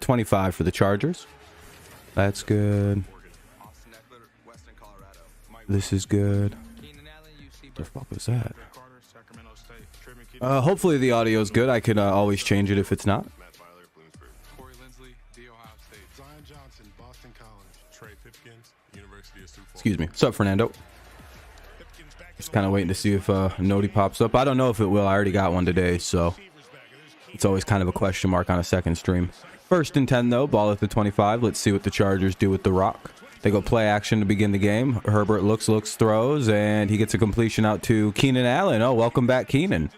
25 for the Chargers. That's good. This is good. What the fuck was that? Hopefully the audio is good. I can always change it if it's not. Excuse me. What's up, Fernando? Just kind of waiting to see if Noti pops up. I don't know if it will. I already got one today, so it's always kind of a question mark on a second stream. First and 10, though. Ball at the 25. Let's see what the Chargers do with the rock. They go play action to begin the game. Herbert looks, throws, and he gets a completion out to Keenan Allen. Oh, welcome back, Keenan.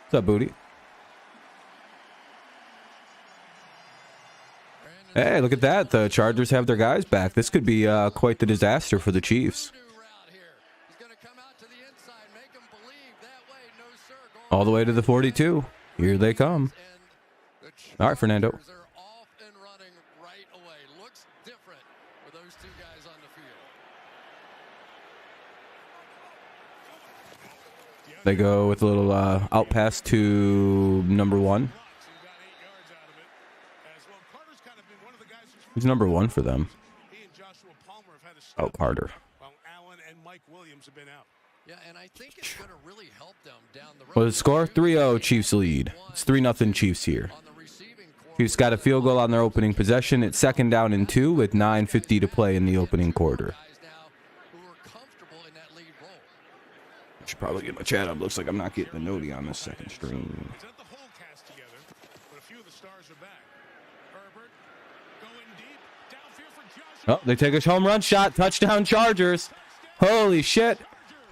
What's up, Booty? Hey, look at that. The Chargers have their guys back. This could be quite the disaster for the Chiefs. All the way to the 42. Here they come. All right, Fernando. They go with a little out pass to number 1. Who's number 1 for them? Oh, Carter. What's the score? 3-0 Chiefs lead. It's 3-0 Chiefs here. Chiefs got a field goal on their opening possession. It's 2nd down and 2 with 9:50 to play in the opening quarter. I should probably get my chat up. Looks like I'm not getting the Noti on this second stream. Oh, they take a home run shot. Touchdown, Chargers. Holy shit.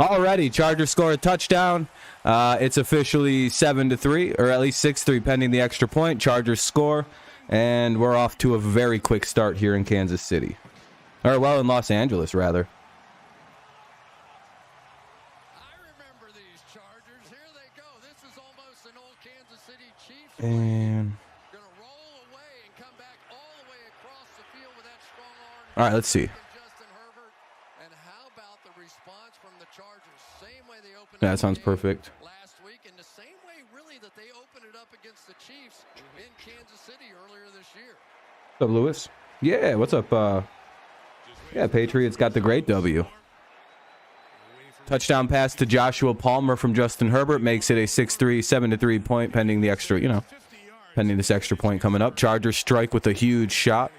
Already, Chargers score a touchdown. It's officially 7-3, or at least 6-3 pending the extra point. Chargers score, and we're off to a very quick start here in Kansas City. Or, well, in Los Angeles, rather. And all right, let's see. Yeah, that sounds perfect. Last week, in the same way, really, that they opened it up against the Chiefs in Kansas City earlier this year. What's up, Lewis? Yeah, what's up? Yeah, Patriots got the great W. Touchdown pass to Joshua Palmer from Justin Herbert makes it a 6-3, 7-3 point pending the extra, pending this extra point coming up. Chargers strike with a huge shot.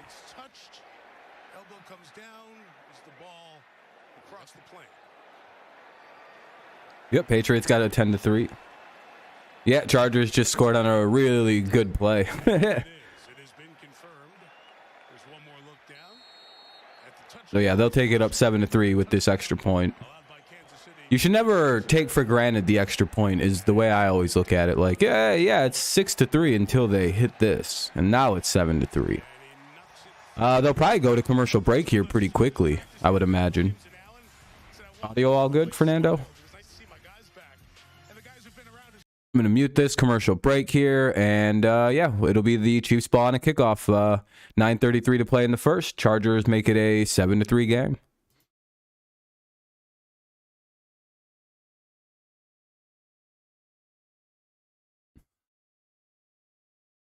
Yep, Patriots got a 10-3. Yeah, Chargers just scored on a really good play. So yeah, they'll take it up 7-3 with this extra point. You should never take for granted the extra point is the way I always look at it. Like, yeah, it's 6-3 until they hit this. And now it's 7-3. They'll probably go to commercial break here pretty quickly, I would imagine. Audio all good, Fernando? I'm going to mute this commercial break here, and yeah, it'll be the Chiefs ball on a kickoff. 9:33 to play in the first. Chargers make it a 7-3 game.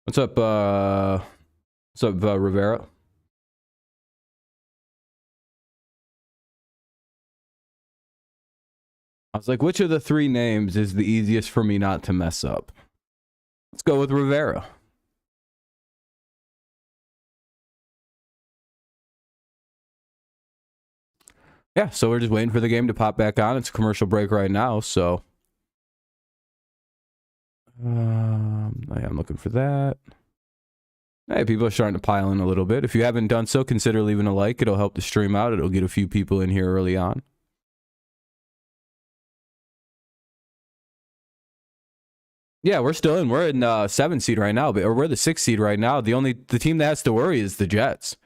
What's up, Rivera? I was like, which of the 3 names is the easiest for me not to mess up? Let's go with Rivera. Yeah, so we're just waiting for the game to pop back on. It's a commercial break right now, so I'm looking for that. Hey, people are starting to pile in a little bit. If you haven't done so, consider leaving a like. It'll help the stream out. It'll get a few people in here early on. Yeah, we're still in. We're in 7th seed right now, or we're the 6th seed right now. The team that has to worry is the Jets.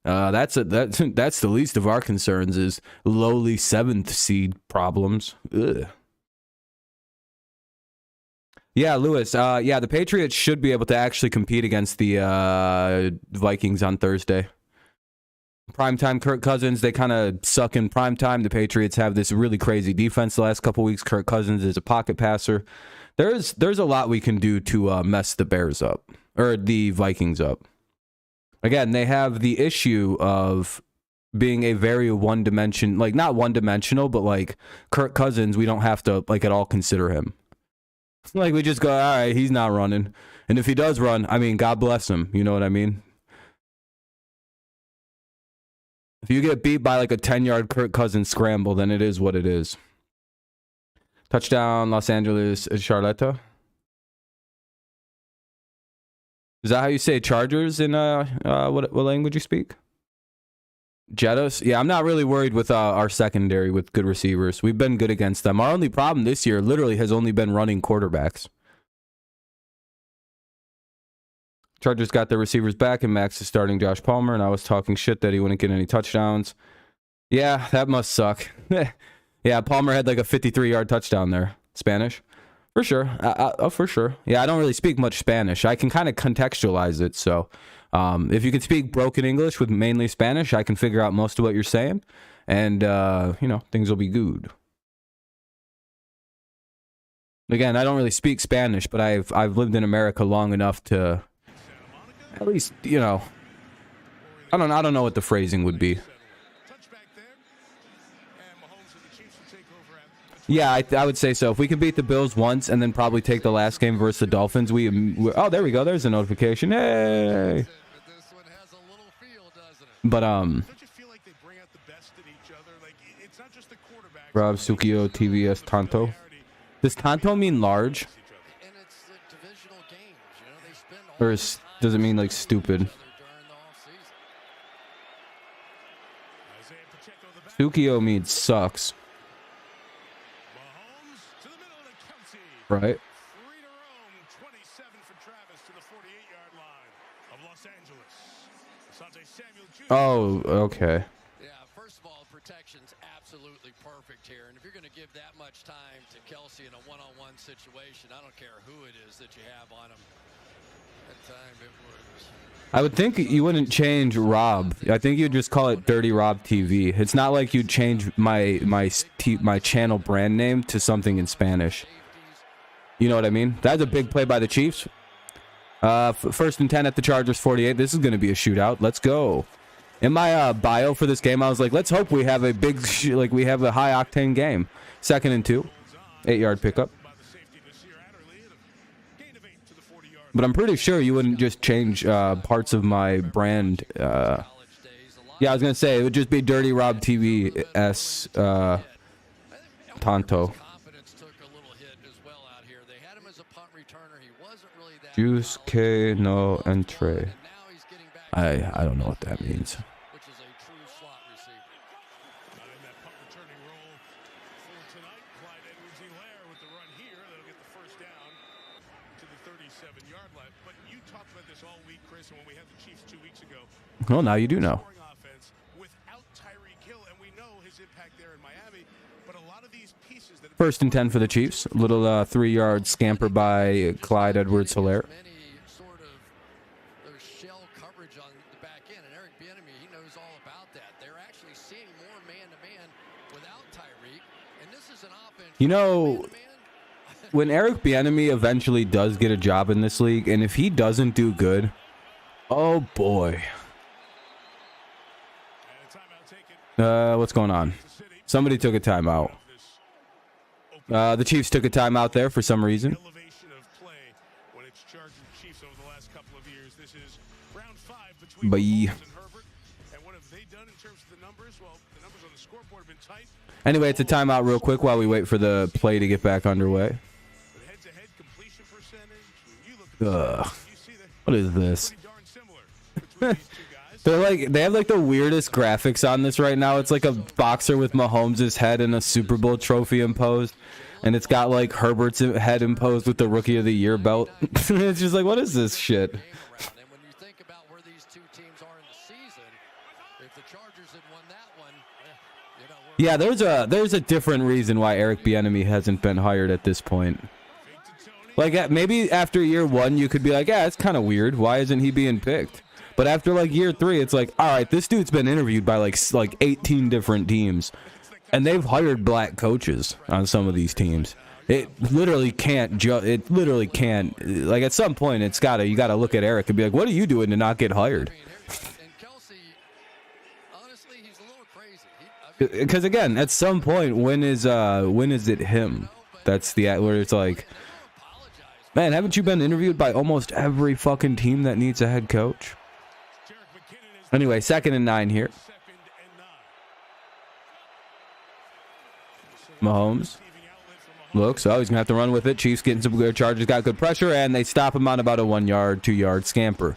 That's the least of our concerns is lowly 7th seed problems. Ugh. Yeah, Lewis. Yeah, the Patriots should be able to actually compete against the Vikings on Thursday. Primetime Kirk Cousins, they kind of suck in primetime. The Patriots have this really crazy defense the last couple weeks. Kirk Cousins is a pocket passer. There's a lot we can do to mess the Bears up. or the Vikings up. Again, they have the issue of being a very one-dimension, like not one-dimensional, but like Kirk Cousins, we don't have to like at all consider him. Like we just go, all right, he's not running. And if he does run, I mean, God bless him. You know what I mean? If you get beat by like a 10-yard Kirk Cousins scramble, then it is what it is. Touchdown, Los Angeles, Charlotte. Is that how you say Chargers in what language you speak? Jettas? Yeah, I'm not really worried with our secondary with good receivers. We've been good against them. Our only problem this year literally has only been running quarterbacks. Chargers got their receivers back, and Max is starting Josh Palmer, and I was talking shit that he wouldn't get any touchdowns. Yeah, that must suck. Yeah, Palmer had like a 53-yard touchdown there. Spanish? For sure. For sure. Yeah, I don't really speak much Spanish. I can kind of contextualize it, so if you can speak broken English with mainly Spanish, I can figure out most of what you're saying, and, you know, things will be good. Again, I don't really speak Spanish, but I've lived in America long enough to at least, you know, I don't know what the phrasing would be. Yeah, I would say so. If we could beat the Bills once and then probably take the last game versus the Dolphins, oh, there we go. There's a notification. Hey. But Rob Sukio TVS Tanto. Does Tanto mean large? Or does it mean like stupid? Sukio means sucks. Right. Oh, okay. Yeah, first of all, protection's absolutely perfect here. And if you're going to give that much time to Kelsey in a one-on-one situation, I don't care who it is that you have on him. That time it was... I would think you wouldn't change Rob. I think you'd just call it Dirty Rob TV. It's not like you'd change my channel brand name to something in Spanish. You know what I mean? That's a big play by the Chiefs. First and 10 at the Chargers 48. This is going to be a shootout. Let's go. In my bio for this game, I was like, let's hope we have a big, we have a high octane game. 2nd and 2. 8-yard pickup. But I'm pretty sure you wouldn't just change parts of my brand. Yeah, I was going to say, it would just be Dirty Rob TV S Tonto. Juice K no entre. I don't know what that means. Well, now you do know. First and 10 for the Chiefs. Little 3-yard scamper by Clyde Edwards-Helaire. You know, when Eric Bieniemy eventually does get a job in this league, and if he doesn't do good, oh boy. What's going on? Somebody took a timeout. The Chiefs took a timeout there for some reason. Bye. Anyway, it's a timeout real quick while we wait for the play to get back underway. Ugh. What is this? They have like the weirdest graphics on this right now. It's like a boxer with Mahomes' head and a Super Bowl trophy imposed. And it's got like Herbert's head imposed with the Rookie of the Year belt. It's just like, what is this shit? Yeah, there's a different reason why Eric Bieniemy hasn't been hired at this point. Like maybe after year 1 you could be like, yeah, it's kind of weird. Why isn't he being picked? But after like year 3, it's like, all right, this dude's been interviewed by like 18 different teams, and they've hired black coaches on some of these teams. It literally can't. It literally can't. Like at some point, you gotta look at Eric and be like, "What are you doing to not get hired?" Because again, at some point, when is it him? That's the where it's like, man, haven't you been interviewed by almost every fucking team that needs a head coach? Anyway, 2nd and 9 here. Mahomes looks. Oh, he's gonna have to run with it. Chiefs getting some good charges. Got good pressure, and they stop him on about a 1-yard, 2-yard scamper.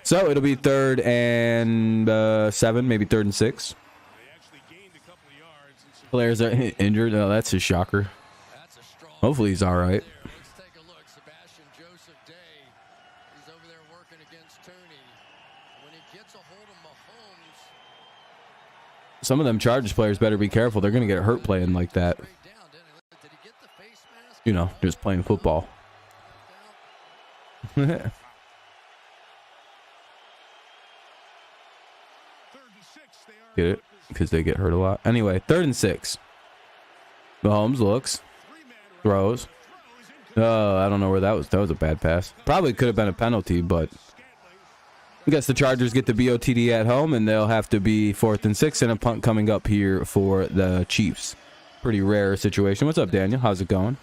So it'll be 3rd and 7, maybe 3rd and 6. Players are injured. Oh, that's a shocker. Hopefully he's all right. Some of them Chargers players better be careful. They're going to get hurt playing like that. You know, just playing football. Get it? Because they get hurt a lot. Anyway, 3rd and 6. Mahomes looks. Throws. Oh, I don't know where that was. That was a bad pass. Probably could have been a penalty, but I guess the Chargers get the BOTD at home, and they'll have to be 4th and 6 and a punt coming up here for the Chiefs. Pretty rare situation. What's up, Daniel? How's it going?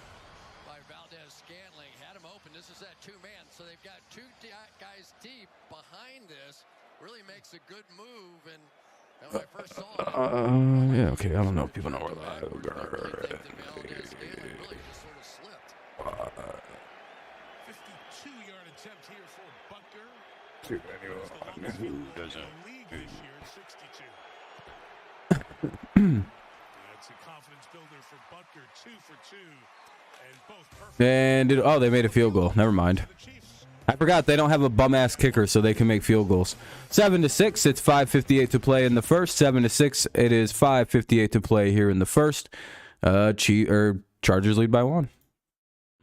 Yeah, okay. I don't know if people know where that. 52-yard attempt here for Butker. Who doesn't? That's a confidence builder for Butker. 2 for 2, and both perfect. And oh, they made a field goal. Never mind. I forgot they don't have a bum-ass kicker, so they can make field goals. 7-6. It's 5:58 to play in the first. 7-6. It is 5:58 to play here in the first. Chargers lead by 1.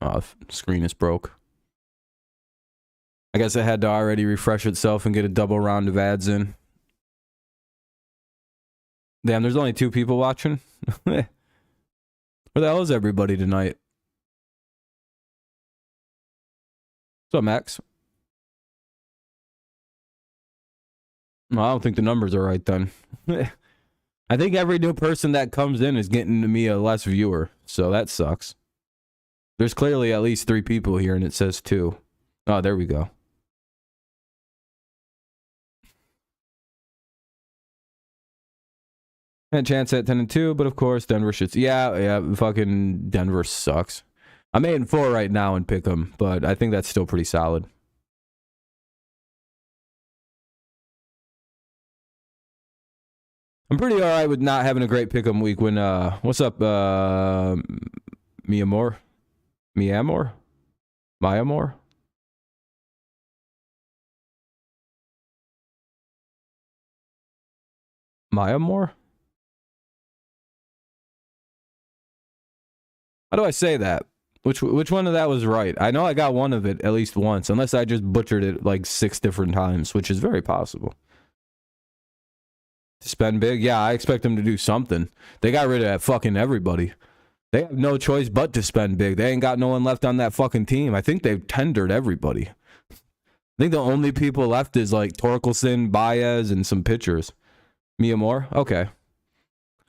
Oh, screen is broke. I guess it had to already refresh itself and get a double round of ads in. Damn, there's only 2 people watching. Where the hell is everybody tonight? What's up, Max? No, I don't think the numbers are right then. I think every new person that comes in is getting me a less viewer, so that sucks. There's clearly at least 3 people here, and it says 2. Oh, there we go. And chance at 10-2, but of course Denver should. Yeah, fucking Denver sucks. I'm 8-4 right now in Pick'em, but I think that's still pretty solid. I'm pretty alright with not having a great Pick'em week when what's up, Miamor? Mayamore? How do I say that? Which one of that was right? I know I got one of it at least once, unless I just butchered it like 6 different times, which is very possible. To spend big? Yeah, I expect them to do something. They got rid of that fucking everybody. They have no choice but to spend big. They ain't got no one left on that fucking team. I think they've tendered everybody. I think the only people left is like Torkelson, Baez, and some pitchers. Mia Moore? Okay.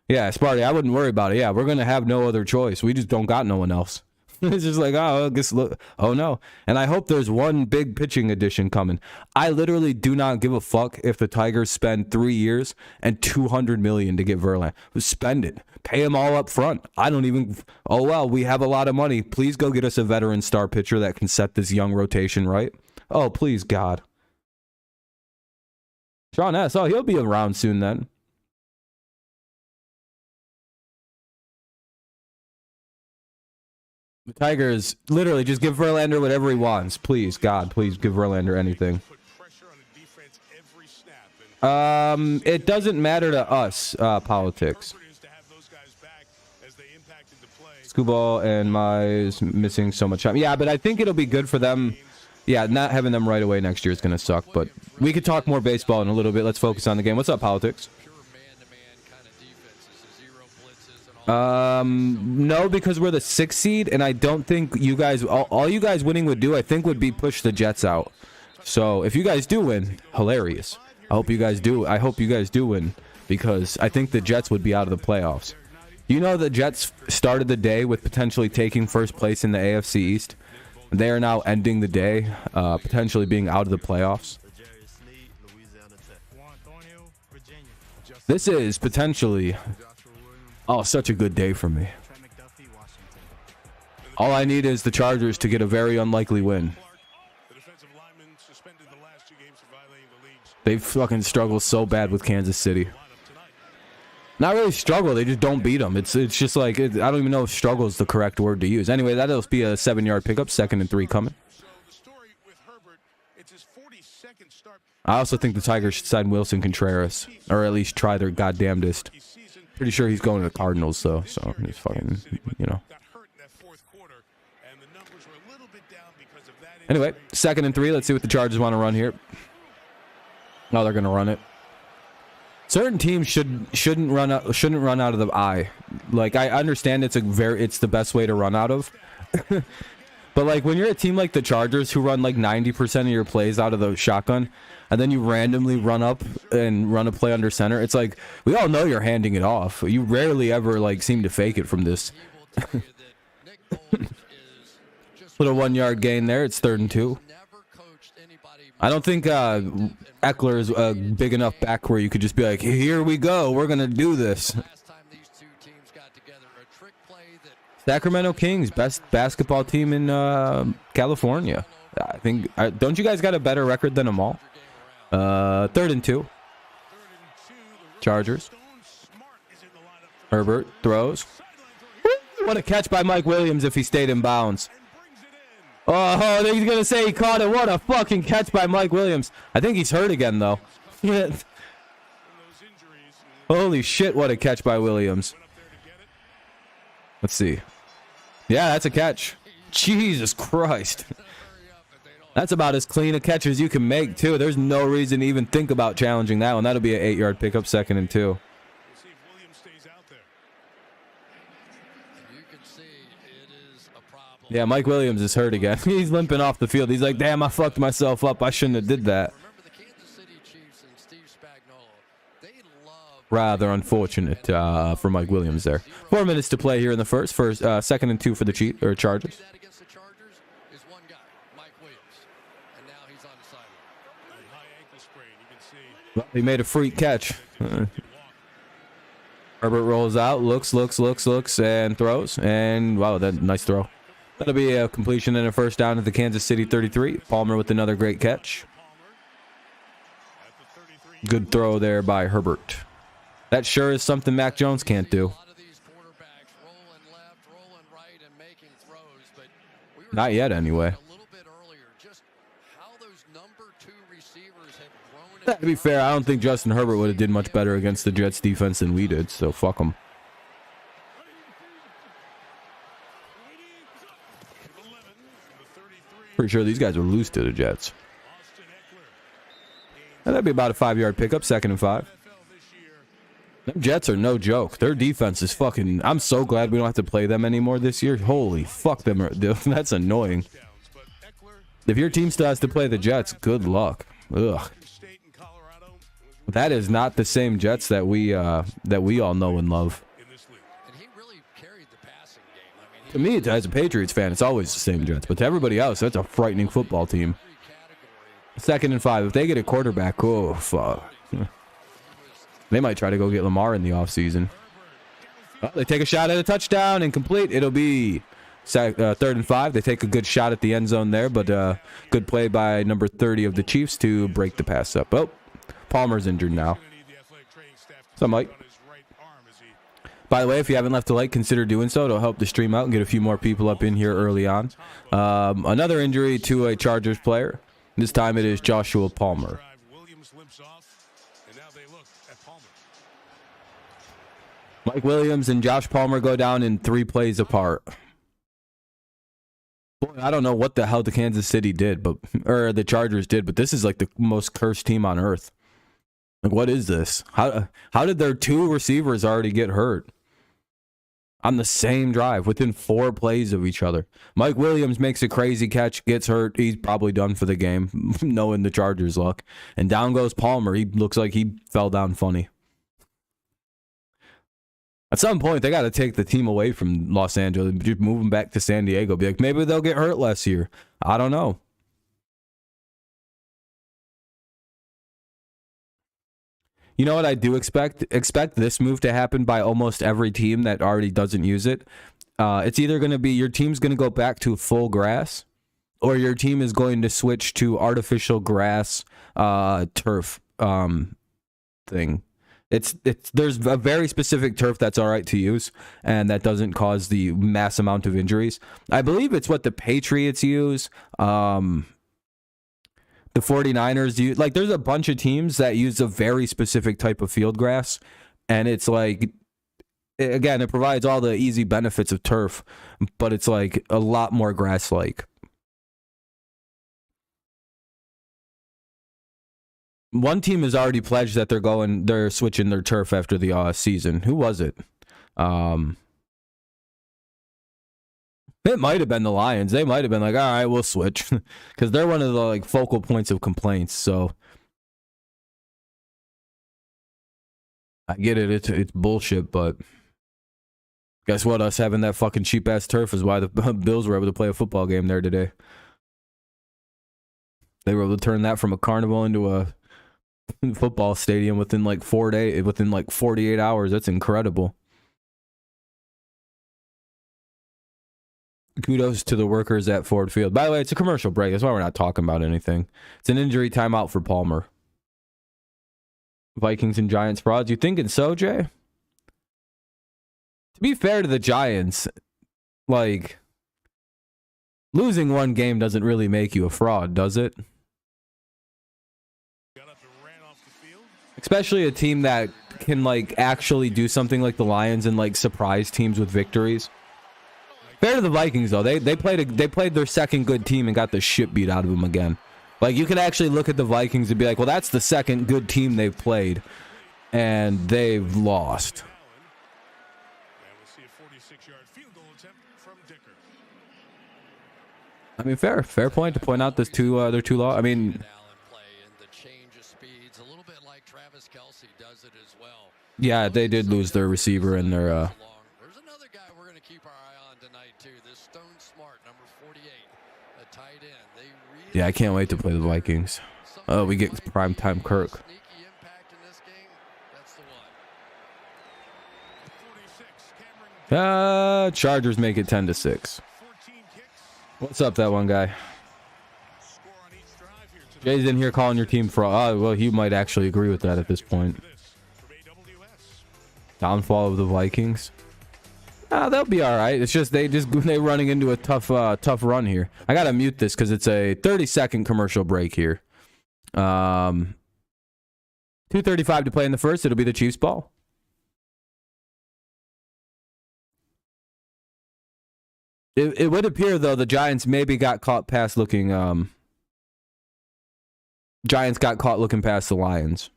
Yeah, Sparty, I wouldn't worry about it. Yeah, we're going to have no other choice. We just don't got no one else. It's just like, oh, I guess, look, oh no. And I hope there's one big pitching addition coming. I literally do not give a fuck if the Tigers spend 3 years and $200 million to get Verlander. Spend it. Pay him all up front. I don't even, oh well, we have a lot of money. Please go get us a veteran star pitcher that can set this young rotation right. Oh, please, God. Sean S. Oh, he'll be around soon then. The Tigers literally just give Verlander whatever he wants. Please, God, please give Verlander anything. It doesn't matter to us, politics. Scooball and Mize missing so much time. Yeah, but I think it'll be good for them. Yeah, not having them right away next year is going to suck, but we could talk more baseball in a little bit. Let's focus on the game. What's up, politics? No, because we're the 6th seed, and I don't think you guys, all you guys winning would do, I think, would be push the Jets out. So if you guys do win, hilarious. I hope you guys do. I hope you guys do win, because I think the Jets would be out of the playoffs. You know, the Jets started the day with potentially taking first place in the AFC East. They are now ending the day, potentially being out of the playoffs. This is potentially, oh, such a good day for me. All I need is the Chargers to get a very unlikely win. They've fucking struggled so bad with Kansas City. Not really struggle, they just don't beat them. It's just like, I don't even know if struggle is the correct word to use. Anyway, that'll be a 7-yard pickup, 2nd and 3 coming. I also think the Tigers should sign Wilson Contreras, or at least try their goddamnedest. Pretty sure he's going to the Cardinals, though, so he's fucking, you know. Anyway, 2nd and 3. Let's see what the Chargers want to run here. Oh, they're going to run it. Certain teams shouldn't run out of the eye. Like, I understand it's the best way to run out of. But like when you're a team like the Chargers who run like 90% of your plays out of the shotgun, and then you randomly run up and run a play under center, it's like we all know you're handing it off. You rarely ever like seem to fake it from this. Little 1-yard gain there. It's 3rd and 2. I don't think Eckler is a big enough back where you could just be like, here we go, we're gonna do this. Sacramento Kings, best basketball team in California. I think. Don't you guys got a better record than them all? 3rd and 2. Chargers. Herbert throws. What a catch by Mike Williams if he stayed in bounds. Oh, he's going to say he caught it. What a fucking catch by Mike Williams. I think he's hurt again, though. Holy shit, what a catch by Williams. Let's see. Yeah, that's a catch. Jesus Christ. That's about as clean a catch as you can make, too. There's no reason to even think about challenging that one. That'll be an 8-yard pickup, 2nd and 2. Yeah, Mike Williams is hurt again. He's limping off the field. He's like, damn, I fucked myself up. I shouldn't have did that. Rather unfortunate for Mike Williams there. 4 minutes to play here in the first. 2nd and 2 for the Chargers. Well, he made a freak catch. Herbert rolls out, looks, and throws. And wow, that nice throw. That'll be a completion and a first down at the Kansas City 33. Palmer with another great catch. Good throw there by Herbert. That sure is something Mac Jones can't do. Not yet, anyway. To be fair, I don't think Justin Herbert would have did much better against the Jets defense than we did, so fuck him. Pretty sure these guys will lose to the Jets. And that'd be about a 5-yard pickup, 2nd and 5. Them Jets are no joke. Their defense is fucking... I'm so glad we don't have to play them anymore this year. Holy fuck them. That's annoying. If your team still has to play the Jets, good luck. Ugh. That is not the same Jets that we all know and love. To me, as a Patriots fan, it's always the same Jets. But to everybody else, that's a frightening football team. 2nd and 5. If they get a quarterback, oh, fuck. They might try to go get Lamar in the offseason. Oh, they take a shot at a touchdown, incomplete. It'll be 3rd and 5. They take a good shot at the end zone there, but good play by number 30 of the Chiefs to break the pass up. Oh, Palmer's injured now. So, Mike. By the way, if you haven't left a like, consider doing so. It'll help the stream out and get a few more people up in here early on. Another injury to a Chargers player. This time it is Joshua Palmer. Mike Williams and Josh Palmer go down in 3 plays apart. Boy, I don't know what the hell the Kansas City did, or the Chargers did, but this is like the most cursed team on earth. Like, what is this? How did their 2 receivers already get hurt? on the same drive within 4 plays of each other. Mike Williams makes a crazy catch, gets hurt. He's probably done for the game, knowing the Chargers' luck. And down goes Palmer. He looks like he fell down funny. At some point, they got to take the team away from Los Angeles, just move them back to San Diego. Be like, maybe they'll get hurt less here. I don't know. You know what I do expect? Expect this move to happen by almost every team that already doesn't use it. It's either going to be your team's going to go back to full grass, or your team is going to switch to artificial grass turf thing. There's a very specific turf that's all right to use, and that doesn't cause the mass amount of injuries. I believe it's what the Patriots use. The 49ers use, like, there's a bunch of teams that use a very specific type of field grass, and it's like, again, it provides all the easy benefits of turf, but it's like a lot more grass-like. One team has already pledged that they're switching their turf after the season. Who was it? It might have been the Lions. They might have been like, all right, we'll switch. Because they're one of the like focal points of complaints. So I get it. It's bullshit, but guess what? Us having that fucking cheap-ass turf is why the Bills were able to play a football game there today. They were able to turn that from a carnival into a football stadium within like 48 hours. That's incredible. Kudos to the workers at Ford Field. By the way, it's a commercial break. That's why we're not talking about anything. It's an injury timeout for Palmer. Vikings and Giants frauds. You thinking so, Jay? To be fair to the Giants, like, losing one game doesn't really make you a fraud, does it? Especially a team that can, like, actually do something like the Lions and, like, surprise teams with victories. Fair to the Vikings, though. They played their second good team and got the shit beat out of them again. Like, you can actually look at the Vikings and be like, well, that's the second good team they've played, and they've lost. I mean, fair point to point out this their two law. I mean, yeah, they did lose their receiver and their. Yeah, I can't wait to play the Vikings. Oh, we get primetime Kirk. Chargers make it 10-6. What's up, that one guy? Jay's in here calling your team fraud. Oh, well, he might actually agree with that at this point. Downfall of the Vikings. They'll be all right. It's just they're running into a tough run here. I gotta mute this because it's a 30-second commercial break here. 2:35 to play in the first. It'll be the Chiefs' ball. It would appear, though, the Giants maybe got caught past looking. Giants got caught looking past the Lions.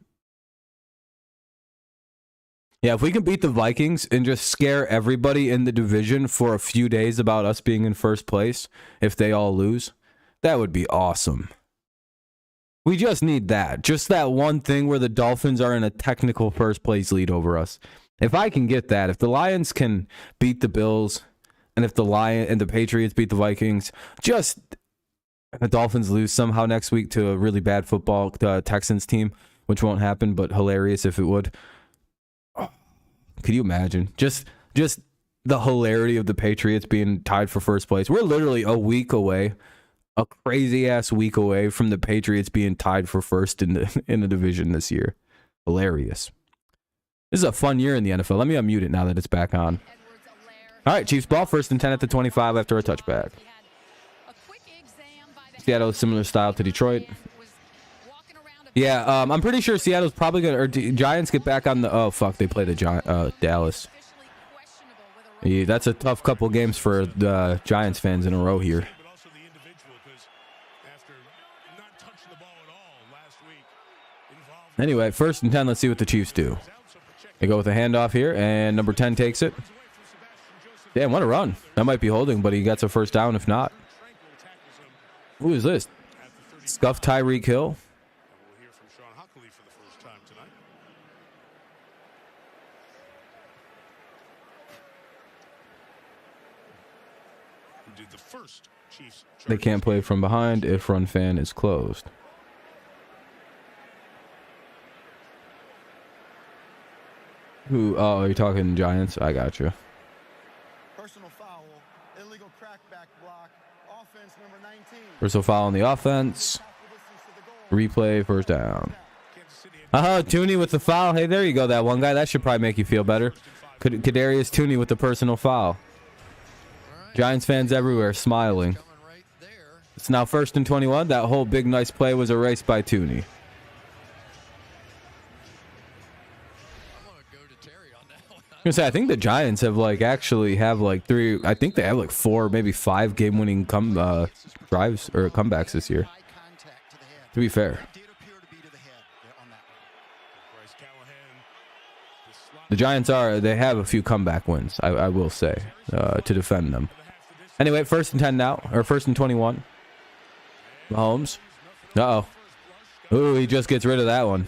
Yeah, if we can beat the Vikings and just scare everybody in the division for a few days about us being in first place, if they all lose, that would be awesome. We just need that. Just that one thing where the Dolphins are in a technical first place lead over us. If I can get that, if the Lions can beat the Bills, and if the Patriots beat the Vikings, and the Dolphins lose somehow next week to a really bad football Texans team, which won't happen, but hilarious if it would. Could you imagine? Just the hilarity of the Patriots being tied for first place. We're literally a crazy-ass week away from the Patriots being tied for first in the division this year. Hilarious. This is a fun year in the NFL. Let me unmute it now that it's back on. All right, Chiefs ball, 1st and 10 at the 25 after a touchback. Seattle is similar style to Detroit. Yeah, I'm pretty sure Seattle's probably going to... Giants get back on the... Oh, fuck, they play the Dallas. Yeah, that's a tough couple games for the Giants fans in a row here. Anyway, 1st and 10, let's see what the Chiefs do. They go with a handoff here, and number 10 takes it. Damn, what a run. That might be holding, but he gets a first down if not. Who is this? Scuff Tyreek Hill. We'll hear from Sean Huckley for the first time tonight. Who did the first Chiefs? They can't play from behind if run fan is closed. Who? Oh, you're talking Giants? I got you. Personal foul, illegal crackback block, offense number 19. Personal foul on the offense. Replay, first down. Tooney with the foul. Hey, there you go. That one guy. That should probably make you feel better. Kadarius Tooney with the personal foul. Giants fans everywhere smiling. It's now 1st and 21. That whole big nice play was erased by Tooney. I think the Giants have actually have 3. I think they have 4, maybe 5 game-winning drives or comebacks this year. To be fair, the Giants they have a few comeback wins. I will say to defend them. Anyway, 1st and 10 now, or 1st and 21. Mahomes. Ooh, he just gets rid of that one.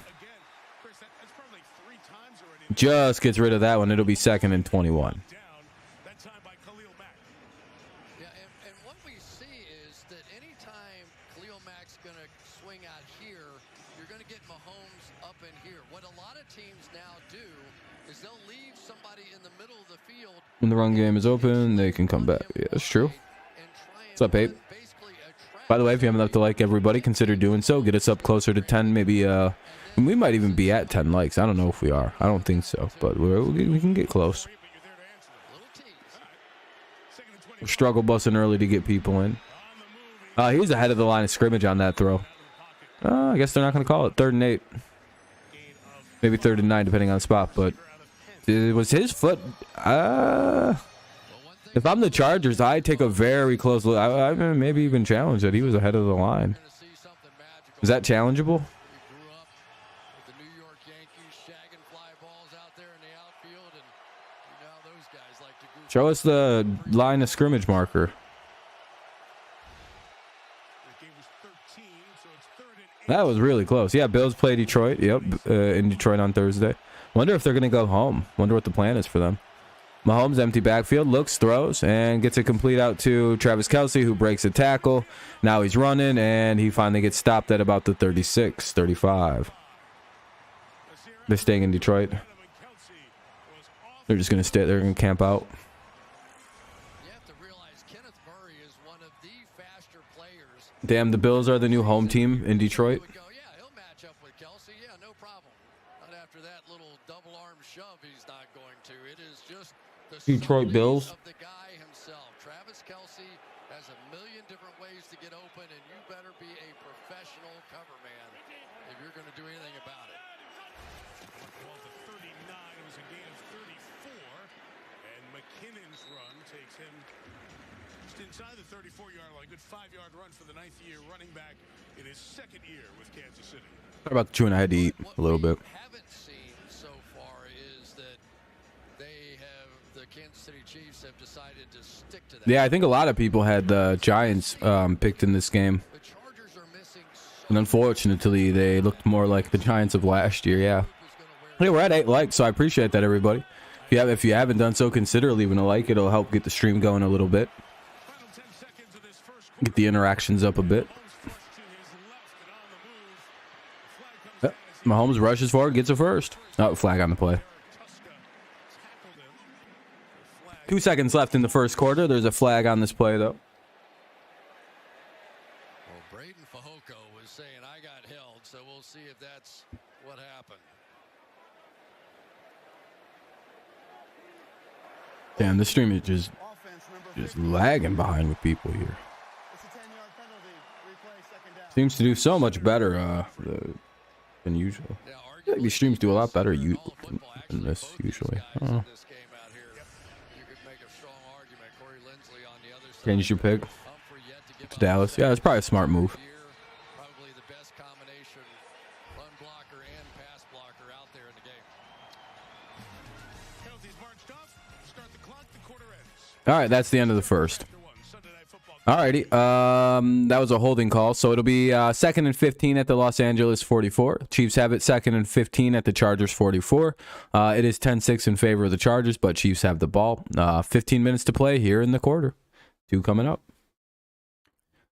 Just gets rid of that one. It'll be 2nd and 21. Yeah, and what we see is that anytime Khalil Mack's going to swing out here, you're going to get Mahomes up in here. What a lot of teams now do is they'll leave somebody in the middle of the field. When the run game is open, they can come back. Yeah, that's true. What's up, Abe? By the way, if you haven't left a like, everybody, consider doing so. Get us up closer to 10, maybe we might even be at 10 likes. I don't know if we are. I don't think so, but we can get close. We'll struggle busting early to get people in. He was ahead of the line of scrimmage on that throw. I guess they're not going to call it 3rd and 8. Maybe 3rd and 9, depending on the spot, but it was his foot. If I'm the Chargers, I'd take a very close look. I maybe even challenge that he was ahead of the line. Is that challengeable? Show us the line of scrimmage marker. That was really close. Yeah, Bills play Detroit. Yep, in Detroit on Thursday. Wonder if they're going to go home. Wonder what the plan is for them. Mahomes, empty backfield, looks, throws, and gets it complete out to Travis Kelce, who breaks a tackle. Now he's running, and he finally gets stopped at about the 36, 35. They're staying in Detroit. They're just going to stay. They're going to camp out. Damn, the Bills are the new home team in Detroit. Yeah, he'll match up with Kelce. Yeah, no problem. Not after that little double arm shove, he's not going to. It is just the Detroit Bills. Of the guy himself. Travis Kelce has a million different ways to get open, and you better be a professional cover man if you're going to do anything about it. Well, the 39 was a gain of 34, and McKinnon's run takes him just inside the 34-yard line. Good 5-yard run for the 9th-year running back in his 2nd year with Kansas City. What about the chewing? I had to eat a little bit. What we haven't seen so far is that the Kansas City Chiefs have decided to stick to that. Yeah, I think a lot of people had the Giants picked in this game. The Chargers are missing so And unfortunately, they looked more like the Giants of last year. Yeah. Hey, we're at 8 likes, so I appreciate that, everybody. If you haven't done so, consider leaving a like. It'll help get the stream going a little bit. Get the interactions up a bit. Mahomes rushes forward, gets a first. Oh, flag on the play. 2 seconds left in the first quarter. There's a flag on this play, though. Well, Braden Fehoko was saying, I got held, so we'll see if that's what happened. Damn, the stream is just lagging behind with people here. Seems to do so much better than usual. I feel like these streams do a lot better than this usually. I don't know. Change your pick to Dallas. Yeah, that's probably a smart move. Probably the best combination run blocker and pass blocker out there in the game. Penalties marched off. Start the clock. The quarter ends. All right, that's the end of the first. After one, Sunday Night Football. Alrighty, that was a holding call, so it'll be 2nd and 15 at the Los Angeles 44. Chiefs have it 2nd and 15 at the Chargers 44. It is 10-6 in favor of the Chargers, but Chiefs have the ball. 15 minutes to play here in the quarter. 2 coming up.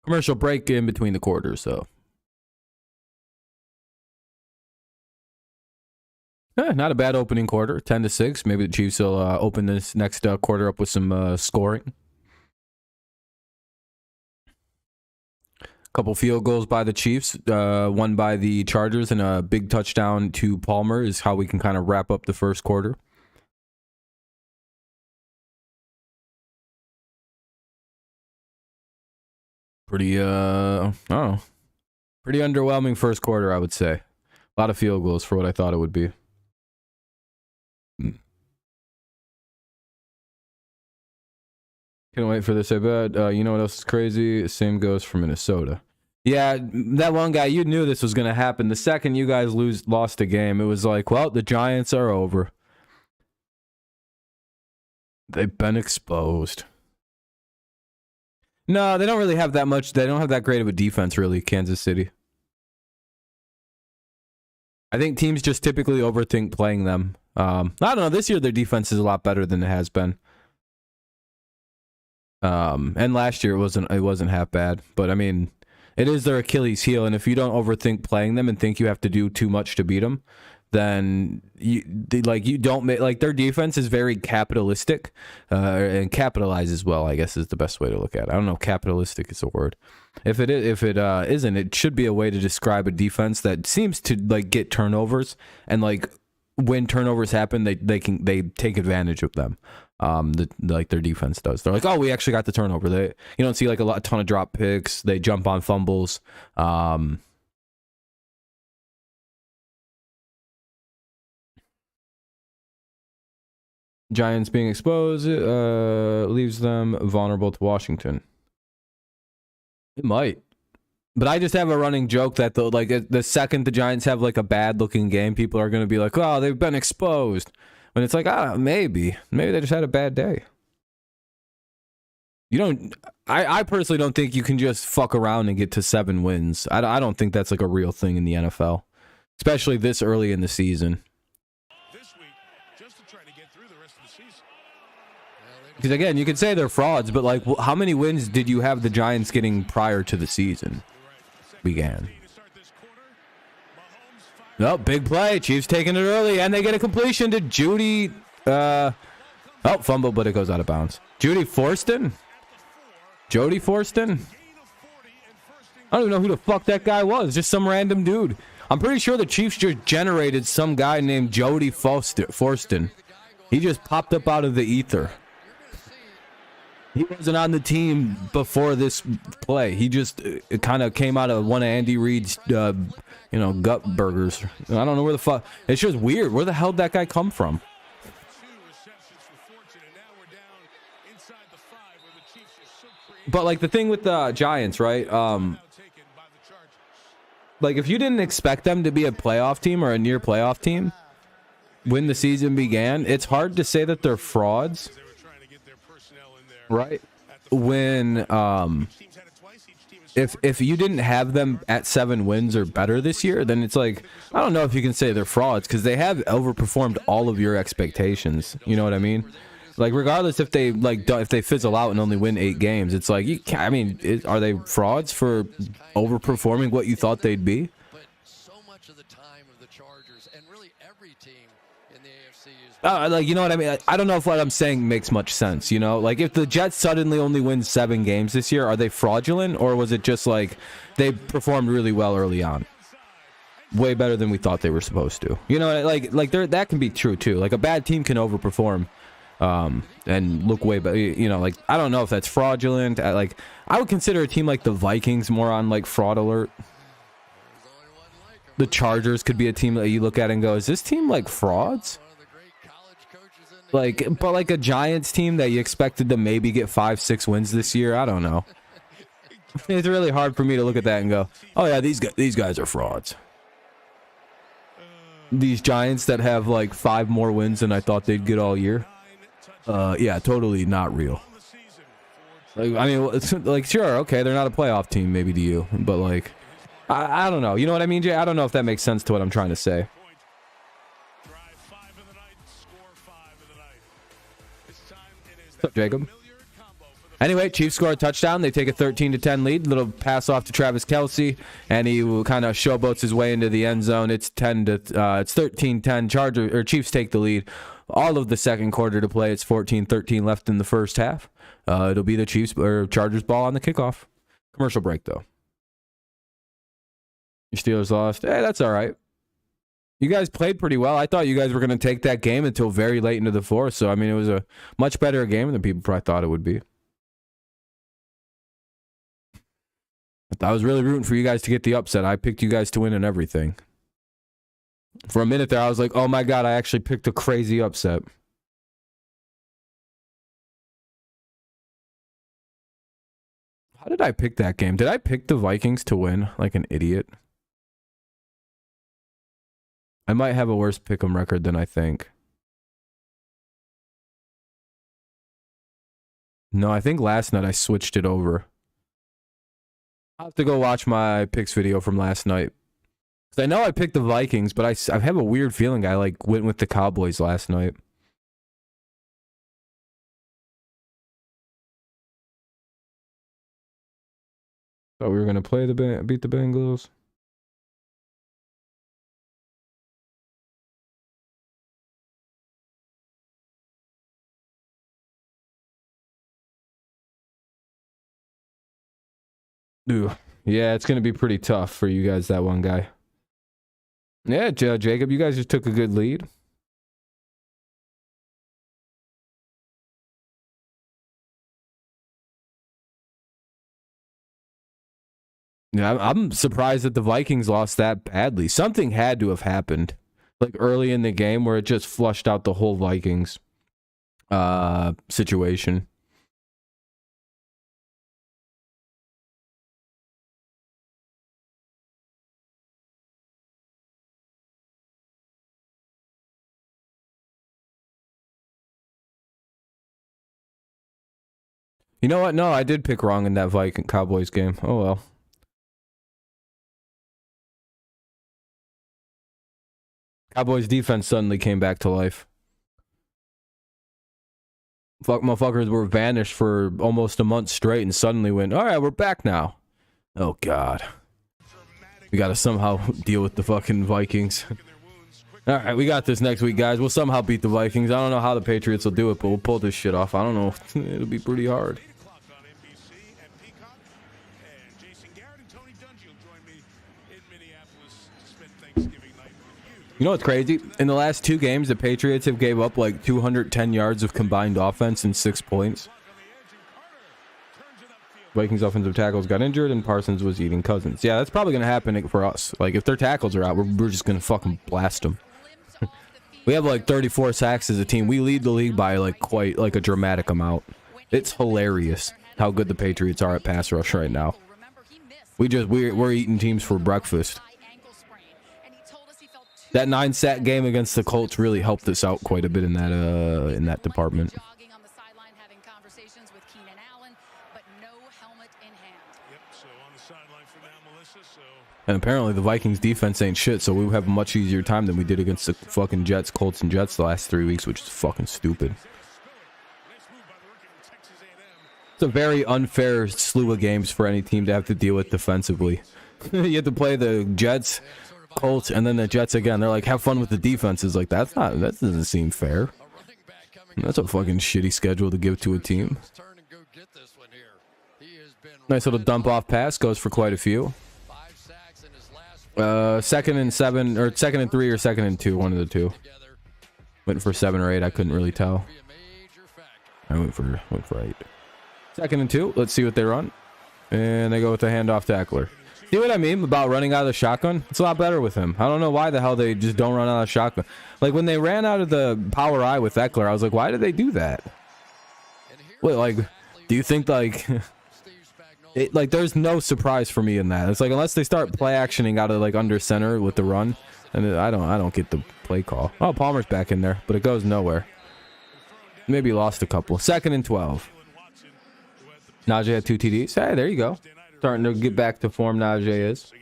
Commercial break in between the quarters, so. Not a bad opening quarter, 10-6. Maybe the Chiefs will open this next quarter up with some scoring. Couple field goals by the Chiefs, one by the Chargers, and a big touchdown to Palmer is how we can kind of wrap up the first quarter. Pretty underwhelming first quarter, I would say. A lot of field goals for what I thought it would be. Can't wait for this, I bet. You know what else is crazy? Same goes for Minnesota. Yeah, that one guy, you knew this was going to happen. The second you guys lost a game, it was like, well, the Giants are over. They've been exposed. No, they don't really have that much. They don't have that great of a defense, really, Kansas City. I think teams just typically overthink playing them. I don't know. This year, their defense is a lot better than it has been. And last year, it wasn't half bad. But, I mean, it is their Achilles heel. And if you don't overthink playing them and think you have to do too much to beat them, then you don't make, like, their defense is very capitalistic and capitalizes well, I guess is the best way to look at it. I don't know if capitalistic is a word. If it isn't, it should be a way to describe a defense that seems to like get turnovers, and like when turnovers happen, they take advantage of them. Like their defense does. They're like, oh, we actually got the turnover. You don't see like a ton of drop picks. They jump on fumbles. Giants being exposed leaves them vulnerable to Washington. It might. But I just have a running joke that the second the Giants have like a bad looking game, people are going to be like, oh, they've been exposed. When it's like, maybe they just had a bad day. I personally don't think you can just fuck around and get to 7 wins. I don't think that's like a real thing in the NFL, especially this early in the season. Because again, you could say they're frauds, but like, how many wins did you have the Giants getting prior to the season began? No, big play. Chiefs taking it early, and they get a completion to Judy. Fumble, but it goes out of bounds. Jody Forston? I don't even know who the fuck that guy was. Just some random dude. I'm pretty sure the Chiefs just generated some guy named Jody Forston. He just popped up out of the ether. He wasn't on the team before this play. He just kind of came out of one of Andy Reid's, gut burgers. I don't know where the fuck. It's just weird. Where the hell did that guy come from? But like the thing with the Giants, right? Like if you didn't expect them to be a playoff team or a near playoff team when the season began, it's hard to say that they're frauds. Right. When if you didn't have them at 7 wins or better this year, then it's like, I don't know if you can say they're frauds, because they have overperformed all of your expectations. You know what I mean? Like regardless if they fizzle out and only win 8 games, it's like are they frauds for overperforming what you thought they'd be? You know what I mean? I don't know if what I'm saying makes much sense, Like, if the Jets suddenly only win 7 games this year, are they fraudulent? Or was it just, like, they performed really well early on? Way better than we thought they were supposed to. That can be true, too. Like, a bad team can overperform and look way better. I don't know if that's fraudulent. I would consider a team like the Vikings more on, like, fraud alert. The Chargers could be a team that you look at and go, is this team, like, frauds? But a Giants team that you expected to maybe get 5-6 wins this year, I don't know. It's really hard for me to look at that and go, oh yeah, these guys are frauds. these Giants that have like 5 more wins than I thought they'd get all year. Yeah, totally not real. Like, I mean, it's like, sure, okay, they're not a playoff team maybe to you, but like, I don't know. You know what I mean, Jay? I don't know if that makes sense to what I'm trying to say. What's up, Jacob? Anyway, Chiefs score a touchdown. They take a 13-10 lead. Little pass off to Travis Kelce, and he kind of showboats his way into the end zone. It's 13-10. Chiefs take the lead. All of the second quarter to play. It's 14-13 left in the first half. It'll be the Chiefs or Chargers ball on the kickoff. Commercial break though. Your Steelers lost. Hey, that's all right. You guys played pretty well. I thought you guys were going to take that game until very late into the fourth. So I mean, it was a much better game than people probably thought it would be. I was really rooting for you guys to get the upset. I picked you guys to win and everything. For a minute there, I was like, oh my God, I actually picked a crazy upset. How did I pick that game? Did I pick the Vikings to win like an idiot? I might have a worse pick'em record than I think. No, I think last night I switched it over. I'll have to go watch my picks video from last night. I know I picked the Vikings, but I have a weird feeling I like went with the Cowboys last night. Thought we were gonna play beat the Bengals. Ooh, yeah, it's gonna be pretty tough for you guys. That one guy. Yeah, Jacob, you guys just took a good lead. Yeah, I'm surprised that the Vikings lost that badly. Something had to have happened, like early in the game, where it just flushed out the whole Vikings situation. You know what? No, I did pick wrong in that Viking Cowboys game. Oh well. Cowboys defense suddenly came back to life. Fuck, motherfuckers were vanished for almost a month straight and suddenly went, all right, we're back now. Oh God. We gotta somehow deal with the fucking Vikings. All right, we got this next week, guys. We'll somehow beat the Vikings. I don't know how the Patriots will do it, but we'll pull this shit off. I don't know. It'll be pretty hard. You know what's crazy? In the last 2 games, the Patriots have gave up like 210 yards of combined offense and 6 points. Vikings offensive tackles got injured and Parsons was eating Cousins. Yeah, that's probably going to happen for us. Like, if their tackles are out, we're just going to fucking blast them. We have like 34 sacks as a team. We lead the league by like quite like a dramatic amount. It's hilarious how good the Patriots are at pass rush right now. We're eating teams for breakfast. That 9-sack game against the Colts really helped us out quite a bit in that department. And apparently the Vikings defense ain't shit, so we have a much easier time than we did against the fucking Jets, Colts, and Jets the last 3 weeks, which is fucking stupid. It's a very unfair slew of games for any team to have to deal with defensively. You have to play the Jets, Colts, and then the Jets again. They're like, have fun with the defenses. Like, that doesn't seem fair. That's a fucking shitty schedule to give to a team. Nice little dump off pass, goes for quite a few. 2nd and 7, or 2nd and 3, or 2nd and 2, one of the two. Went for 7 or 8, I couldn't really tell. I went for 8. 2nd and 2, let's see what they run. And they go with the handoff to Eckler. See what I mean about running out of the shotgun? It's a lot better with him. I don't know why the hell they just don't run out of the shotgun. Like, when they ran out of the power eye with Eckler, I was like, why did they do that? Wait, like, do you think, like... Like, there's no surprise for me in that. It's like, unless they start play actioning out of like under center with the run, And I don't get the play call. Oh, Palmer's back in there, but it goes nowhere. Maybe lost a couple. 2nd and 12. Najee had 2 TDs. Hey, there you go. Starting to get back to form. Najee is.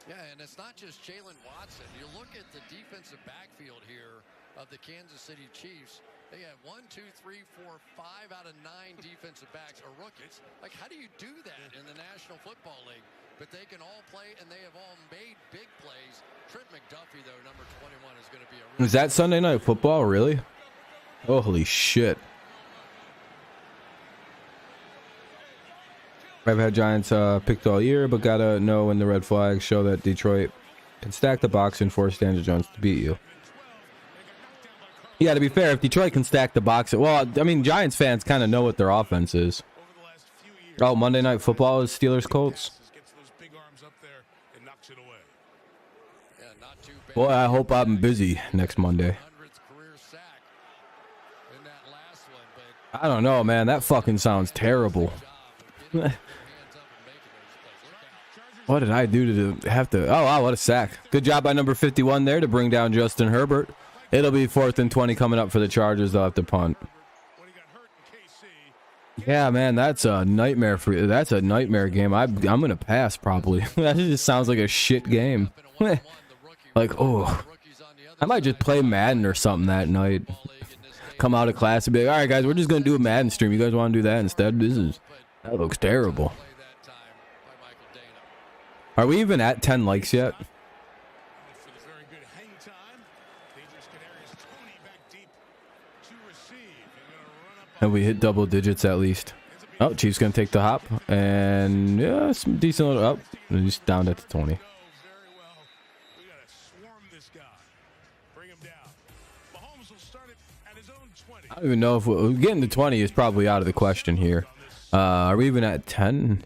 Yeah, and it's not just Jalen Watson. You look at the defensive backfield here of the Kansas City Chiefs. They have 1, 2, 3, 4, 5 out of 9 defensive backs are rookies. Like, how do you do that in the National Football League? But they can all play, and they have all made big plays. Trent McDuffie, though, number 21, is going to be a... Is that Sunday Night Football, really? Holy shit. I've had Giants picked all year, but gotta know when the red flags show that Detroit can stack the box and force Daniel Jones to beat you. Yeah, to be fair, if Detroit can stack the box, well, I mean, Giants fans kind of know what their offense is. Oh, Monday Night Football is Steelers Colts. Boy, I hope I'm busy next Monday. I don't know, man. That fucking sounds terrible. What did I do to have to... Oh, wow, what a sack. Good job by number 51 there to bring down Justin Herbert. It'll be 4th and 20 coming up for the Chargers. They'll have to punt. Yeah, man, that's a nightmare for you. That's a nightmare game. I'm going to pass, probably. That just sounds like a shit game. Like, oh. I might just play Madden or something that night. Come out of class and be like, all right, guys, we're just going to do a Madden stream. You guys want to do that instead? That looks terrible. Are we even at 10 likes yet? And we hit double digits at least. Oh, Chiefs going to take the hop. And yeah, some decent little up. Oh, he's down at the 20. I don't even know if we're getting to 20 is probably out of the question here. Are we even at 10?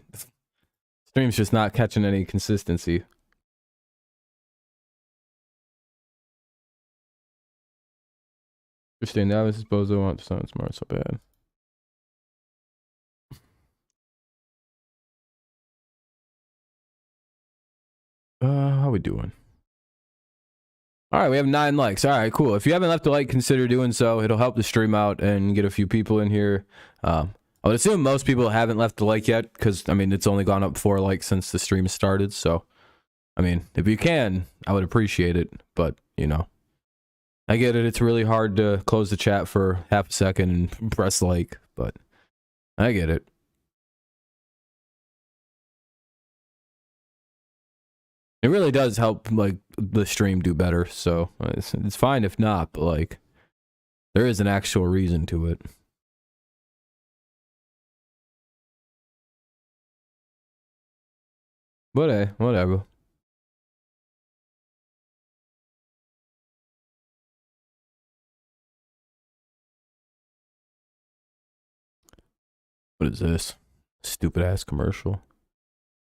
Stream's just not catching any consistency. Interesting. Now I suppose I want to sound smart so bad. How we doing? All right, we have 9 likes. All right, cool. If you haven't left a like, consider doing so. It'll help the stream out and get a few people in here. I would assume most people haven't left a like yet because, I mean, it's only gone up 4 likes since the stream started. So, I mean, if you can, I would appreciate it. But, you know, I get it. It's really hard to close the chat for half a second and press like, but I get it. It really does help, like, the stream do better. So it's fine if not, but, like, there is an actual reason to it. But hey, whatever. What is this? Stupid ass commercial.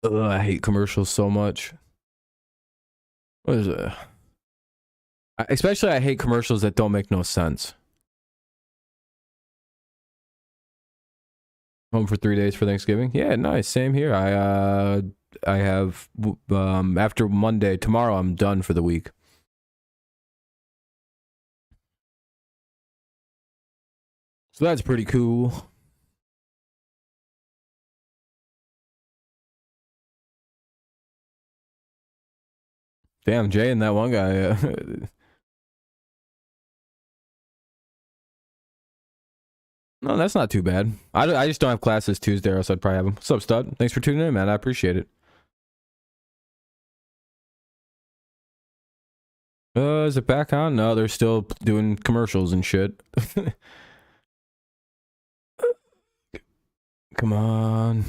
Ugh, I hate commercials so much. What is it? Especially I hate commercials that don't make no sense. Home for 3 days for Thanksgiving. Yeah, nice. Same here. I have after Monday, tomorrow I'm done for the week. So that's pretty cool. Damn, Jay and that one guy. No, that's not too bad. I just don't have classes Tuesday, or else I'd probably have them. What's up, stud? Thanks for tuning in, man. I appreciate it. Is it back on? No, they're still doing commercials and shit. Come on.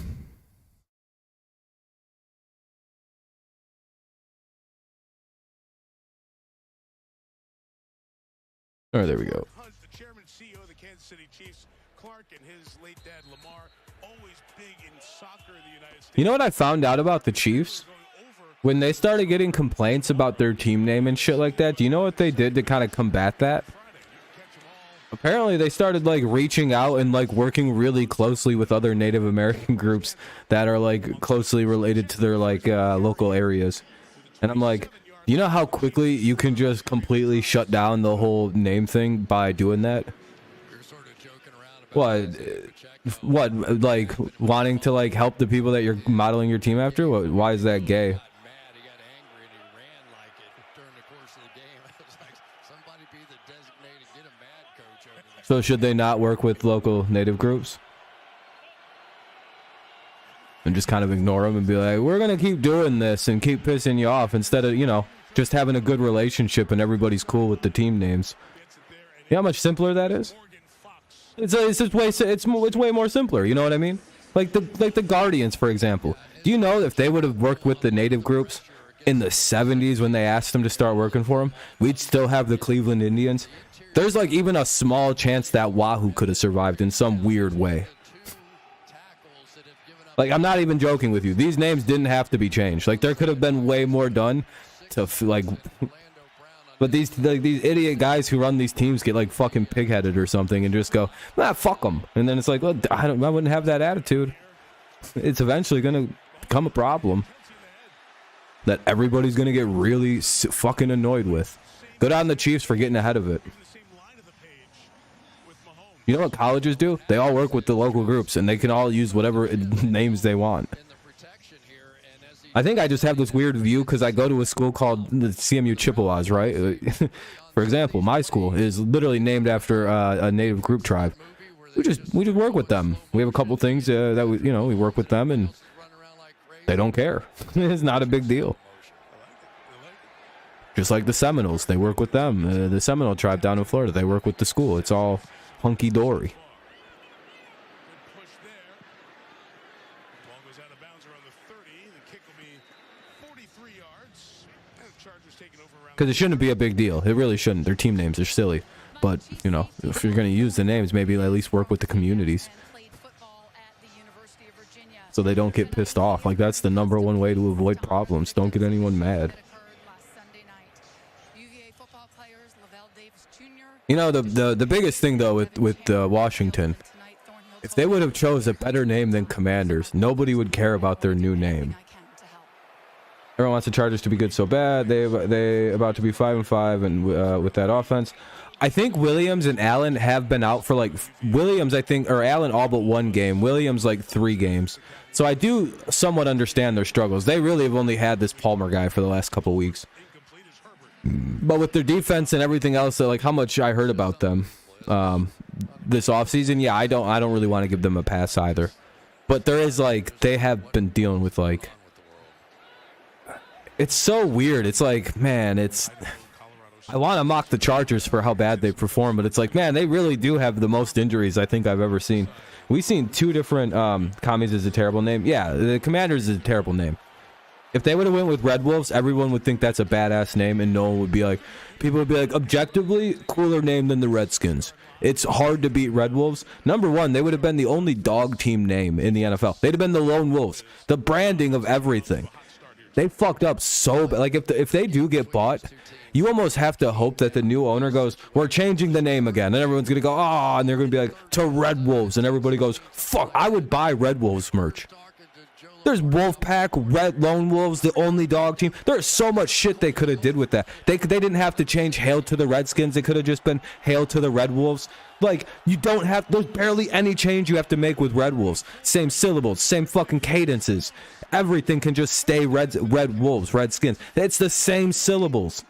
Oh, there we go. The chairman, CEO of the Kansas City Chiefs, Clark, and his late dad Lamar, always big in soccer in the United States. You know what I found out about the Chiefs? When they started getting complaints about their team name and shit like that, do you know what they did to kind of combat that? Apparently they started like reaching out and like working really closely with other Native American groups that are like closely related to their like local areas. And I'm like, You know how quickly you can just completely shut down the whole name thing by doing that? You're sort of joking around about What? What? Like wanting to like help the people that you're modeling your team after? What? Why is that gay? mad, he got angry, and he ran like it during the course of the game. I was like, somebody be the designated get a mad coach over there. So should they not work with local native groups? And just kind of ignore them and be like, we're going to keep doing this and keep pissing you off instead of, you know, just having a good relationship and everybody's cool with the team names. You know how much simpler that is? It's just way, it's way more simpler. You know what I mean? Like the Guardians, for example. Do you know if they would have worked with the native groups in the 70s when they asked them to start working for them, we'd still have the Cleveland Indians? There's like even a small chance that Wahoo could have survived in some weird way. Like, I'm not even joking with you. These names didn't have to be changed. Like, there could have been way more done to, like... But these idiot guys who run these teams get, like, fucking pig-headed or something and just go, nah, fuck them. And then it's like, well, I wouldn't have that attitude. It's eventually going to become a problem that everybody's going to get really fucking annoyed with. Good on the Chiefs for getting ahead of it. You know what colleges do? They all work with the local groups, and they can all use whatever names they want. I think I just have this weird view because I go to a school called the CMU Chippewas, right? For example, my school is literally named after a native group tribe. We just work with them. We have a couple things that we work with them, and they don't care. It's not a big deal. Just like the Seminoles, they work with them. The Seminole tribe down in Florida, they work with the school. It's all hunky-dory. Because it shouldn't be a big deal. It really shouldn't. Their team names are silly. But, you know, if you're going to use the names, maybe at least work with the communities. So they don't get pissed off. Like, that's the #1 way to avoid problems. Don't get anyone mad. You know, the biggest thing, though, with Washington, if they would have chose a better name than Commanders, nobody would care about their new name. Everyone wants the Chargers to be good so bad. They about to be 5-5, and with that offense, I think Williams and Allen have been out for like Williams. I think or Allen all but 1 game. Williams like 3 games. So I do somewhat understand their struggles. They really have only had this Palmer guy for the last couple weeks. But with their defense and everything else, like how much I heard about them this offseason, yeah, I don't really want to give them a pass either. But there is like they have been dealing with like. It's so weird. It's like, man, I want to mock the Chargers for how bad they perform, but it's like, man, they really do have the most injuries I think I've ever seen. We've seen 2 different commies is a terrible name. Yeah, the Commanders is a terrible name. If they would have went with Red Wolves, everyone would think that's a badass name, and no one would be like, people would be like, objectively cooler name than the Redskins. It's hard to beat Red Wolves. #1, they would have been the only dog team name in the NFL. They'd have been the Lone Wolves. The branding of everything. They fucked up so bad. Like, if they do get bought, you almost have to hope that the new owner goes, we're changing the name again. And everyone's going to go, oh, and they're going to be like, to Red Wolves. And everybody goes, fuck, I would buy Red Wolves merch. There's Wolfpack, Red Lone Wolves, the only dog team. There's so much shit they could have did with that. They didn't have to change Hail to the Redskins. They could have just been Hail to the Red Wolves. Like, you don't have, there's barely any change you have to make with Red Wolves. Same syllables, same fucking cadences. Everything can just stay Red Wolves, Redskins. It's the same syllables.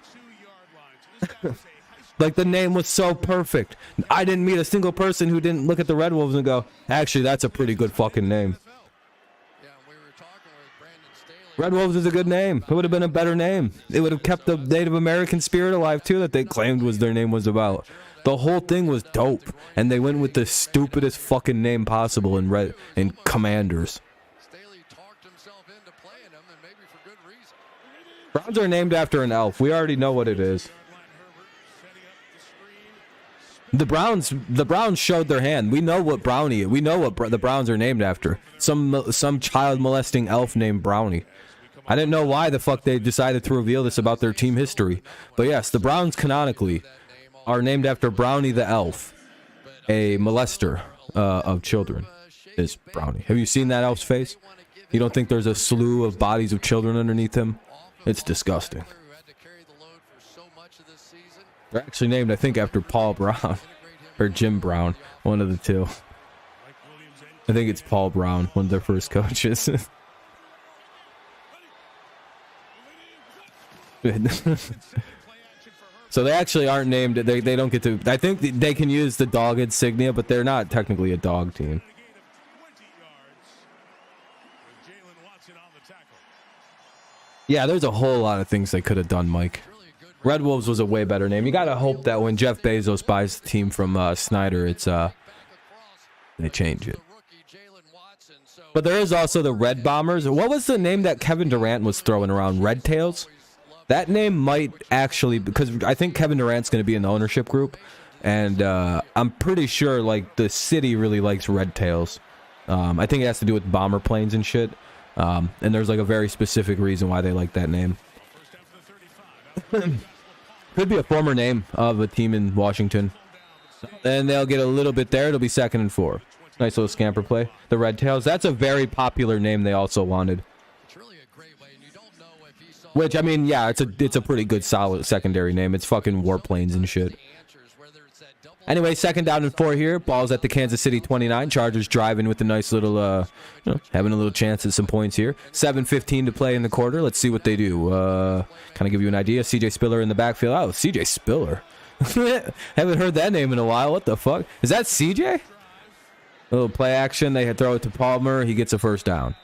Like, the name was so perfect. I didn't meet a single person who didn't look at the Red Wolves and go, actually, that's a pretty good fucking name. Red Wolves is a good name. It would have been a better name. It would have kept the Native American spirit alive, too, that they claimed was their name was about. The whole thing was dope, and they went with the stupidest fucking name possible in Commanders. Browns are named after an elf. We already know what it is. The Browns showed their hand. We know what Brownie is. We know what the Browns are named after. Some child molesting elf named Brownie. I didn't know why the fuck they decided to reveal this about their team history. But yes, the Browns canonically are named after Brownie the elf. A molester of children is Brownie. Have you seen that elf's face? You don't think there's a slew of bodies of children underneath him? It's disgusting. load for so much of this season. They're actually named, I think, after Paul Brown or Jim Brown, one of the two. I think it's Paul Brown, one of their first coaches. So they actually aren't named. They don't get to. I think they can use the dog insignia, but they're not technically a dog team. Yeah, there's a whole lot of things they could have done, Mike. Red Wolves was a way better name. You gotta hope that when Jeff Bezos buys the team from Snyder, it's they change it. But there is also the Red Bombers. What was the name that Kevin Durant was throwing around? Red Tails? That name might actually, because I think Kevin Durant's going to be in the ownership group, and I'm pretty sure like the city really likes Red Tails. I think it has to do with bomber planes and shit. And there's like a very specific reason why they like that name. Could be a former name of a team in Washington. And they'll get a little bit there. It'll be 2nd and 4. Nice little scamper play. The Red Tails. That's a very popular name they also wanted. Which, I mean, yeah, it's a pretty good solid secondary name. It's fucking warplanes and shit. Anyway, 2nd down and 4 here. Ball's at the Kansas City 29. Chargers driving with a nice little, having a little chance at some points here. 7:15 to play in the quarter. Let's see what they do. Kind of give you an idea. CJ Spiller in the backfield. Oh, CJ Spiller. Haven't heard that name in a while. What the fuck? Is that CJ? A little play action. They throw it to Palmer. He gets a 1st down.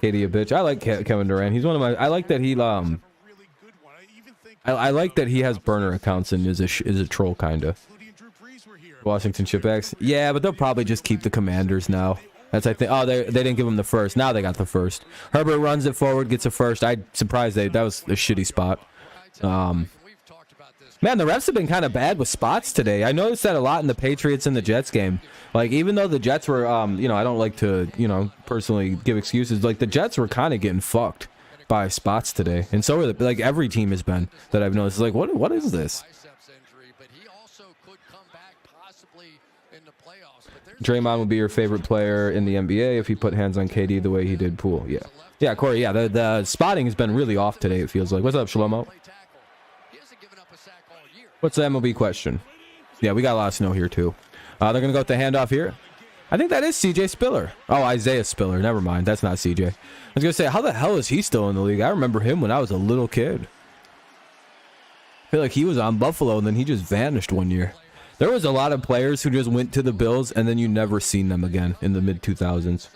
Katie a bitch. I like Kevin Durant. He's one of my. I like that he I like that he has burner accounts and is a troll kinda. Washington Chipbacks. Yeah, but they'll probably just keep the Commanders now. That's I think. Oh, they didn't give him the 1st. Now they got the 1st. Herbert runs it forward, gets a 1st. I'm surprised that was a shitty spot. Man, the refs have been kind of bad with spots today. I noticed that a lot in the Patriots and the Jets game. Like, even though the Jets were, I don't like to, personally give excuses. Like, the Jets were kind of getting fucked by spots today. And so are like every team has been that I've noticed. It's like, what is this? Draymond would be your favorite player in the NBA if he put hands on KD the way he did Poole. Yeah. Yeah, Corey, yeah, the spotting has been really off today, it feels like. What's up, Shlomo? What's the MLB question? Yeah, we got a lot of snow here, too. They're going to go with the handoff here. I think that is CJ Spiller. Oh, Isaiah Spiller. Never mind. That's not CJ. I was going to say, how the hell is he still in the league? I remember him when I was a little kid. I feel like he was on Buffalo, and then he just vanished one year. There was a lot of players who just went to the Bills, and then you never seen them again in the mid-2000s.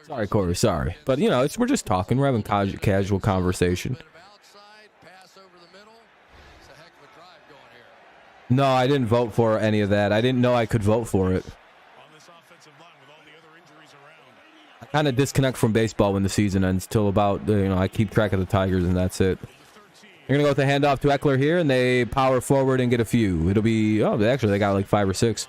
Sorry, Corey, sorry. But, we're just talking. We're having casual conversation. No, I didn't vote for any of that. I didn't know I could vote for it. I kind of disconnect from baseball when the season ends till about, I keep track of the Tigers, and that's it. They're going to go with the handoff to Eckler here, and they power forward and get a few. It'll be, actually, they got like 5 or 6.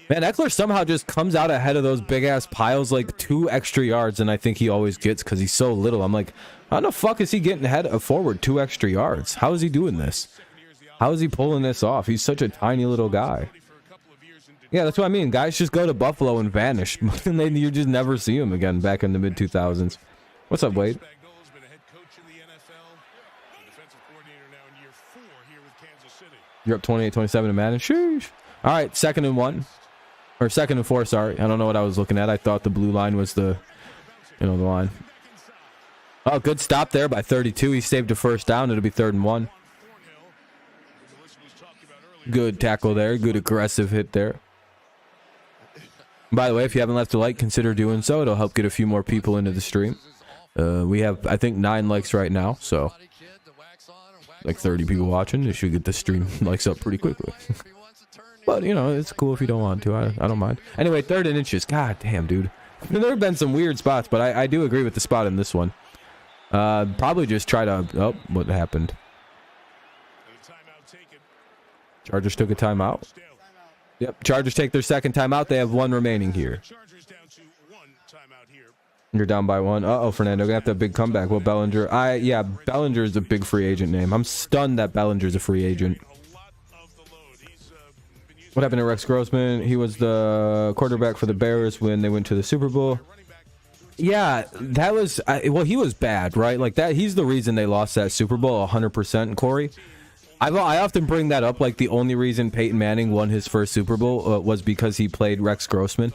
Man, Eckler somehow just comes out ahead of those big-ass piles, like 2 extra yards, and I think he always gets because he's so little. I'm like, how the fuck is he getting forward 2 extra yards? How is he doing this? How is he pulling this off? He's such a tiny little guy. Yeah, that's what I mean. Guys just go to Buffalo and vanish, and then you just never see them again back in the mid-2000s. What's up, Wade? You're up 28-27 in Madden. Sheesh. All right, 2nd and 1. Or 2nd and 4, sorry. I don't know what I was looking at. I thought the blue line was the line. Oh, good stop there by 32. He saved a 1st down. It'll be 3rd and 1. Good tackle there. Good aggressive hit there. By the way, if you haven't left a like, consider doing so. It'll help get a few more people into the stream. We have, I think, 9 likes right now. So, like 30 people watching. It should get the stream likes up pretty quickly. But, it's cool if you don't want to. I don't mind. Anyway, 3rd and inches. God damn, dude. There have been some weird spots, but I do agree with the spot in this one. Probably just try to... Oh, what happened? Chargers took a timeout. Yep, Chargers take their 2nd timeout. They have 1 remaining here. You're down by 1. Uh-oh, Fernando. Gonna have to have a big comeback. Well, Bellinger... Yeah, Bellinger is a big free agent name. I'm stunned that Bellinger's a free agent. What happened to Rex Grossman? He was the quarterback for the Bears when they went to the Super Bowl. Yeah, that was well, he was bad, right? Like that, he's the reason they lost that Super Bowl 100%, Corey. I often bring that up, like the only reason Peyton Manning won his first Super Bowl was because he played Rex Grossman.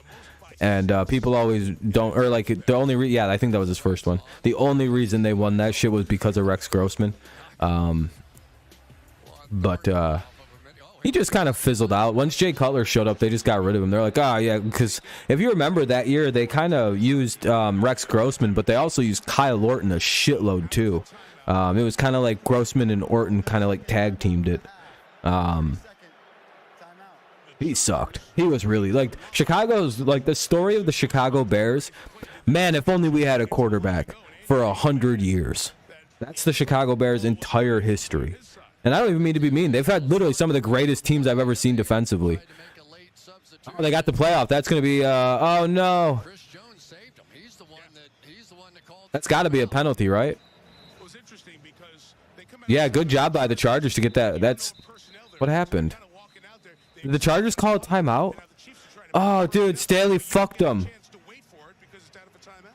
And people always don't, or like the only yeah, I think that was his first one. The only reason they won that shit was because of Rex Grossman. But he just kind of fizzled out. Once Jay Cutler showed up, they just got rid of him. They're like, oh yeah, because if you remember that year, they kind of used Rex Grossman, but they also used Kyle Orton a shitload too. It was kind of like Grossman and Orton kind of like tag teamed it. He sucked. He was really like Chicago's, like the story of the Chicago Bears. Man, if only we had a quarterback for 100 years. That's the Chicago Bears' entire history. And I don't even mean to be mean. They've had literally some of the greatest teams I've ever seen defensively. Oh, they got the playoff. That's going to be, oh no. That's got to be a penalty, right? Yeah, good job by the Chargers to get that. That's what happened. Did the Chargers call a timeout? Oh, dude, Staley fucked them.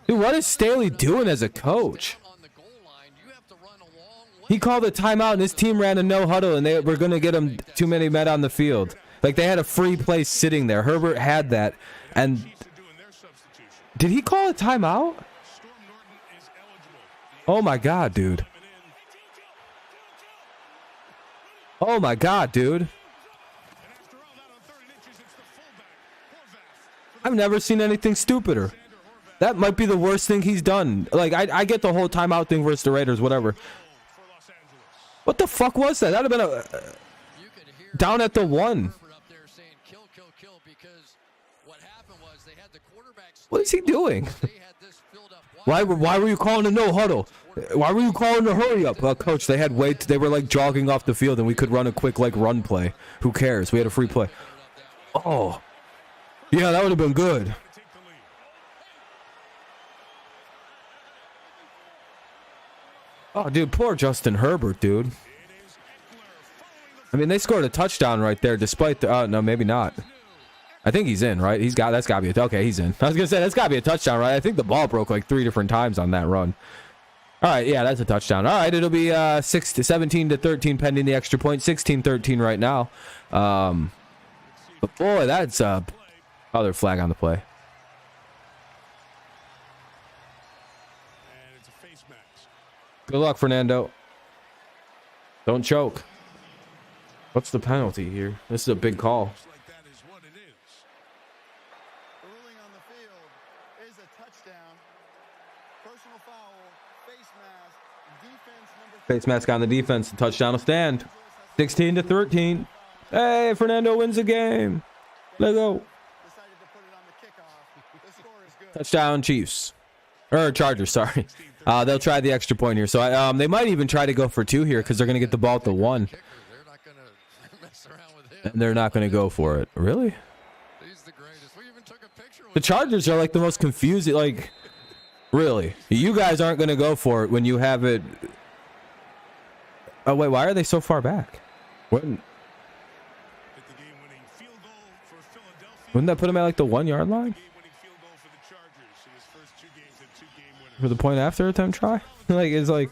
Dude, what is Staley doing as a coach? He called a timeout and his team ran a no huddle and they were going to get him too many men on the field. Like they had a free place sitting there. Herbert had that. And did he call a timeout? Oh my God, dude. Oh my God, dude. I've never seen anything stupider. That might be the worst thing he's done. Like, I get the whole timeout thing versus the Raiders, whatever. What the fuck was that? That would have been a down at the 1. What is he doing? Why were you calling a no huddle? Why were you calling a hurry up? Coach, they had they were like jogging off the field and we could run a quick like run play. Who cares? We had a free play. Oh. Yeah, that would have been good. Oh, dude, poor Justin Herbert, dude. I mean, they scored a touchdown right there despite the... Oh, no, maybe not. I think he's in, right? That's got to be... Okay, he's in. I was going to say, that's got to be a touchdown, right? I think the ball broke like 3 different times on that run. All right, yeah, that's a touchdown. All right, it'll be 17-13 pending the extra point. 16-13 right now. But boy, that's... other flag on the play. Good luck, Fernando. Don't choke. What's the penalty here? This is a big call. Face mask on the defense. The touchdown will stand. 16-13. Hey, Fernando wins the game. Let's go. Touchdown, Chiefs. Or Chargers, sorry. They'll try the extra point here. So they might even try to go for 2 here because they're going to get the ball at the 1. And they're not going to go for it. Really? The Chargers are like the most confusing. Like, really? You guys aren't going to go for it when you have it. Oh, wait. Why are they so far back? Wouldn't that put them at like the 1-yard line? For the point after attempt try? Like, it's like...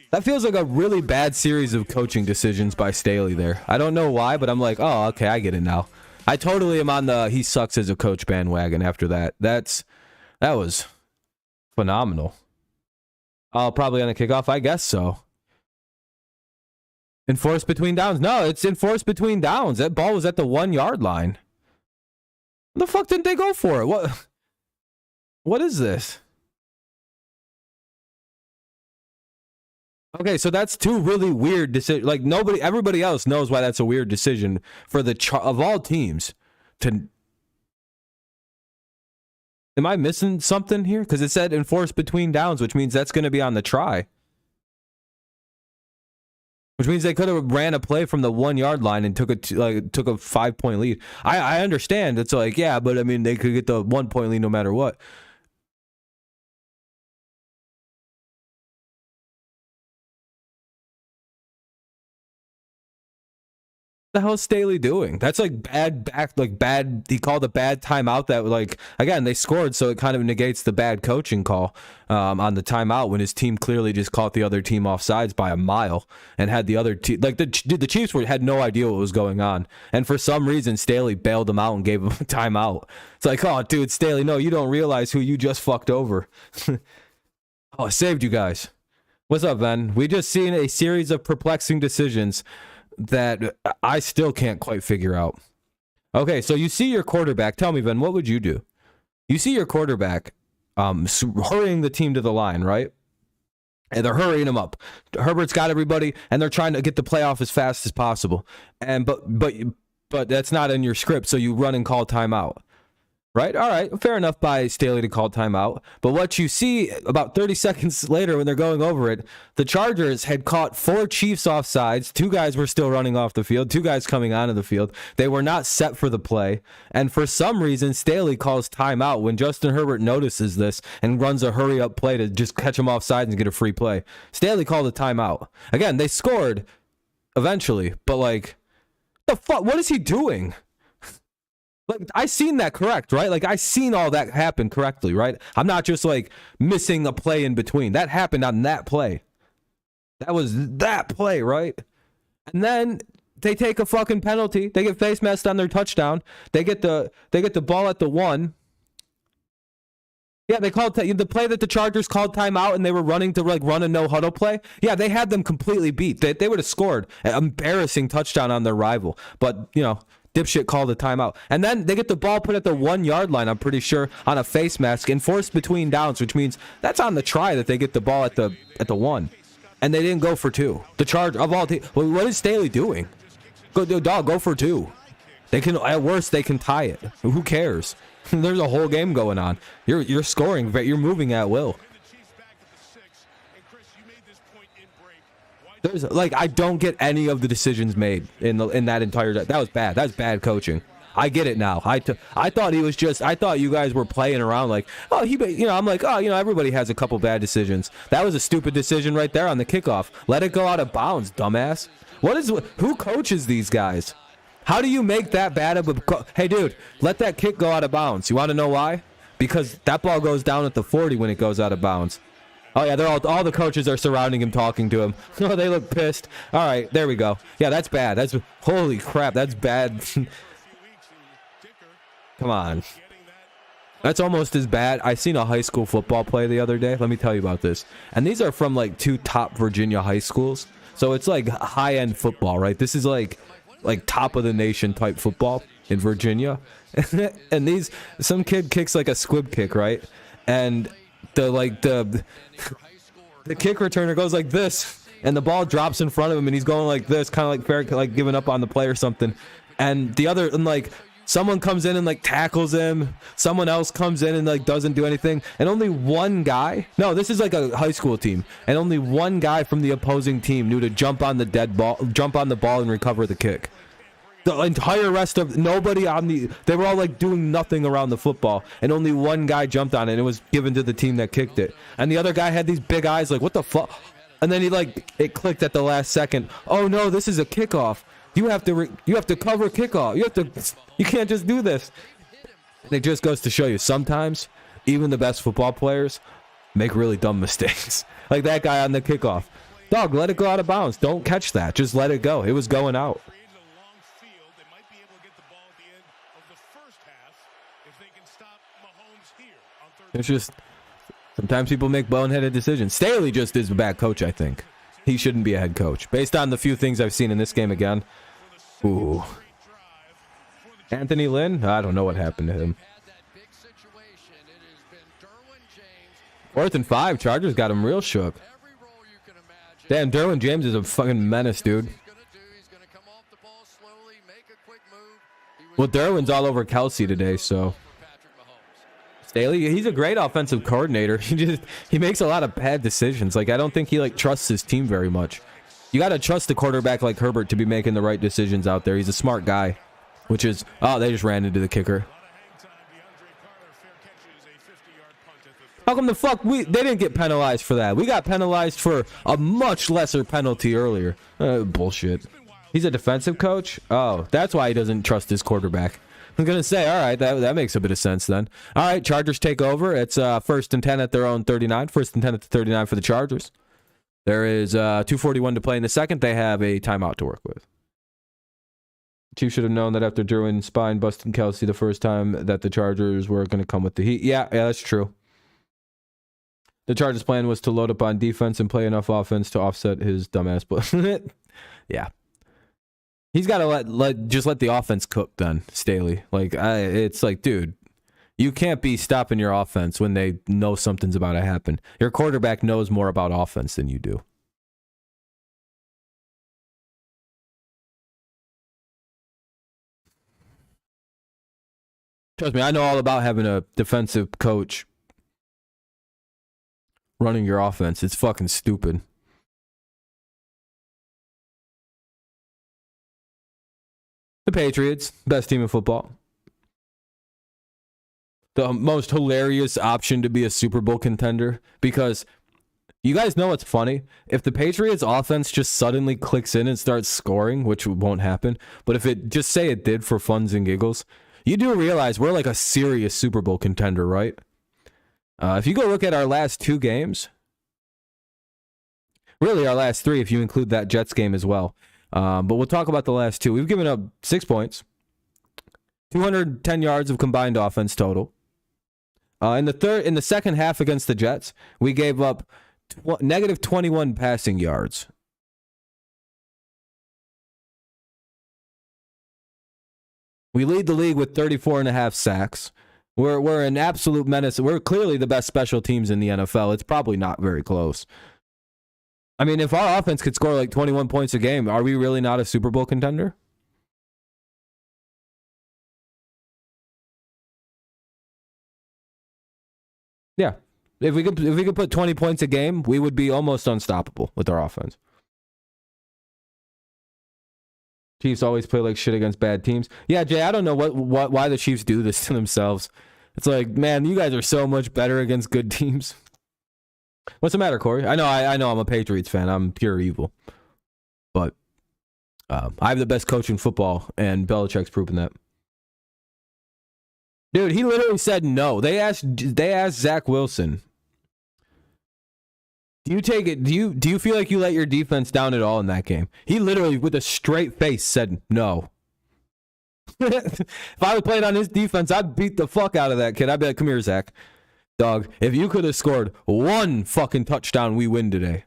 That feels like a really bad series of coaching decisions by Staley there. I don't know why, but I'm like, oh, okay, I get it now. I totally am on the he sucks as a coach bandwagon after that. That was phenomenal. Probably on a kickoff, I guess so. Enforced between downs. No, it's enforced between downs. That ball was at the 1-yard line. What the fuck didn't they go for it? What is this? Okay, so that's 2 really weird decisions. Like everybody else knows why that's a weird decision for of all teams to. Am I missing something here? Because it said enforced between downs, which means that's going to be on the try. Which means they could have ran a play from the 1-yard line and took a 5-point lead. I understand. It's like, yeah, but I mean, they could get the 1-point lead no matter what. The hell's Staley doing? That's like bad. He called a bad timeout that, like, again, they scored, so it kind of negates the bad coaching call on the timeout when his team clearly just caught the other team offsides by a mile and had the other team, like the Chiefs had no idea what was going on, and for some reason Staley bailed them out and gave them a timeout. It's like, oh, dude, Staley, no, you don't realize who you just fucked over. Oh, I saved you guys. What's up, Ben? We just seen a series of perplexing decisions that I still can't quite figure out. Okay, so you see your quarterback. Tell me, Ben, what would you do? You see your quarterback hurrying the team to the line, right? And they're hurrying him up. Herbert's got everybody, and they're trying to get the playoff as fast as possible. And but that's not in your script, so you run and call timeout. Right? All right. Fair enough by Staley to call timeout. But what you see about 30 seconds later when they're going over it, the Chargers had caught 4 Chiefs offsides. 2 guys were still running off the field. 2 guys coming onto the field. They were not set for the play. And for some reason, Staley calls timeout when Justin Herbert notices this and runs a hurry-up play to just catch him offsides and get a free play. Staley called a timeout. Again, they scored eventually. But, like, the fuck? What is he doing? Like, I seen that correct, right? Like, I seen all that happen correctly, right? I'm not just, like, missing a play in between. That happened on that play. That was that play, right? And then they take a fucking penalty. They get face masked on their touchdown. They get the ball at the 1. Yeah, they called the play that the Chargers called timeout and they were running to, like, run a no-huddle play. Yeah, they had them completely beat. They would have scored an embarrassing touchdown on their rival. But, you know, dipshit called a timeout. And then they get the ball put at the 1-yard line, I'm pretty sure, on a face mask, enforced between downs, which means that's on the try that they get the ball at the 1. And they didn't go for 2. The Charge of all teams. Well, what is Staley doing? Go for 2. They can, at worst, they can tie it. Who cares? There's a whole game going on. You're scoring, but you're moving at will. There's, like, I don't get any of the decisions made in that entire. That was bad. That's bad coaching. I get it now. I thought he was just. I thought you guys were playing around like, oh, I'm like, oh, everybody has a couple bad decisions. That was a stupid decision right there on the kickoff. Let it go out of bounds, dumbass. Who coaches these guys? How do you make that bad of a? Hey, dude, let that kick go out of bounds. You want to know why? Because that ball goes down at the 40 when it goes out of bounds. Oh, yeah, all the coaches are surrounding him, talking to him. Oh, they look pissed. All right, there we go. Yeah, that's bad. Holy crap, that's bad. Come on. That's almost as bad. I seen a high school football play the other day. Let me tell you about this. And these are from, like, 2 top Virginia high schools. So it's, like, high-end football, right? This is, like top-of-the-nation type football in Virginia. And some kid kicks, like, a squib kick, right? And the kick returner goes like this, and the ball drops in front of him, and he's going like this, kind of like fair, like giving up on the play or something. And someone comes in and, like, tackles him. Someone else comes in and, like, doesn't do anything. And only one guy. No, this is like a high school team, and only one guy from the opposing team knew to jump on the ball and recover the kick. The entire rest of nobody they were all, like, doing nothing around the football, and only one guy jumped on it, and it was given to the team that kicked it. And the other guy had these big eyes, like, what the fuck? And then it clicked at the last second. Oh no, this is a kickoff. You have to cover kickoff. You can't just do this. And it just goes to show you, sometimes even the best football players make really dumb mistakes. Like that guy on the kickoff. Dog, let it go out of bounds. Don't catch that. Just let it go. It was going out. It's just, sometimes people make boneheaded decisions. Staley just is a bad coach, I think. He shouldn't be a head coach. Based on the few things I've seen in this game again. Ooh. Anthony Lynn? I don't know what happened to him. 4th and 5. Chargers got him real shook. Damn, Derwin James is a fucking menace, dude. Well, Derwin's all over Kelsey today, so. Staley, he's a great offensive coordinator. He makes a lot of bad decisions. Like, I don't think he, like, trusts his team very much. You got to trust a quarterback like Herbert to be making the right decisions out there. He's a smart guy, which is, oh, they just ran into the kicker. How come the fuck they didn't get penalized for that? We got penalized for a much lesser penalty earlier. Bullshit. He's a defensive coach? Oh, that's why he doesn't trust his quarterback. I'm going to say, all right, that makes a bit of sense then. All right, Chargers take over. It's 1st and 10 at their own 39. 1st and 10 at the 39 for the Chargers. There is 2:41 to play in the second. They have a timeout to work with. Chiefs should have known that after Derwin spine busting Kelsey the first time that the Chargers were going to come with the heat. Yeah, that's true. The Chargers' plan was to load up on defense and play enough offense to offset his dumbass. But yeah. He's got to let the offense cook then, Staley. Like, it's like, dude, you can't be stopping your offense when they know something's about to happen. Your quarterback knows more about offense than you do. Trust me, I know all about having a defensive coach running your offense. It's fucking stupid. The Patriots, best team in football. The most hilarious option to be a Super Bowl contender, because you guys know what's funny? If the Patriots offense just suddenly clicks in and starts scoring, which won't happen, but if it just say it did for funs and giggles, you do realize we're like a serious Super Bowl contender, right? If you go look at our last 2 games, really our last 3 if you include that Jets game as well. But we'll talk about the last 2. We've given up 6 points, 210 yards of combined offense total. In the second half against the Jets, we gave up negative 21 passing yards. We lead the league with 34.5 sacks. We're an absolute menace. We're clearly the best special teams in the NFL. It's probably not very close. I mean, if our offense could score like 21 points a game, are we really not a Super Bowl contender? Yeah. If we could put 20 points a game, we would be almost unstoppable with our offense. Chiefs always play like shit against bad teams. Yeah, Jay, I don't know why the Chiefs do this to themselves. It's like, man, you guys are so much better against good teams. What's the matter, Corey? I know I'm a Patriots fan. I'm pure evil. But I have the best coach in football, and Belichick's proven that. Dude, he literally said no. They asked Zach Wilson, do you feel like you let your defense down at all in that game? He literally, with a straight face, said no. If I was playing on his defense, I'd beat the fuck out of that kid. I'd be like, come here, Zach. Dog, if you could have scored 1 fucking touchdown, we win today.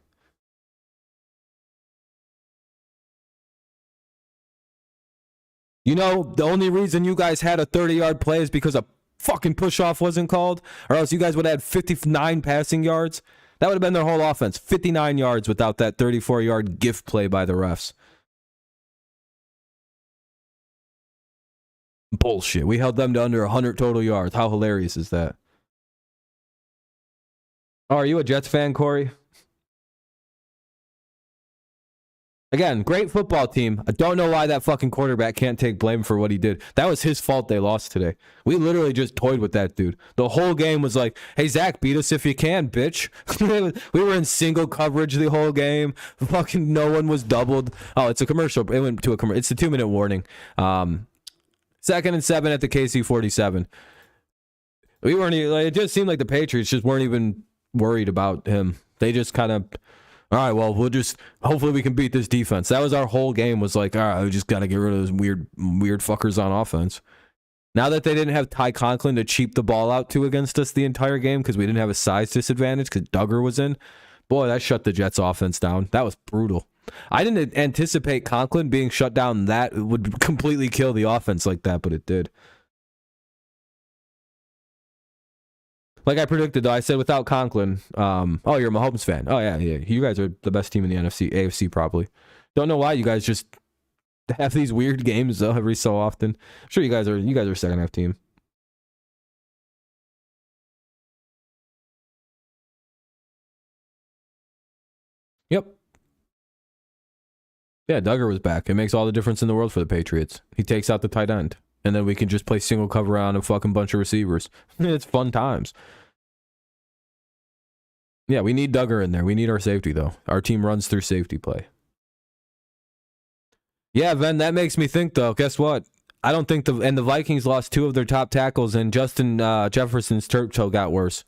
You know, the only reason you guys had a 30-yard play is because a fucking push-off wasn't called, or else you guys would have had 59 passing yards. That would have been their whole offense. 59 yards without that 34-yard gift play by the refs. Bullshit. We held them to under 100 total yards. How hilarious is that? Oh, are you a Jets fan, Corey? Again, great football team. I don't know why that fucking quarterback can't take blame for what he did. That was his fault they lost today. We literally just toyed with that dude. The whole game was like, hey, Zach, beat us if you can, bitch. We were in single coverage the whole game. Fucking no one was doubled. Oh, it's a commercial. It went to a commercial. It's a 2-minute warning. 2nd and 7 at the KC 47. We weren't even, like, it just seemed like the Patriots just weren't even worried about him. They just kind of, all right, well, hopefully we can beat this defense. That was our whole game, was like, all right, we just got to get rid of those weird fuckers on offense. Now that they didn't have Ty Conklin to cheap the ball out to against us the entire game because we didn't have a size disadvantage because Duggar was in, boy, that shut the Jets offense down. That was brutal. I didn't anticipate Conklin being shut down. That would completely kill the offense like that, but it did. Like I predicted, though, I said without Conklin, oh, you're a Mahomes fan. Oh, yeah. You guys are the best team in the AFC, probably. Don't know why you guys just have these weird games, though, every so often. I'm sure you guys are a second half team. Yep. Yeah, Duggar was back. It makes all the difference in the world for the Patriots. He takes out the tight end. And then we can just play single cover on a fucking bunch of receivers. It's fun times. Yeah, we need Duggar in there. We need our safety, though. Our team runs through safety play. Yeah, Ben, that makes me think, though. Guess what? I don't think the Vikings lost 2 of their top tackles, and Justin Jefferson's turf toe got worse.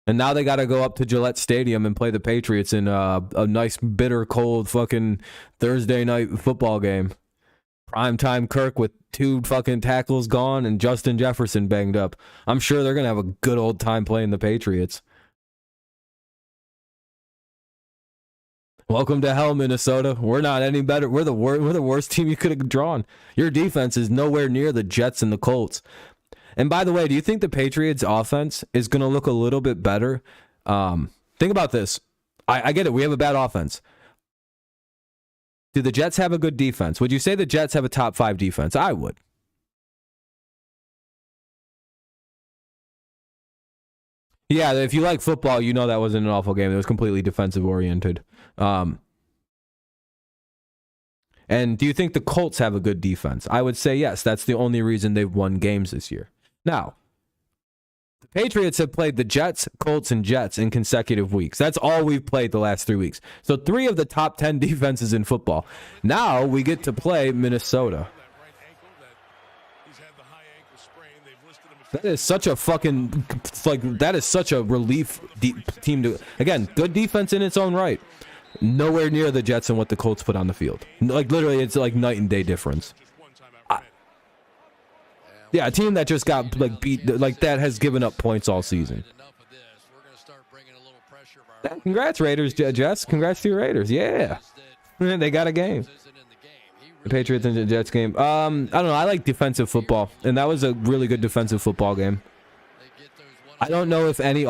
And now they got to go up to Gillette Stadium and play the Patriots in a nice, bitter, cold fucking Thursday night football game. Primetime Kirk with 2 fucking tackles gone and Justin Jefferson banged up. I'm sure they're going to have a good old time playing the Patriots. Welcome to hell, Minnesota. We're not any better. We're the worst team you could have drawn. Your defense is nowhere near the Jets and the Colts. And by the way, do you think the Patriots offense is going to look a little bit better? Think about this. I get it. We have a bad offense. Do the Jets have a good defense? Would you say the Jets have a top 5 defense? I would. Yeah, if you like football, you know that wasn't an awful game. It was completely defensive oriented. And do you think the Colts have a good defense? I would say yes. That's the only reason they've won games this year. Now, the Patriots have played the Jets, Colts, and Jets in consecutive weeks. That's all we've played the last 3 weeks. So 3 of the top 10 defenses in football. Now we get to play Minnesota. That is such a fucking, that is such a relief team to, again, good defense in its own right. Nowhere near the Jets and what the Colts put on the field. Like, literally, it's like night and day difference. Yeah, a team that just got like beat, like that has given up points all season. Congrats, Raiders, Jets. Congrats to your Raiders. Yeah, they got a game. The Patriots and the Jets game. I don't know. I like defensive football, and that was a really good defensive football game. I don't know if any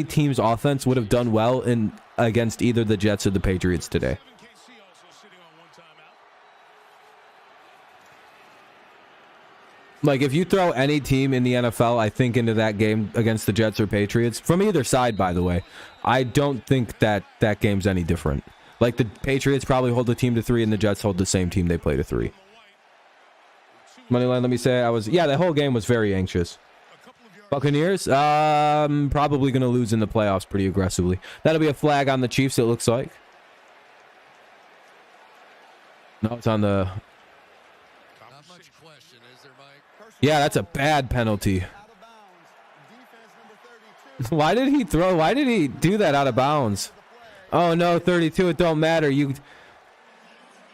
team's offense would have done well against either the Jets or the Patriots today. Like, if you throw any team in the NFL, I think, into that game against the Jets or Patriots, from either side, by the way, I don't think that game's any different. Like, the Patriots probably hold the team to 3, and the Jets hold the same team they play to 3. Moneyline, let me say, the whole game was very anxious. Buccaneers, probably going to lose in the playoffs pretty aggressively. That'll be a flag on the Chiefs, it looks like. No, it's on the... Yeah, that's a bad penalty. Why did he do that out of bounds? Oh, no, 32, it don't matter.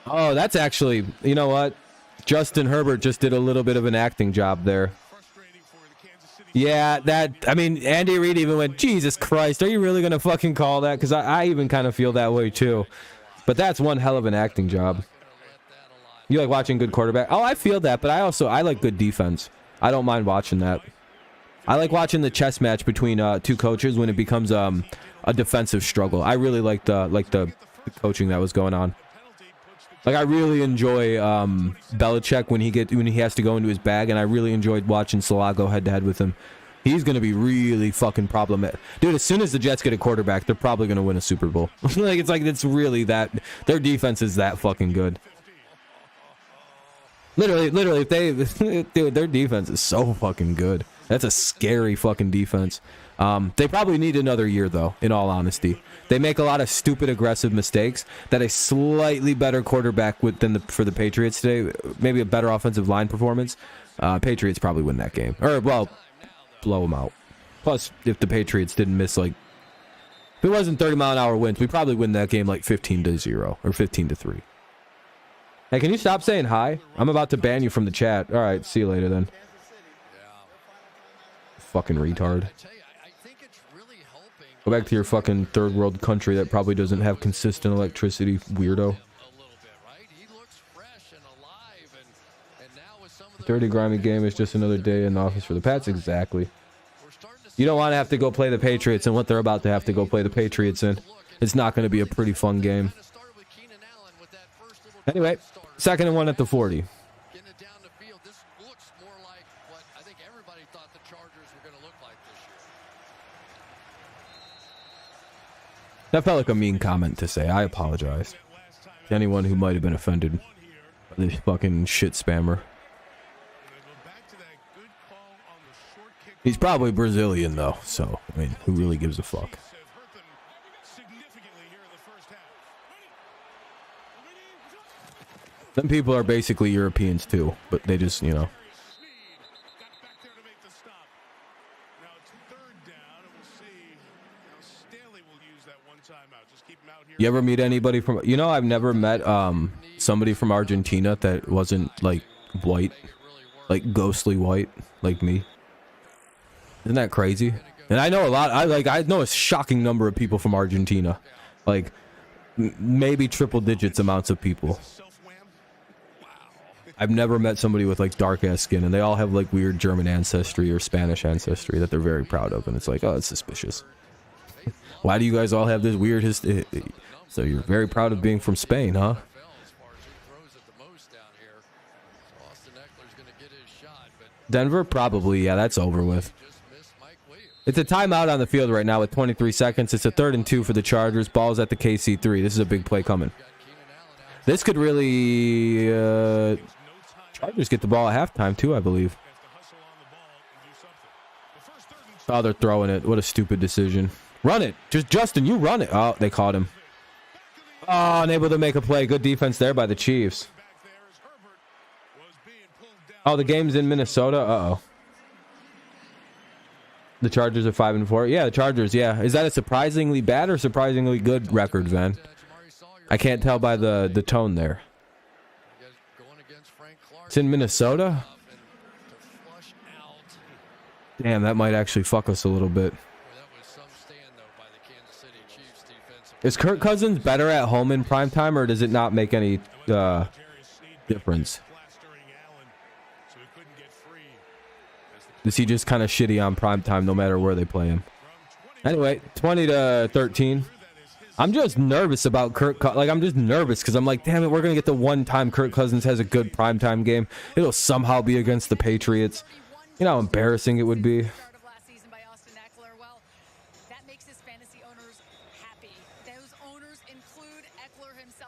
Oh, that's actually, you know what? Justin Herbert just did a little bit of an acting job there. Yeah, Andy Reid even went, Jesus Christ, are you really going to fucking call that? Because I even kind of feel that way, too. But that's one hell of an acting job. You like watching good quarterback? Oh, I feel that, but I like good defense. I don't mind watching that. I like watching the chess match between 2 coaches when it becomes a defensive struggle. I really like the coaching that was going on. Like, I really enjoy Belichick when he has to go into his bag, and I really enjoyed watching Salah go head to head with him. He's going to be really fucking problematic. Dude, as soon as the Jets get a quarterback, they're probably going to win a Super Bowl. It's really that. Their defense is that fucking good. Literally, dude, their defense is so fucking good. That's a scary fucking defense. They probably need another year, though, in all honesty. They make a lot of stupid, aggressive mistakes that a slightly better quarterback for the Patriots today, maybe a better offensive line performance, Patriots probably win that game. Or, well, blow them out. Plus, if the Patriots didn't miss, if it wasn't 30-mile-an-hour winds, we probably win that game 15-0 or 15-3. Hey, can you stop saying hi? I'm about to ban you from the chat. All right, see you later then. Fucking retard. Go back to your fucking third world country that probably doesn't have consistent electricity, weirdo. The dirty, grimy game is just another day in the office for the Pats. Exactly. You don't want to have to go play the Patriots and what they're about to have to go play the Patriots in. It's not going to be a pretty fun game. Anyway, 2nd and 1 at the 40. Getting it down the field. This looks more like what I think everybody thought the Chargers were going to look like this year. That felt like a mean comment to say. I apologize to anyone who might have been offended by this fucking shit spammer. He's probably Brazilian, though, so, I mean, who really gives a fuck? Them people are basically Europeans too, but they just, you know. Got back there to make the stop. Now it's third down, and we'll see. Now Stanley will use that one timeout. Just keep him out here. You ever meet anybody from, you know, I've never met somebody from Argentina that wasn't like white, like ghostly white, like me. Isn't that crazy? And I know a lot. I know a shocking number of people from Argentina, like maybe triple digits amounts of people. I've never met somebody with like dark ass skin, and they all have like weird German ancestry or Spanish ancestry that they're very proud of, and it's like, oh, it's suspicious. Why do you guys all have this weird history? So you're very proud of being from Spain, huh? Denver, probably. Yeah, that's over with. It's a timeout on the field right now with 23 seconds. It's a 3rd and 2 for the Chargers. Ball's at the KC3. This is a big play coming. This could really... Chargers get the ball at halftime too, I believe. Oh, they're throwing it. What a stupid decision. Run it. Just Justin, you run it. Oh, they caught him. Oh, unable to make a play. Good defense there by the Chiefs. Oh, the game's in Minnesota. Uh-oh. The Chargers are 5-4. Yeah, the Chargers, yeah. Is that a surprisingly bad or surprisingly good record, Van? I can't tell by the tone there. It's in Minnesota? Damn, that might actually fuck us a little bit. Is Kirk Cousins better at home in primetime, or does it not make any difference? Is he just kind of shitty on primetime no matter where they play him? Anyway, 20-13. I'm just nervous about I'm just nervous because I'm like, damn it, we're going to get the one time Kirk Cousins has a good primetime game. It'll somehow be against the Patriots. You know how embarrassing it would be.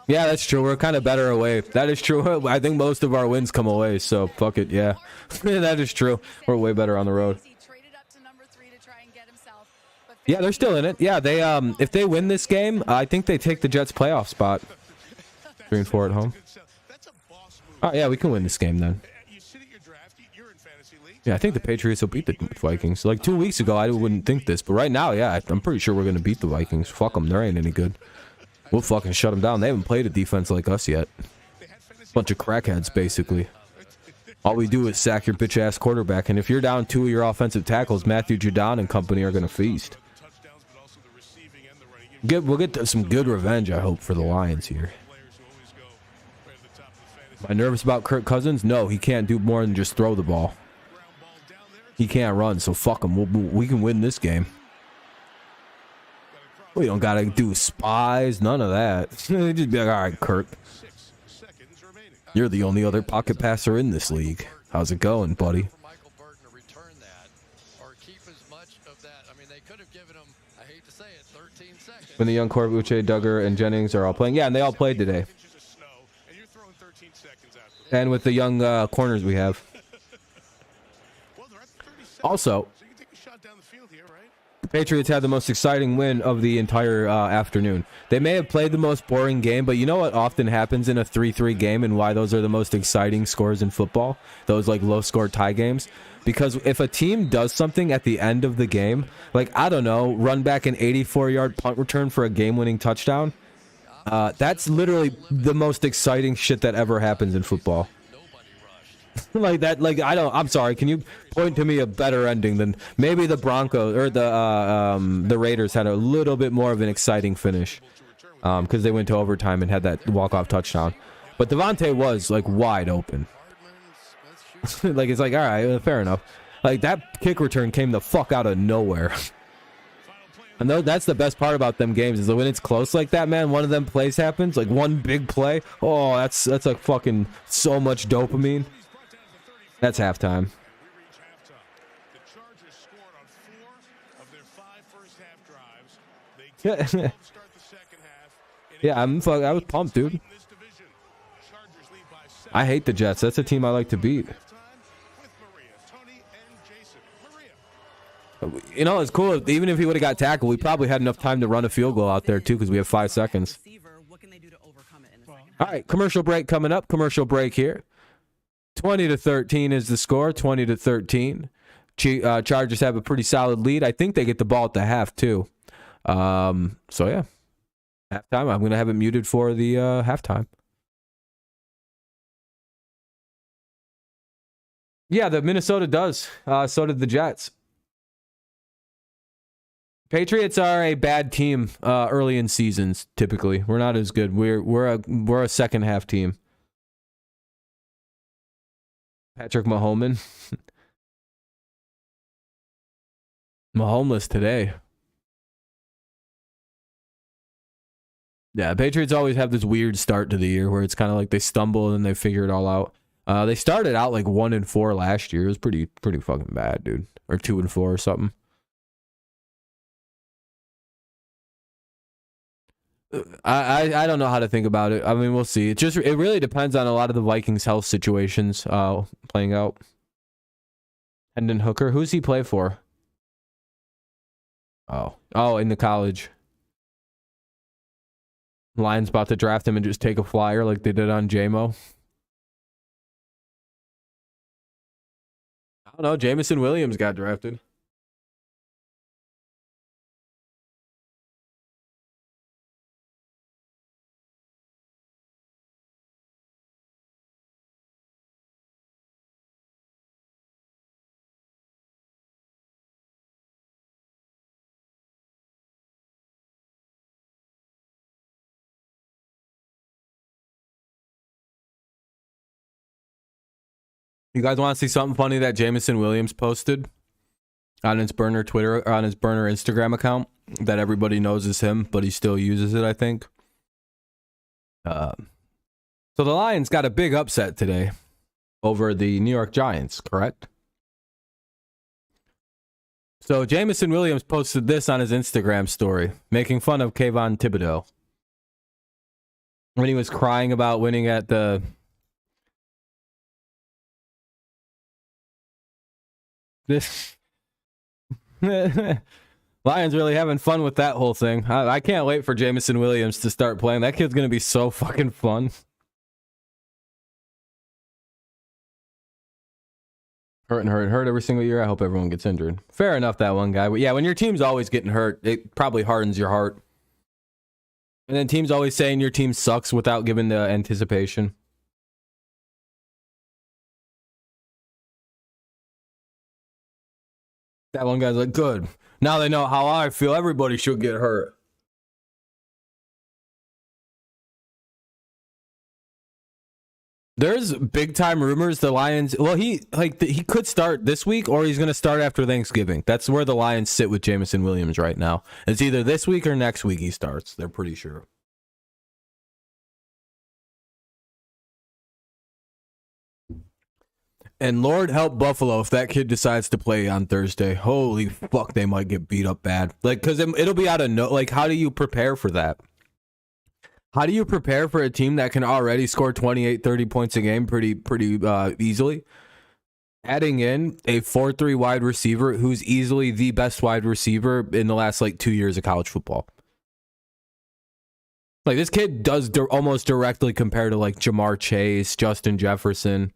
Yeah, that's true. We're kind of better away. That is true. I think most of our wins come away, so fuck it, yeah. That is true. We're way better on the road. Yeah, they're still in it. Yeah, they if they win this game, I think they take the Jets playoff spot. 3-4 at home. Oh, yeah, we can win this game then. Yeah, I think the Patriots will beat the Vikings. Like 2 weeks ago, I wouldn't think this, but right now, yeah, I'm pretty sure we're going to beat the Vikings. Fuck them. They ain't any good. We'll fucking shut them down. They haven't played a defense like us yet. Bunch of crackheads, basically. All we do is sack your bitch-ass quarterback, and if you're down 2 of your offensive tackles, Matthew Judon and company are going to feast. We'll get some good revenge, I hope, for the Lions here. Am I nervous about Kirk Cousins? No, he can't do more than just throw the ball. He can't run, so fuck him. We can win this game. We don't gotta do spies, none of that. Just be like, all right, Kirk. You're the only other pocket passer in this league. How's it going, buddy? When the young Corbucci, Duggar, and Jennings are all playing. Yeah, and they all played today. And with the young corners we have. Also, the Patriots had the most exciting win of the entire afternoon. They may have played the most boring game, but you know what often happens in a 3-3 game and why those are the most exciting scores in football? Those like low-score tie games? Because if a team does something at the end of the game, like, I don't know, run back an 84-yard punt return for a game-winning touchdown, that's literally the most exciting shit that ever happens in football. Like that, like I'm sorry. Can you point to me a better ending than maybe the Broncos or the Raiders had a little bit more of an exciting finish, because they went to overtime and had that walk-off touchdown. But Devontae was like wide open. Like it's like, all right, fair enough. Like that kick return came the fuck out of nowhere. And that's the best part about them games is that when it's close like that, man, one of them plays happens, like one big play. Oh, that's like fucking so much dopamine. That's halftime. Yeah, I was pumped, dude. I hate the Jets. That's a team I like to beat. You know, it's cool. Even if he would have got tackled, we probably had enough time to run a field goal out there, too, because we have 5 seconds. All right, commercial break coming up. Commercial break here. 20-13 is the score. 20-13. Chargers have a pretty solid lead. I think they get the ball at the half too. So yeah, halftime. I'm gonna have it muted for the halftime. Yeah, the Minnesota does. So did the Jets. Patriots are a bad team early in seasons. Typically, we're not as good. We're a second half team. Patrick Mahomes. Mahomeless today. Yeah, Patriots always have this weird start to the year where it's kind of like they stumble and then they figure it all out. They started out like 1-4 last year. It was pretty fucking bad, dude. Or 2-4 or something. I don't know how to think about it. I mean, we'll see. It really depends on a lot of the Vikings' health situations playing out. Hendon Hooker, who's he play for? Oh, in the college. Lions about to draft him and just take a flyer like they did on JMO. I don't know. Jameson Williams got drafted. You guys want to see something funny that Jameson Williams posted on his burner Twitter, or on his burner Instagram account that everybody knows is him, but he still uses it, I think. So the Lions got a big upset today over the New York Giants, correct? So Jameson Williams posted this on his Instagram story, making fun of Kayvon Thibodeau when he was crying about winning at the... This Lions really having fun with that whole thing. I can't wait for Jameson Williams to start playing. That kid's gonna be so fucking fun. Hurt every single year. I hope everyone gets injured. Fair enough, that one guy. But yeah, when your team's always getting hurt, it probably hardens your heart. And then teams always saying your team sucks without giving the anticipation. That one guy's like, good. Now they know how I feel. Everybody should get hurt. There's big time rumors the Lions. Well, he could start this week or he's going to start after Thanksgiving. That's where the Lions sit with Jameson Williams right now. It's either this week or next week he starts. They're pretty sure. And Lord help Buffalo if that kid decides to play on Thursday. Holy fuck, they might get beat up bad. Like, because it'll be out of no. Like, how do you prepare for that? How do you prepare for a team that can already score 28, 30 points a game pretty easily? Adding in a 4-3 wide receiver who's easily the best wide receiver in the last, 2 years of college football. Like, this kid does almost directly compare to, Jamar Chase, Justin Jefferson.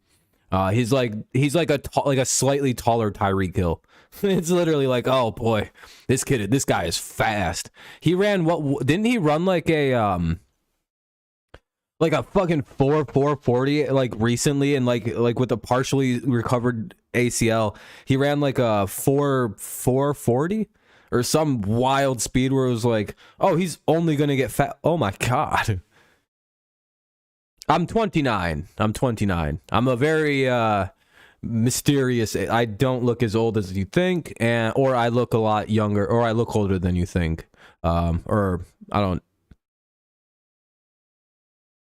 He's like a slightly taller Tyreek Hill. It's literally like, oh boy, this guy is fast. He ran didn't he run like a fucking 4.40 recently, and like with a partially recovered ACL, he ran like a 4.40 or some wild speed where it was like, oh, he's only gonna get fat. Oh my god. I'm 29. I'm a very mysterious. I don't look as old as you think, or I look a lot younger, or I look older than you think. Or I don't.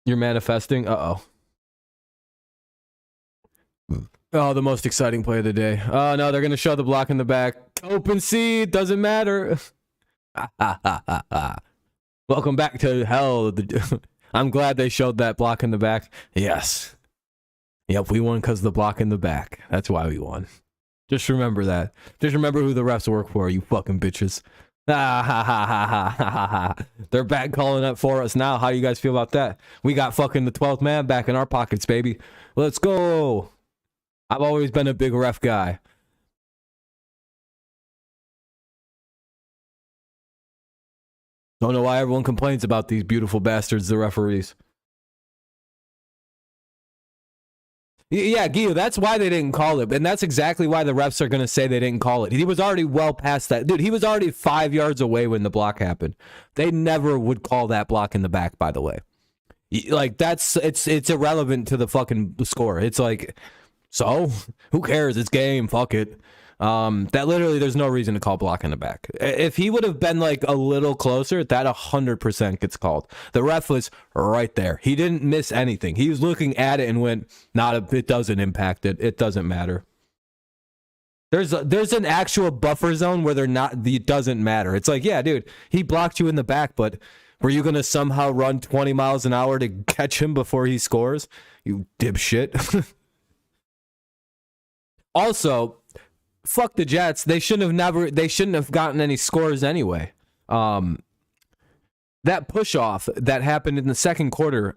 You're manifesting? Uh-oh. Oh, the most exciting play of the day. Oh, no, they're going to show the block in the back. Open seat, doesn't matter. Welcome back to hell. I'm glad they showed that block in the back. Yes. Yep, we won because of the block in the back. That's why we won. Just remember that. Just remember who the refs work for, you fucking bitches. Ah, ha, ha, ha, ha, ha, ha. They're back calling up for us now. How do you guys feel about that? We got fucking the 12th man back in our pockets, baby. Let's go. I've always been a big ref guy. Don't know why everyone complains about these beautiful bastards, the referees. Yeah, Gio, that's why they didn't call it. And that's exactly why the refs are going to say they didn't call it. He was already well past that. Dude, he was already 5 yards away when the block happened. They never would call that block in the back, by the way. Like, it's irrelevant to the fucking score. It's like, so? Who cares? It's game. Fuck it. That literally, there's no reason to call block in the back. If he would have been like a little closer, that 100% gets called. The ref was right there. He didn't miss anything. He was looking at it and went, it doesn't impact it. It doesn't matter. There's an actual buffer zone where it doesn't matter. It's like, yeah, dude, he blocked you in the back, but were you going to somehow run 20 miles an hour to catch him before he scores? You dipshit. Also, fuck the Jets. They shouldn't have gotten any scores anyway. That push off that happened in the second quarter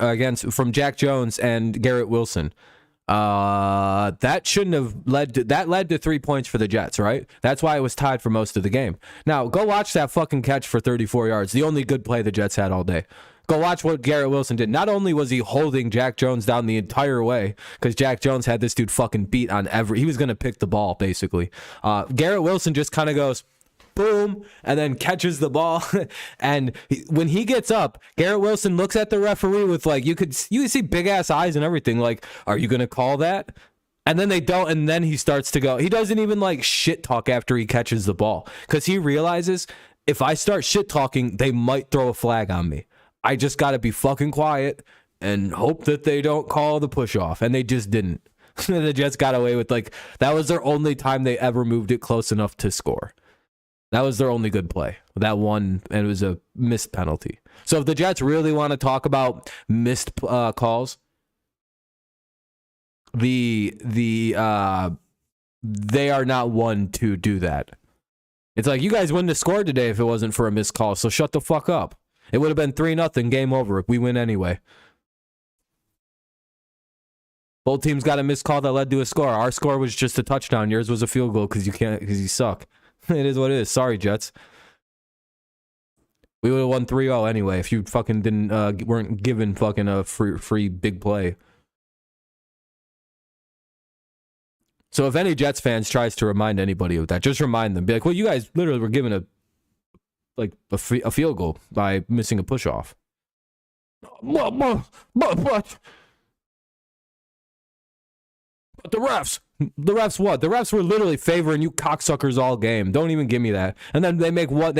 from Jack Jones and Garrett Wilson. That shouldn't have led to 3 points for the Jets, right? That's why it was tied for most of the game. Now, go watch that fucking catch for 34 yards. The only good play the Jets had all day. Go watch what Garrett Wilson did. Not only was he holding Jack Jones down the entire way, because Jack Jones had this dude fucking beat on he was going to pick the ball, basically. Garrett Wilson just kind of goes, boom, and then catches the ball. And when he gets up, Garrett Wilson looks at the referee with, like, you see big ass eyes and everything. Like, are you going to call that? And then they don't, and then he starts to go. He doesn't even like shit talk after he catches the ball, because he realizes if I start shit talking, they might throw a flag on me. I just got to be fucking quiet and hope that they don't call the push off. And they just didn't. The Jets got away with, like, that was their only time they ever moved it close enough to score. That was their only good play. That one, and it was a missed penalty. So if the Jets really want to talk about missed calls, they are not one to do that. It's like, you guys wouldn't have scored today if it wasn't for a missed call, so shut the fuck up. It would have been 3-0, game over. We win anyway. Both teams got a missed call that led to a score. Our score was just a touchdown. Yours was a field goal because you suck. It is what it is. Sorry, Jets. We would have won 3-0 anyway if you fucking weren't given fucking a free big play. So if any Jets fans tries to remind anybody of that, just remind them. Be like, well, you guys literally were given a field goal by missing a push off. But the refs what? The refs were literally favoring you cocksuckers all game. Don't even give me that. And then they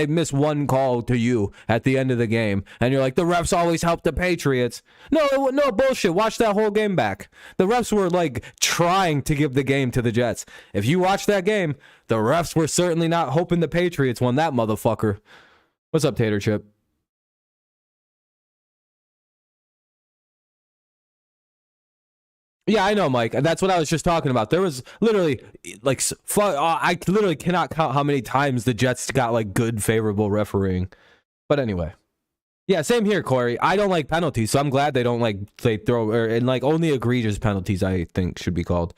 miss one call to you at the end of the game, and you're like, the refs always help the Patriots. No, bullshit. Watch that whole game back. The refs were like trying to give the game to the Jets. If you watch that game, the refs were certainly not hoping the Patriots won that motherfucker. What's up, Tater Chip? Yeah, I know, Mike. That's what I was just talking about. There was literally, like, I literally cannot count how many times the Jets got, like, good, favorable refereeing. But anyway. Yeah, same here, Corey. I don't like penalties, so I'm glad they don't, like, and, like, only egregious penalties, I think, should be called.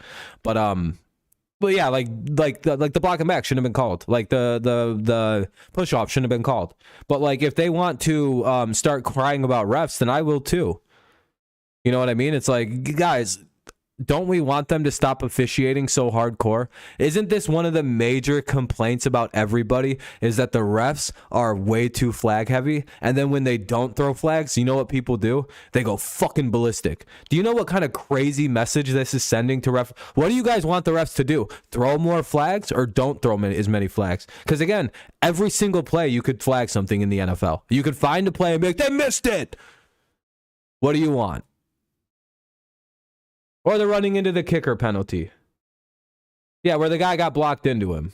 But yeah, like the block and back shouldn't have been called. Like the push off shouldn't have been called. But like, if they want to start crying about refs, then I will too. You know what I mean? It's like, guys, don't we want them to stop officiating so hardcore? Isn't this one of the major complaints about everybody, is that the refs are way too flag heavy? And then when they don't throw flags, you know what people do? They go fucking ballistic. Do you know what kind of crazy message this is sending to refs? What do you guys want the refs to do? Throw more flags or don't throw as many flags? Because again, every single play you could flag something in the NFL. You could find a play and be like, they missed it. What do you want? Or they're running into the kicker penalty. Yeah, where the guy got blocked into him.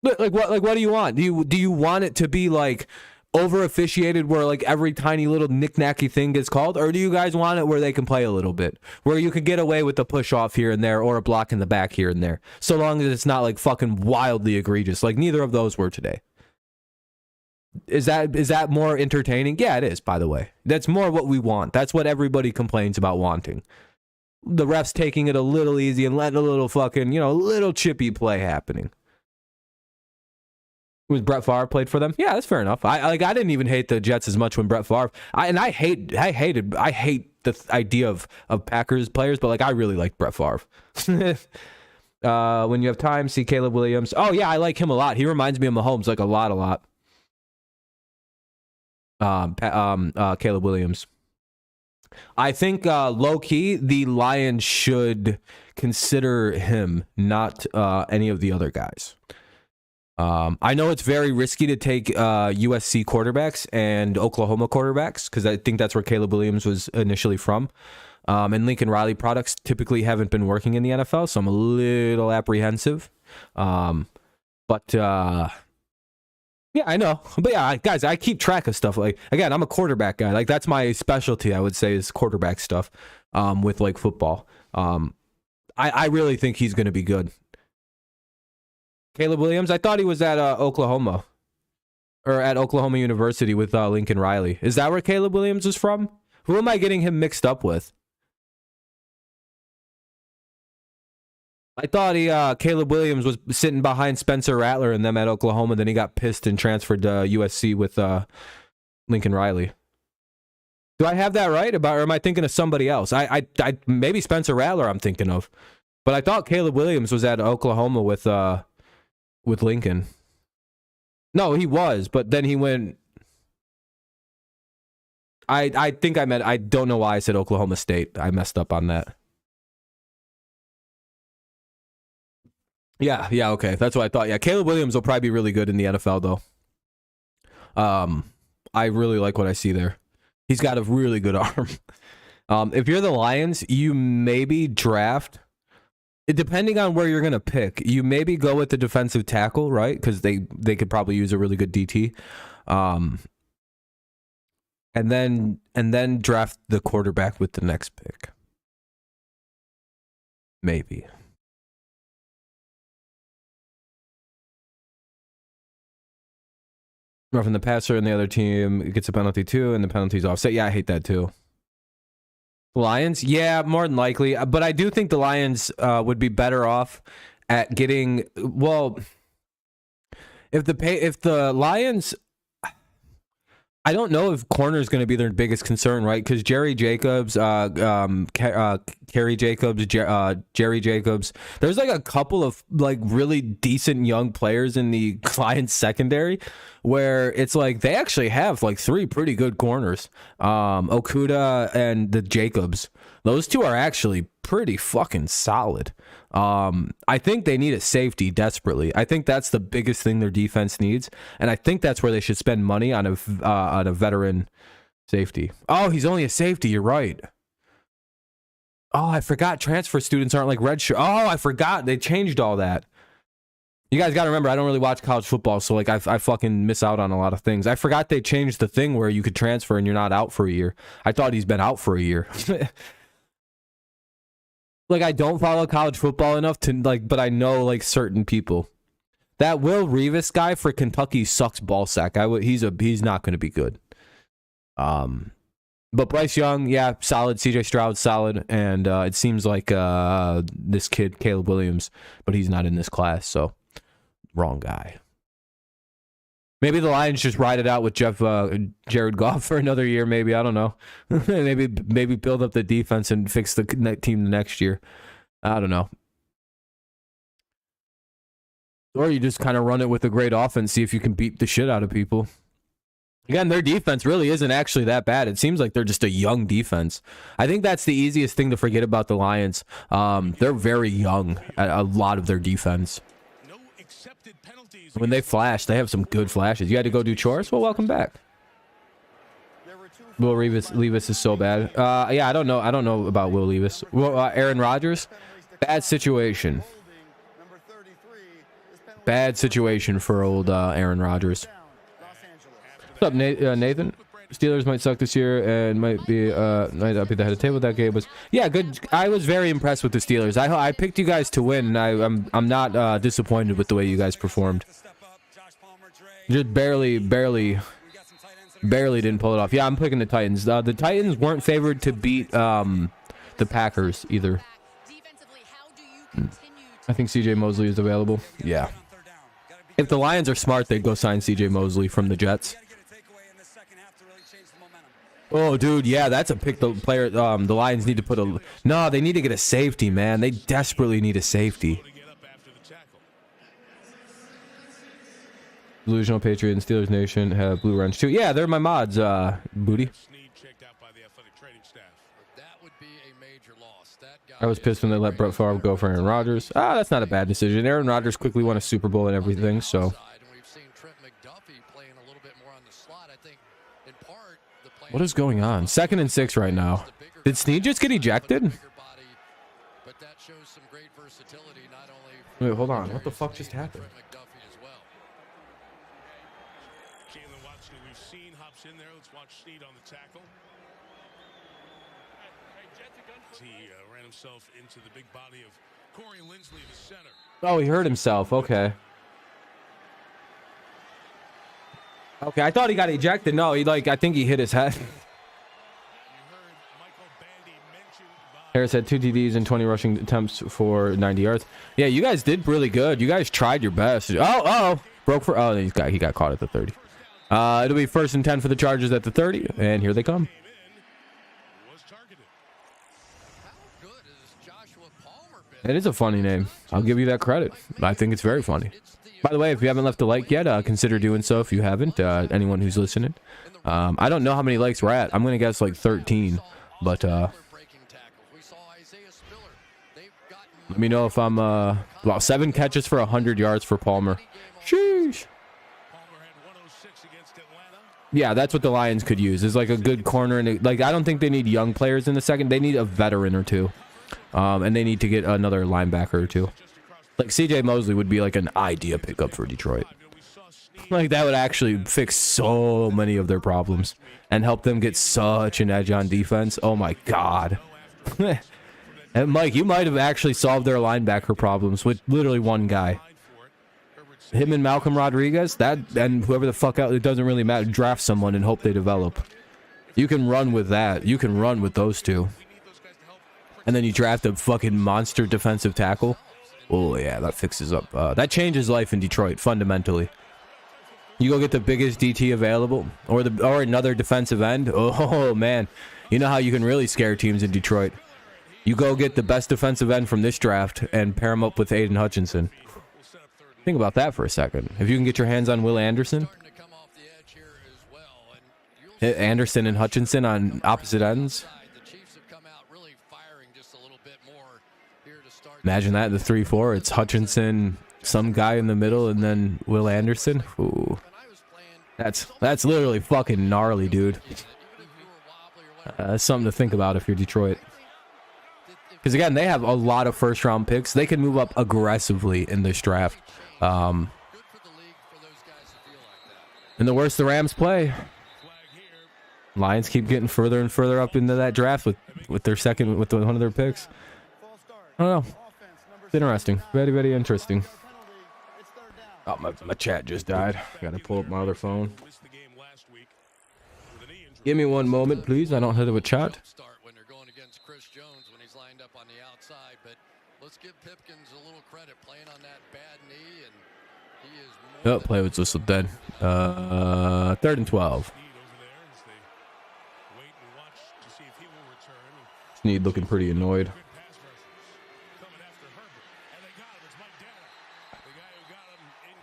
Like what do you want? Do you want it to be like over officiated where like every tiny little knick-knacky thing gets called, or do you guys want it where they can play a little bit, where you could get away with a push off here and there or a block in the back here and there, so long as it's not like fucking wildly egregious? Like neither of those were today. Is that more entertaining? Yeah, it is, by the way. That's more what we want. That's what everybody complains about wanting. The refs taking it a little easy and letting a little fucking, you know, little chippy play happening. Was Brett Favre played for them? Yeah, that's fair enough. I didn't even hate the Jets as much when Brett Favre. I hate the idea of Packers players, but like I really like Brett Favre. When you have time, see Caleb Williams. Oh yeah, I like him a lot. He reminds me of Mahomes like a lot. Caleb Williams. I think low key the Lions should consider him, not any of the other guys. I know it's very risky to take USC quarterbacks and Oklahoma quarterbacks because I think that's where Caleb Williams was initially from. And Lincoln Riley products typically haven't been working in the NFL, so I'm a little apprehensive. Yeah, I know. But yeah, guys, I keep track of stuff. Like, again, I'm a quarterback guy. Like, that's my specialty, I would say, is quarterback stuff with, like, football. I really think he's going to be good. Caleb Williams, I thought he was at Oklahoma. Or at Oklahoma University with Lincoln Riley. Is that where Caleb Williams is from? Who am I getting him mixed up with? I thought Caleb Williams was sitting behind Spencer Rattler and them at Oklahoma. Then he got pissed and transferred to USC with Lincoln Riley. Do I have that right? Or am I thinking of somebody else? I maybe Spencer Rattler I'm thinking of. But I thought Caleb Williams was at Oklahoma with Lincoln. No, he was, but then he went. I think I meant. I don't know why I said Oklahoma State. I messed up on that. Yeah, okay. That's what I thought. Yeah, Caleb Williams will probably be really good in the NFL, though. I really like what I see there. He's got a really good arm. If you're the Lions, you maybe draft, depending on where you're going to pick, you maybe go with the defensive tackle, right? Because they could probably use a really good DT. And then draft the quarterback with the next pick. Maybe. Roughing the passer and the other team gets a penalty too, and the penalty's offset. Yeah, I hate that too. Lions? Yeah, more than likely. But I do think the Lions would be better off at getting, well, if the Lions, I don't know if corner is going to be their biggest concern, right? Because Jerry Jacobs, Kerry Jacobs, Jerry Jacobs, there's like a couple of like really decent young players in the Lions secondary where it's like they actually have like three pretty good corners. Okuda and the Jacobs. Those two are actually pretty fucking solid. I think they need a safety desperately. I think that's the biggest thing their defense needs, and I think that's where they should spend money on a veteran safety. Oh, he's only a safety. You're right. Oh, I forgot transfer students aren't like redshirt. Oh, I forgot they changed all that. You guys got to remember, I don't really watch college football, so like I fucking miss out on a lot of things. I forgot they changed the thing where you could transfer and you're not out for a year. I thought he's been out for a year. Like, I don't follow college football enough to, like, but I know, like, certain people. That Will Revis guy for Kentucky sucks ballsack. He's not going to be good. But Bryce Young, yeah, solid. CJ Stroud, solid. And it seems like this kid, Caleb Williams, but he's not in this class, so wrong guy. Maybe the Lions just ride it out with Jared Goff for another year. Maybe, I don't know. maybe build up the defense and fix the team the next year. I don't know. Or you just kind of run it with a great offense, see if you can beat the shit out of people. Again, their defense really isn't actually that bad. It seems like they're just a young defense. I think that's the easiest thing to forget about the Lions. They're very young at a lot of their defense. When they flash, they have some good flashes. You had to go do chores? Well, welcome back. Will Levis is so bad. Yeah, I don't know about Will Levis. Well, Aaron Rodgers, bad situation. Bad situation for old Aaron Rodgers. What's up, Nathan? Steelers might suck this year and might not be the head of the table. That game was good. I was very impressed with the Steelers. I picked you guys to win, and I'm not disappointed with the way you guys performed. Just barely didn't pull it off. Yeah, I'm picking the Titans. The Titans weren't favored to beat the Packers either. I think CJ Mosley is available. Yeah. If the Lions are smart, they'd go sign CJ Mosley from the Jets. Oh, dude, yeah, that's a pick. The player, the Lions need to put a... No, they need to get a safety, man. They desperately need a safety. Delusional Patriot and Steelers Nation have Blue Wrench too. Yeah, they're my mods, Booty. I was pissed when they let Brett Favre go for Aaron Rodgers. That's not a bad decision. Aaron Rodgers quickly won a Super Bowl and everything, so... What is going on? 2nd and 6 right now. Did Snead just get ejected? Wait, hold on. What the fuck just happened? He ran himself into the big body of Corey Linsley, the center. Oh, he hurt himself. Okay. Okay, I thought he got ejected. No, I think he hit his head. Harris had 2 TDs and 20 rushing attempts for 90 yards. Yeah, you guys did really good. You guys tried your best. Oh, broke for... Oh, he got caught at the 30. It'll be 1st and 10 for the Chargers at the 30, and here they come. It is a funny name. I'll give you that credit. I think it's very funny. By the way, if you haven't left a like yet, consider doing so if you haven't. Anyone who's listening. I don't know how many likes we're at. I'm going to guess like 13. But let me know if I'm... Wow, 7 catches for 100 yards for Palmer. Sheesh. Yeah, that's what the Lions could use. Is like a good corner. And I don't think they need young players in the second. They need a veteran or two. And they need to get another linebacker or two. Like CJ Mosley would be like an idea pickup for Detroit. Like that would actually fix so many of their problems and help them get such an edge on defense. Oh my God. And Mike, you might have actually solved their linebacker problems with literally one guy. Him and Malcolm Rodriguez, and whoever the fuck out, it doesn't really matter. Draft someone and hope they develop. You can run with that. You can run with those two. And then you draft a fucking monster defensive tackle. Oh yeah, that fixes up. That changes life in Detroit fundamentally. You go get the biggest DT available, or another defensive end. Oh man, you know how you can really scare teams in Detroit. You go get the best defensive end from this draft and pair him up with Aiden Hutchinson. Think about that for a second. If you can get your hands on Will Anderson, hit Anderson and Hutchinson on opposite ends. Imagine that, the 3-4. It's Hutchinson, some guy in the middle, and then Will Anderson. Ooh. That's literally fucking gnarly, dude. That's something to think about if you're Detroit. Because, again, they have a lot of first-round picks. They can move up aggressively in this draft. And the worse the Rams play, Lions keep getting further and further up into that draft with one of their picks. I don't know. It's interesting. Very, very interesting. Oh, my chat just died. Gotta pull up my other phone. Give me one moment, please. I don't have a chat. Oh, play was whistle dead. 3rd and 12. Snead looking pretty annoyed.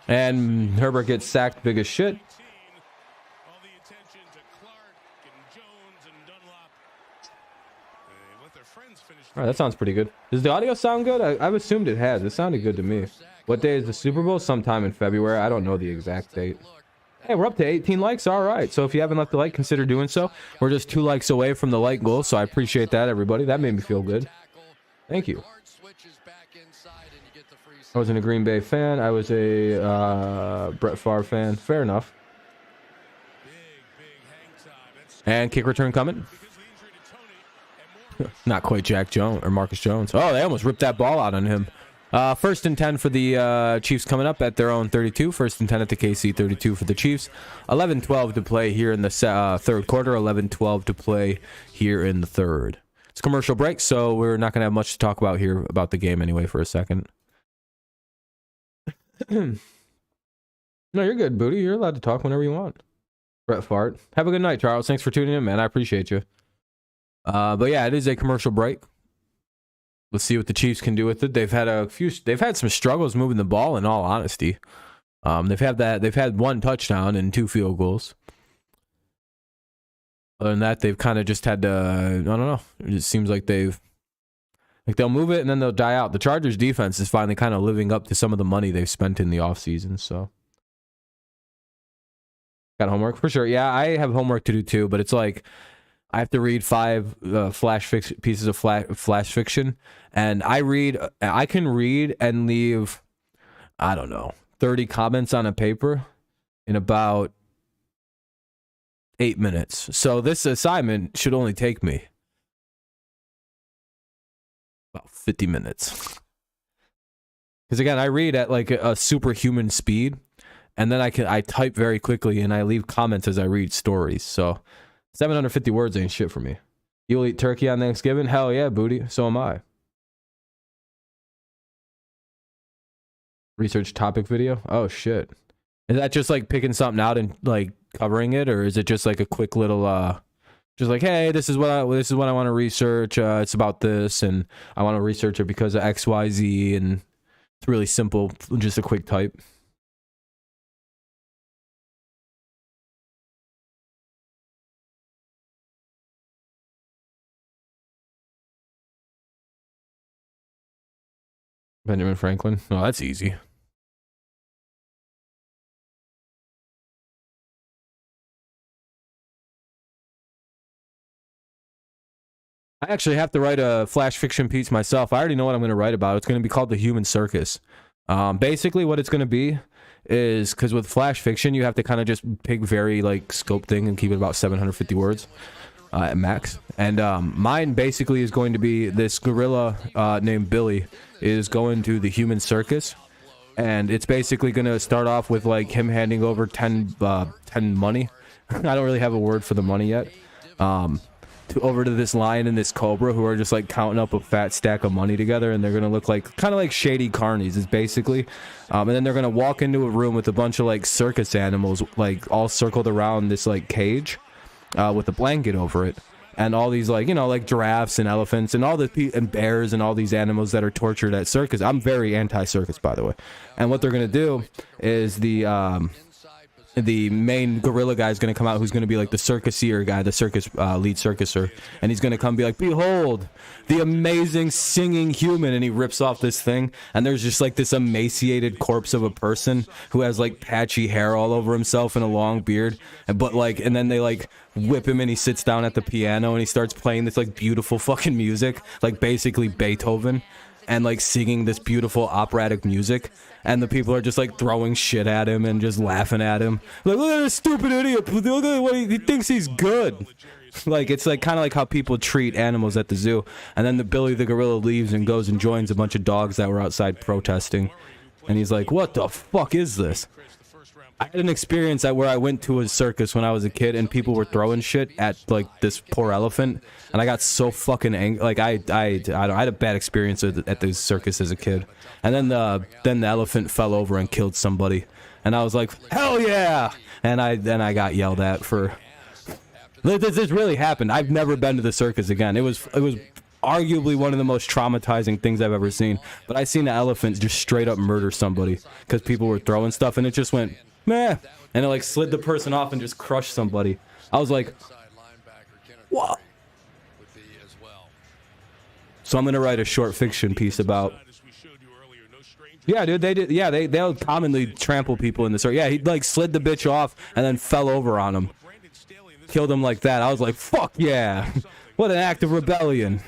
And Herbert gets sacked big as shit. All right, that sounds pretty good. Does the audio sound good? I've assumed it has. It sounded good to me. What day is the Super Bowl? Sometime in February. I don't know the exact date. Hey, we're up to 18 likes. All right. So if you haven't left a like, consider doing so. We're just 2 likes away from the like goal, so I appreciate that, everybody. That made me feel good. Thank you. I wasn't a Green Bay fan. I was a Brett Favre fan. Fair enough. And kick return coming. Not quite Jack Jones or Marcus Jones. Oh, they almost ripped that ball out on him. First and 10 for the Chiefs coming up at their own 32. First and 10 at the KC 32 for the Chiefs. 11-12 to play here in the third quarter. 11-12 to play here in the third. It's a commercial break, so we're not going to have much to talk about here about the game anyway for a second. No, you're good, Booty. You're allowed to talk whenever you want. Brett Fart. Have a good night, Charles. Thanks for tuning in, man. I appreciate you. But yeah, it is a commercial break. Let's see what the Chiefs can do with it. They've had some struggles moving the ball, in all honesty. They've had one touchdown and 2 field goals. Other than that, they've kind of just had to, I don't know. It just seems like they'll move it and then they'll die out. The Chargers defense is finally kind of living up to some of the money they've spent in the offseason, so. Got homework for sure. Yeah, I have homework to do too, but it's like I have to read 5 pieces of flash fiction, and I can read and leave, I don't know, 30 comments on a paper in about 8 minutes. So this assignment should only take me about 50 minutes. Because again, I read at like a superhuman speed, and then I type very quickly, and I leave comments as I read stories. So 750 words ain't shit for me. You'll eat turkey on Thanksgiving? Hell yeah, Booty. So am I. Research topic video? Oh shit. Is that just like picking something out and like covering it, or is it just like a quick little just like, hey, this is what I want to research. It's about this, and I want to research it because of XYZ, and it's really simple, just a quick type. Benjamin Franklin. Oh, that's easy. I actually have to write a flash fiction piece myself. I already know what I'm going to write about. It's going to be called The Human Circus. Basically, what it's going to be is, because with flash fiction, you have to kind of just pick very like scope thing and keep it about 750 words at max. And mine basically is going to be this gorilla named Billy is going to the human circus, and it's basically going to start off with like him handing over 10 money. I don't really have a word for the money yet. Over to this lion and this cobra who are just like counting up a fat stack of money together, and they're gonna look like kind of like shady carnies is basically, and then they're gonna walk into a room with a bunch of like circus animals like all circled around this like cage with a blanket over it, and all these like, you know, like giraffes and elephants and all the and bears and all these animals that are tortured at circus. I'm very anti-circus, by the way. And what they're gonna do is the main gorilla guy is going to come out, who's going to be like the circuseer guy, the circus lead circuser, and he's going to come be like, behold the amazing singing human, and he rips off this thing, and there's just like this emaciated corpse of a person who has like patchy hair all over himself and a long beard, and then they like whip him, and he sits down at the piano and he starts playing this like beautiful fucking music, like basically Beethoven, and like singing this beautiful operatic music, and the people are just like throwing shit at him and just laughing at him, like, look at this stupid idiot, look at what he thinks he's good. Like, it's like kind of like how people treat animals at the zoo. And then the Billy the gorilla leaves and goes and joins a bunch of dogs that were outside protesting, and he's like, what the fuck is this? I had an experience where I went to a circus when I was a kid, and people were throwing shit at like this poor elephant, and I got so fucking angry. Like I had a bad experience at the circus as a kid, and then the elephant fell over and killed somebody, and I was like, hell yeah! And I got yelled at for this really happened. I've never been to the circus again. It was arguably one of the most traumatizing things I've ever seen. But I seen the elephant just straight up murder somebody because people were throwing stuff, and it just went meh, and it like slid the person off and just crushed somebody. I was like, what? So I'm gonna write a short fiction piece about. Yeah, dude, they did. Yeah, they'll commonly trample people in the circus. Yeah, he like slid the bitch off and then fell over on him, killed him like that. I was like, fuck yeah, what an act of rebellion.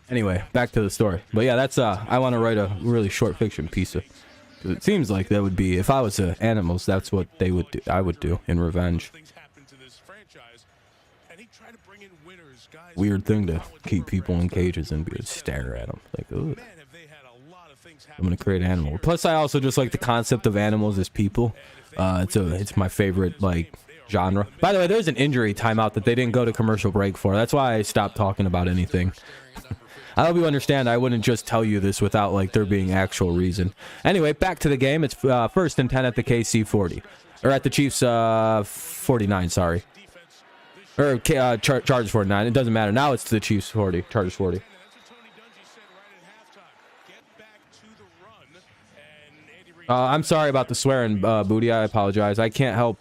Anyway, back to the story. But yeah, that's I want to write a really short fiction piece of. 'Cause it seems like that would be, if I was animals, that's what they would do. I would do in revenge. Things happen to this franchise, and he tried to bring in winners, guys. Weird thing to keep people in cages and be able to stare at them. Like, ooh. Man, have they had a lot of things I'm gonna create an animal. Plus, I also just like the concept of animals as people. It's my favorite like genre. By the way, there's an injury timeout that they didn't go to commercial break for. That's why I stopped talking about anything. I hope you understand. I wouldn't just tell you this without like there being actual reason. Anyway, back to the game. It's 1st and 10 at the KC 40, or at the Chiefs 49. Sorry, or Chargers 49. It doesn't matter. Now it's the Chiefs 40, Chargers 40. I'm sorry about the swearing, Booty. I apologize. I can't help.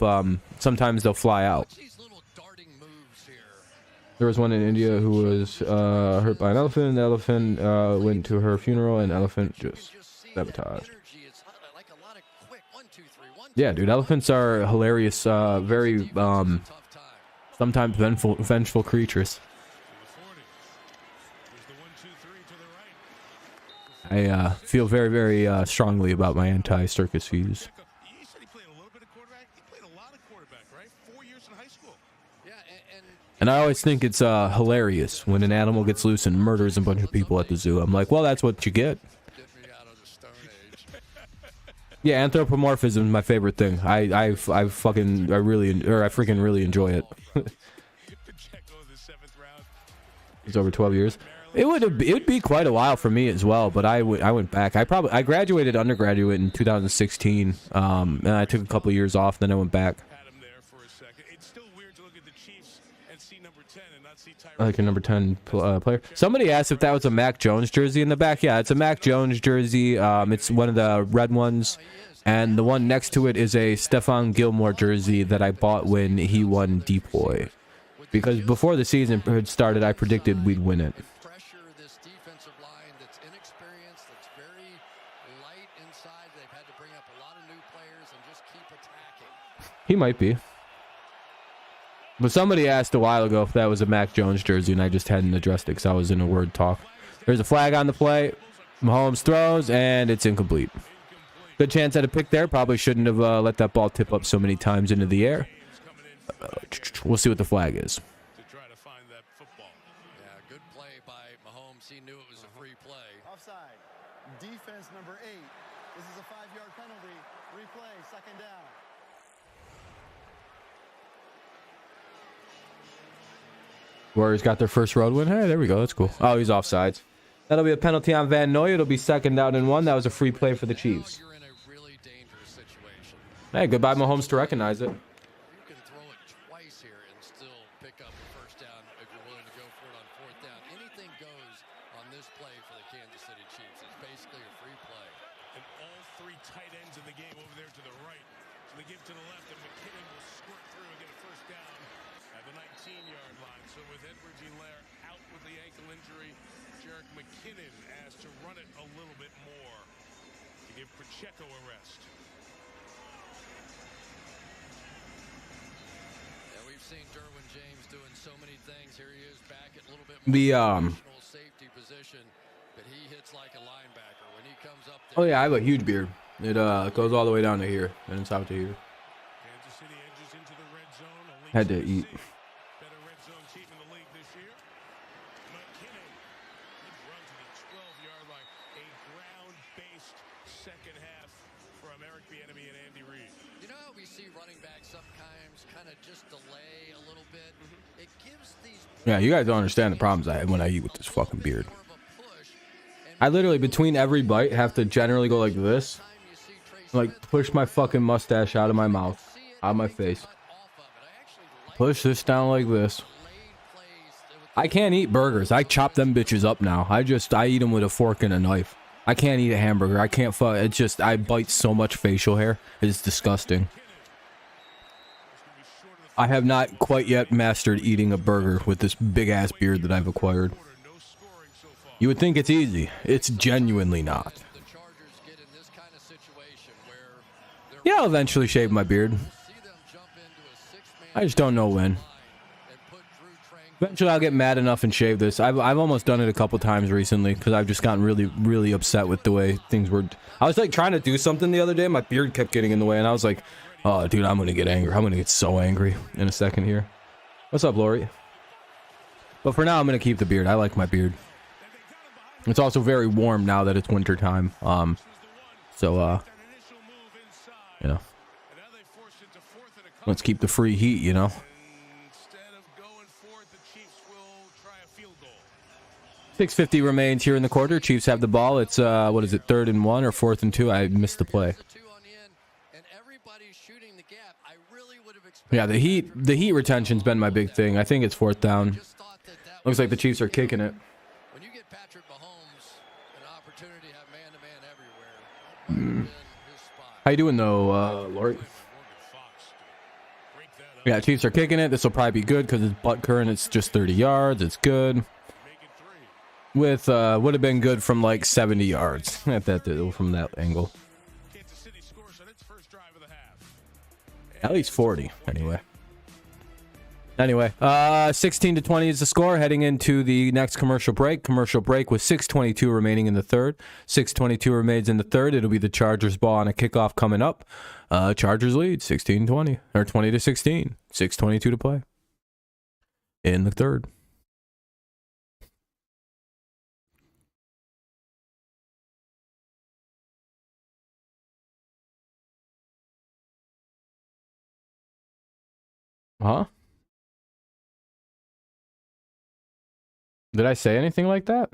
Sometimes they'll fly out. There was one in India who was hurt by an elephant. The elephant went to her funeral, and elephant just sabotaged. Yeah, dude. Elephants are hilarious. Very sometimes vengeful creatures. I feel very, very strongly about my anti-circus views. You said he played a little bit of quarterback. He played a lot of quarterback, right? 4 years in high school. Yeah, And I always think it's hilarious when an animal gets loose and murders a bunch of people at the zoo. I'm like, well, that's what you get. Yeah, anthropomorphism is my favorite thing. I freaking really enjoy it. It's over 12 years. It would be quite a while for me as well, but I went back. I graduated undergraduate in 2016, and I took a couple of years off. Then I went back. Like a number 10 player. Somebody asked if that was a Mac Jones jersey in the back. Yeah, it's a Mac Jones jersey. It's one of the red ones, and the one next to it is a Stephon Gilmore jersey that I bought when he won Depoy. Because before the season had started, I predicted we'd win it. He might be. But somebody asked a while ago if that was a Mac Jones jersey, and I just hadn't addressed it because I was in a word talk. There's a flag on the play. Mahomes throws, and it's incomplete. Good chance at a pick there. Probably shouldn't have let that ball tip up so many times into the air. We'll see what the flag is. To try to find that football. Yeah, good play by Mahomes. He knew it was a free play. Offside. Defense number 8. This is a 5-yard penalty. Replay, 2nd down. Warriors got their first road win. Hey, there we go. That's cool. Oh, he's offsides. That'll be a penalty on Van Noy. It'll be 2nd down and 1. That was a free play for the Chiefs. You're in a really dangerous situation. Hey, goodbye Mahomes to recognize it. You can throw it twice here and still pick up the 1st down if you're willing to go for it on 4th down. Anything goes on this play for the Kansas City Chiefs. It's basically a free play. And all 3 tight ends in the game over there to the right. So they give to the left, and McKinnon will squirt through and get a 1st down at the 19-yard line. So with Edwards-Helaire out with the ankle injury, Jerick McKinnon asked to run it a little bit more to give Pacheco a rest. Yeah, we've seen Derwin James doing so many things. Here he is back at a little bit The more safety position, but he hits like a linebacker when he comes up there. Oh yeah, I have a huge beard. It goes all the way down to here, and it's out to here. Kansas City edges into the red zone. Had to eat. Better red zone team in the league this year. McKinnon would run to the 12-yard line. A ground-based second half from Eric Bieniemy and Andy Reid. You know how we see running backs sometimes kind of just delay a little bit? It gives these... Yeah, you guys don't understand the problems I have when I eat with this fucking beard. I literally, between every bite, have to generally go like this. Like, push my fucking mustache out of my mouth, out of my face. Push this down like this. I can't eat burgers. I chop them bitches up now. I eat them with a fork and a knife. I can't eat a hamburger. I can't fuck. It's just, I bite so much facial hair. It's disgusting. I have not quite yet mastered eating a burger with this big ass beard that I've acquired. You would think it's easy. It's genuinely not. Yeah, I'll eventually shave my beard. I just don't know when. Eventually, I'll get mad enough and shave this. I've almost done it a couple times recently because I've just gotten really upset with the way things were. I was like trying to do something the other day. My beard kept getting in the way, and I was like, "Oh, dude, I'm gonna get angry. I'm gonna get so angry in a second here." What's up, Lori? But for now, I'm gonna keep the beard. I like my beard. It's also very warm now that it's winter time. You know, let's keep the free heat. You know. 6:50 remains here in the quarter. Chiefs have the ball. It's what is it, 3rd and 1 or 4th and 2? I missed the play. Yeah, the heat retention's been my big thing. I think it's 4th down. Looks like the Chiefs are kicking it. When you get Patrick Mahomes an opportunity to have man-to-man everywhere. How you doing though, Lori? Yeah, Chiefs are kicking it. This will probably be good because it's butt current. It's just 30 yards. It's good. With would have been good from like 70 yards at that from that angle. At least 40 anyway. 16-20 is the score heading into the next commercial break. Commercial break with 6:22 remaining in the third. 6:22 remains in the third. It'll be the Chargers ball on a kickoff coming up. Chargers lead 16-20 or 20-16. 6:22 to play in the third. Huh? Did I say anything like that?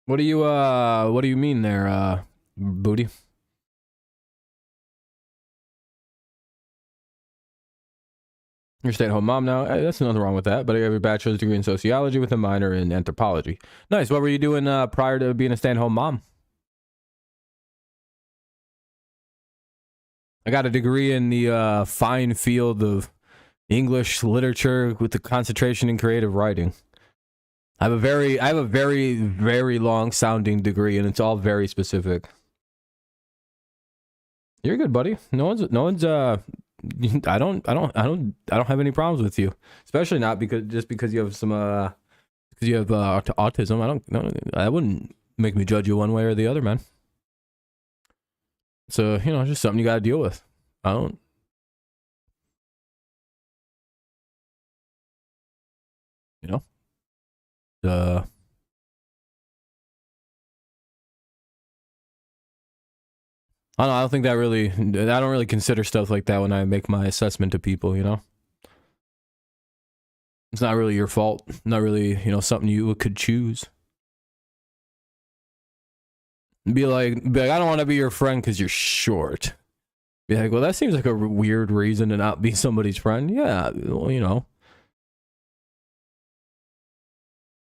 What do you mean there, Booty? You're a stay-at-home mom now. That's nothing wrong with that. But I have a bachelor's degree in sociology with a minor in anthropology. Nice. What were you doing prior to being a stay-at-home mom? I got a degree in the fine field of English literature with the concentration in creative writing. I have a very long-sounding degree, and it's all very specific. You're good, buddy. No one's. I don't have any problems with you, especially not because you have some because you have autism. I wouldn't make me judge you one way or the other, man. So just something you got to deal with. I don't. I don't think that really. I don't really consider stuff like that when I make my assessment to people. It's not really your fault. Not really, something you could choose. Be like, I don't want to be your friend because you're short. Be like, well, that seems like a weird reason to not be somebody's friend. Yeah, well,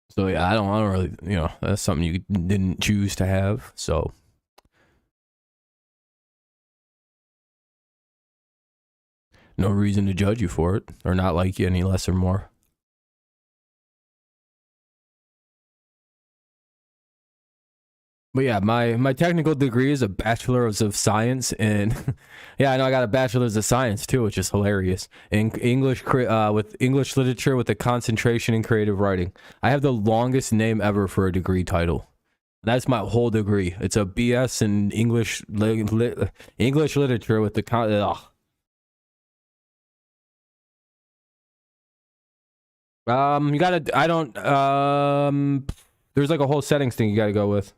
So yeah, I don't really, that's something you didn't choose to have. So. No reason to judge you for it or not like you any less or more. But yeah, my technical degree is a bachelor's of science, and yeah, I know I got a bachelor's of science too, which is hilarious. In English, with English literature with a concentration in creative writing. I have the longest name ever for a degree title. That's my whole degree. It's a BS in English English literature with the you gotta. I don't. There's like a whole settings thing you gotta go with.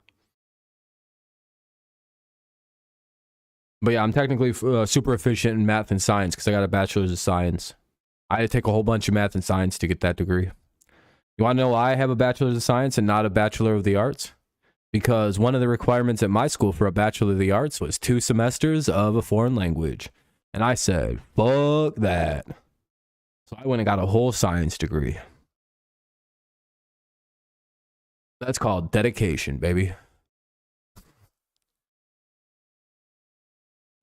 But yeah, I'm technically super efficient in math and science because I got a bachelor's of science. I had to take a whole bunch of math and science to get that degree. You want to know why I have a bachelor's of science and not a bachelor of the arts? Because one of the requirements at my school for a bachelor of the arts was 2 semesters of a foreign language, and I said, "Fuck that." So I went and got a whole science degree. That's called dedication, baby.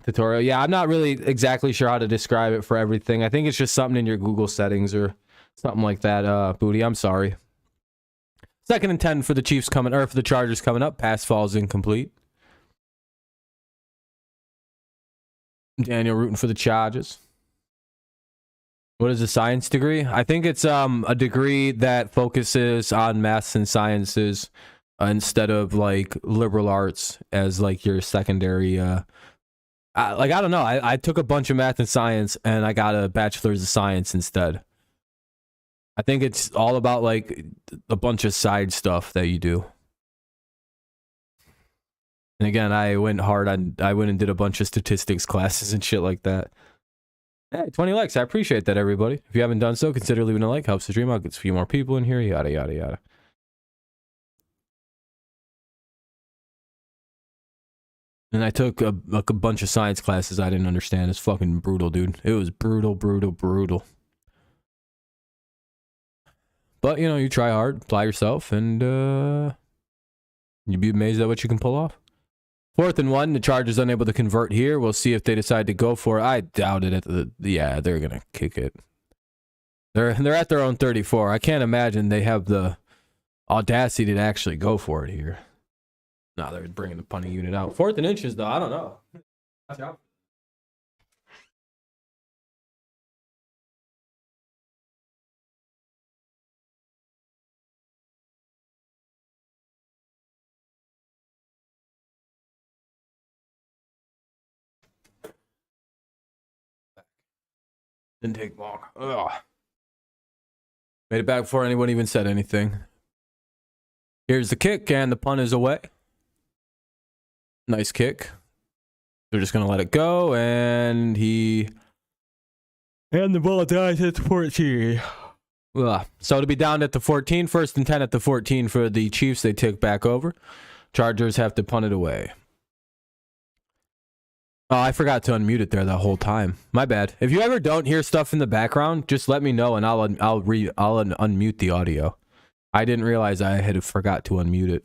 Tutorial. Yeah, I'm not really exactly sure how to describe it for everything. I think it's just something in your Google settings or something like that, Booty. I'm sorry. 2nd and 10 for the Chiefs for the Chargers coming up. Pass falls incomplete. Daniel rooting for the Chargers. What is a science degree? I think it's a degree that focuses on maths and sciences instead of like liberal arts as like your secondary. I don't know. I took a bunch of math and science and I got a bachelor's of science instead. I think it's all about like a bunch of side stuff that you do. And again, I went hard on. I went and did a bunch of statistics classes and shit like that. Hey, 20 likes. I appreciate that, everybody. If you haven't done so, consider leaving a like. Helps the stream out. Gets a few more people in here. Yada, yada, yada. And I took a bunch of science classes I didn't understand. It's fucking brutal, dude. It was brutal, brutal, brutal. But, you know, you try hard, apply yourself, and you'd be amazed at what you can pull off. 4th and 1, the Chargers unable to convert here. We'll see if they decide to go for it. I doubt it. Yeah, they're gonna kick it. They're at their own 34. I can't imagine they have the audacity to actually go for it here. No, they're bringing the punting unit out. 4th and inches, though. I don't know. Didn't take long. Ugh. Made it back before anyone even said anything. Here's the kick, and the punt is away. Nice kick. They're just going to let it go, and the ball dies at the 14. Ugh. So to be down at the 14, 1st and 10 at the 14 for the Chiefs. They take back over. Chargers have to punt it away. Oh, I forgot to unmute it there the whole time. My bad. If you ever don't hear stuff in the background, just let me know and I'll unmute the audio. I didn't realize I had forgot to unmute it.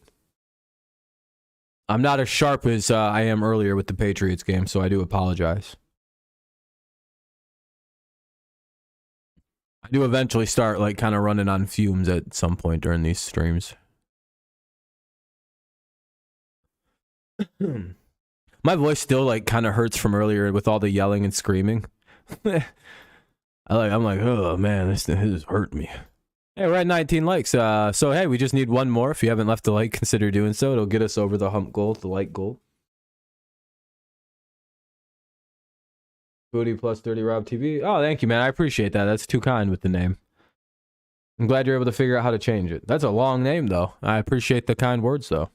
I'm not as sharp as I am earlier with the Patriots game, so I do apologize. I do eventually start like kind of running on fumes at some point during these streams. My voice still like kind of hurts from earlier with all the yelling and screaming. I'm like, oh man, this has hurt me. Hey, we're at 19 likes. So hey, we just need one more. If you haven't left a like, consider doing so. It'll get us over the hump goal, the like goal. Booty plus 30 Rob TV. Oh, thank you, man. I appreciate that. That's too kind with the name. I'm glad you're able to figure out how to change it. That's a long name, though. I appreciate the kind words, though.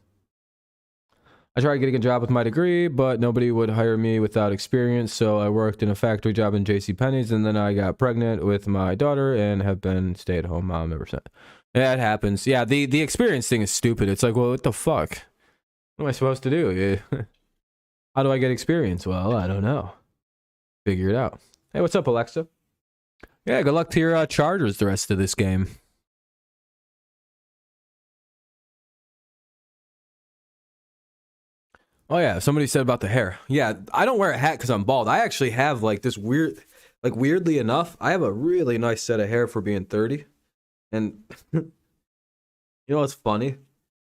I tried getting a job with my degree, but nobody would hire me without experience, so I worked in a factory job in JCPenney's, and then I got pregnant with my daughter and have been stay-at-home mom ever since. Yeah, it happens. Yeah, the experience thing is stupid. It's like, well, what the fuck? What am I supposed to do? How do I get experience? Well, I don't know. Figure it out. Hey, what's up, Alexa? Yeah, good luck to your Chargers the rest of this game. Oh yeah, somebody said about the hair. Yeah, I don't wear a hat because I'm bald. I actually have like this weird, like weirdly enough, I have a really nice set of hair for being 30. And you know what's funny?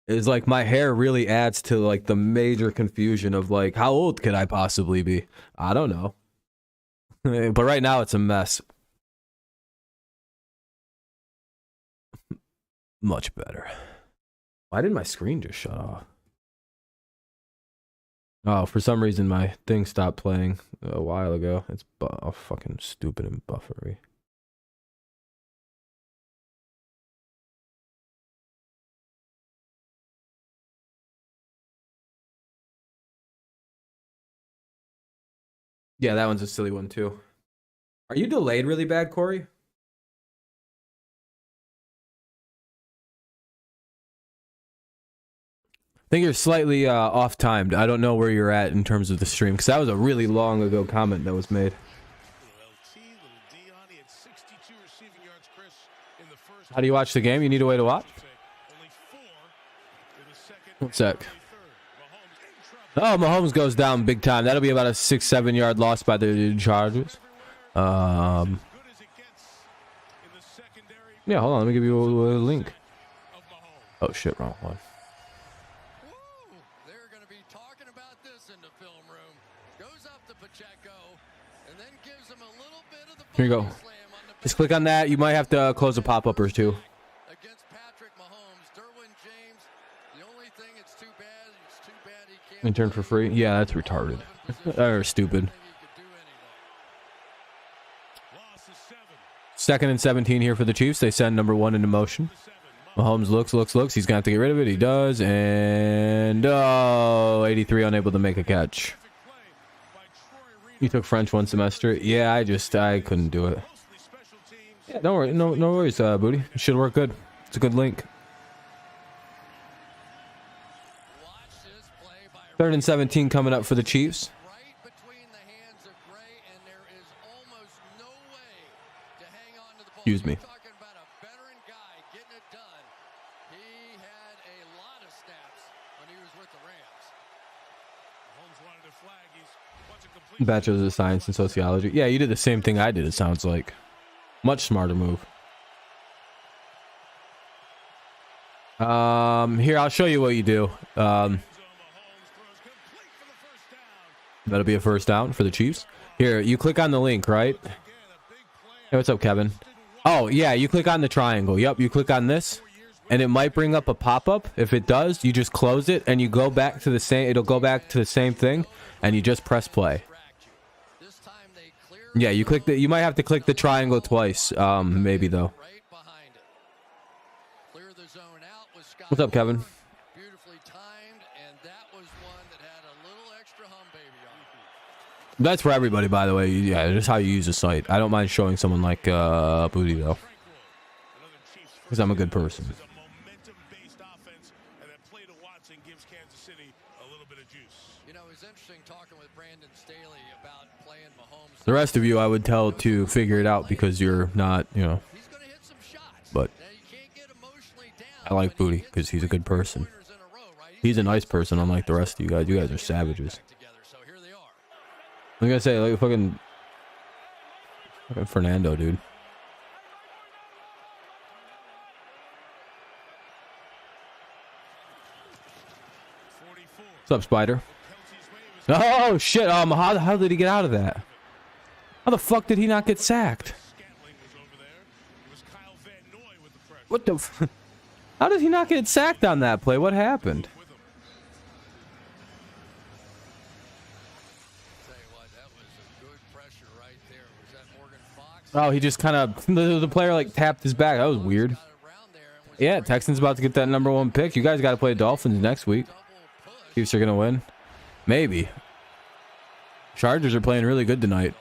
Is like my hair really adds to like the major confusion of like how old could I possibly be? I don't know. But right now it's a mess. Much better. Why did my screen just shut off? Oh, for some reason my thing stopped playing a while ago. It's fucking stupid and buffery. Yeah, that one's a silly one too. Are you delayed really bad, Corey? I think you're slightly off-timed. I don't know where you're at in terms of the stream, because that was a really long ago comment that was made. How do you watch the game? You need a way to watch? One sec. Oh, Mahomes goes down big time. That'll be about a 6-7 yard loss by the Chargers. Yeah, hold on. Let me give you a link. Oh, shit. Wrong one. Here you go. Just click on that. You might have to close a pop-up or two. Against Patrick Mahomes, Derwin James. The only thing it's too bad he can't Intern for free. Yeah, that's retarded. Or stupid. Second and 17 here for the Chiefs. They send number 1 into motion. Mahomes looks. He's gonna have to get rid of it. He does, and 83 unable to make a catch. You took French one semester. Yeah, I couldn't do it. Yeah, don't worry. No worries, Booty. It should work good. It's a good link. Third and 17 coming up for the Chiefs. Excuse me. Bachelor's of Science in Sociology. Yeah, you did the same thing I did, it sounds like. Much smarter move. Here, I'll show you what you do. That'll be a first down for the Chiefs. Here, you click on the link, right? Hey, what's up, Kevin? Oh, yeah, you click on the triangle. Yep, you click on this, and it might bring up a pop-up. If it does, you just close it, and you go back to the same... It'll go back to the same thing, and you just press play. Yeah, you click the... You might have to click the triangle twice, maybe, though. What's up, Kevin? That's for everybody, by the way. Yeah, that's how you use the site. I don't mind showing someone like Booty, though, because I'm a good person. The rest of you, I would tell to figure it out because you're not, you know. But I like Booty because he's a good person. He's a nice person, unlike the rest of you guys. You guys are savages. I'm gonna say, like, fucking Fernando, dude. What's up, Spider? Oh shit! How did he get out of that? How the fuck did he not get sacked? What the? How did he not get sacked on that play? What happened? Oh, he just kind of, the player like tapped his back. That was weird. Yeah, Texans about to get that #1 pick. You guys got to play Dolphins next week. Chiefs are going to win. Maybe. Chargers are playing really good tonight.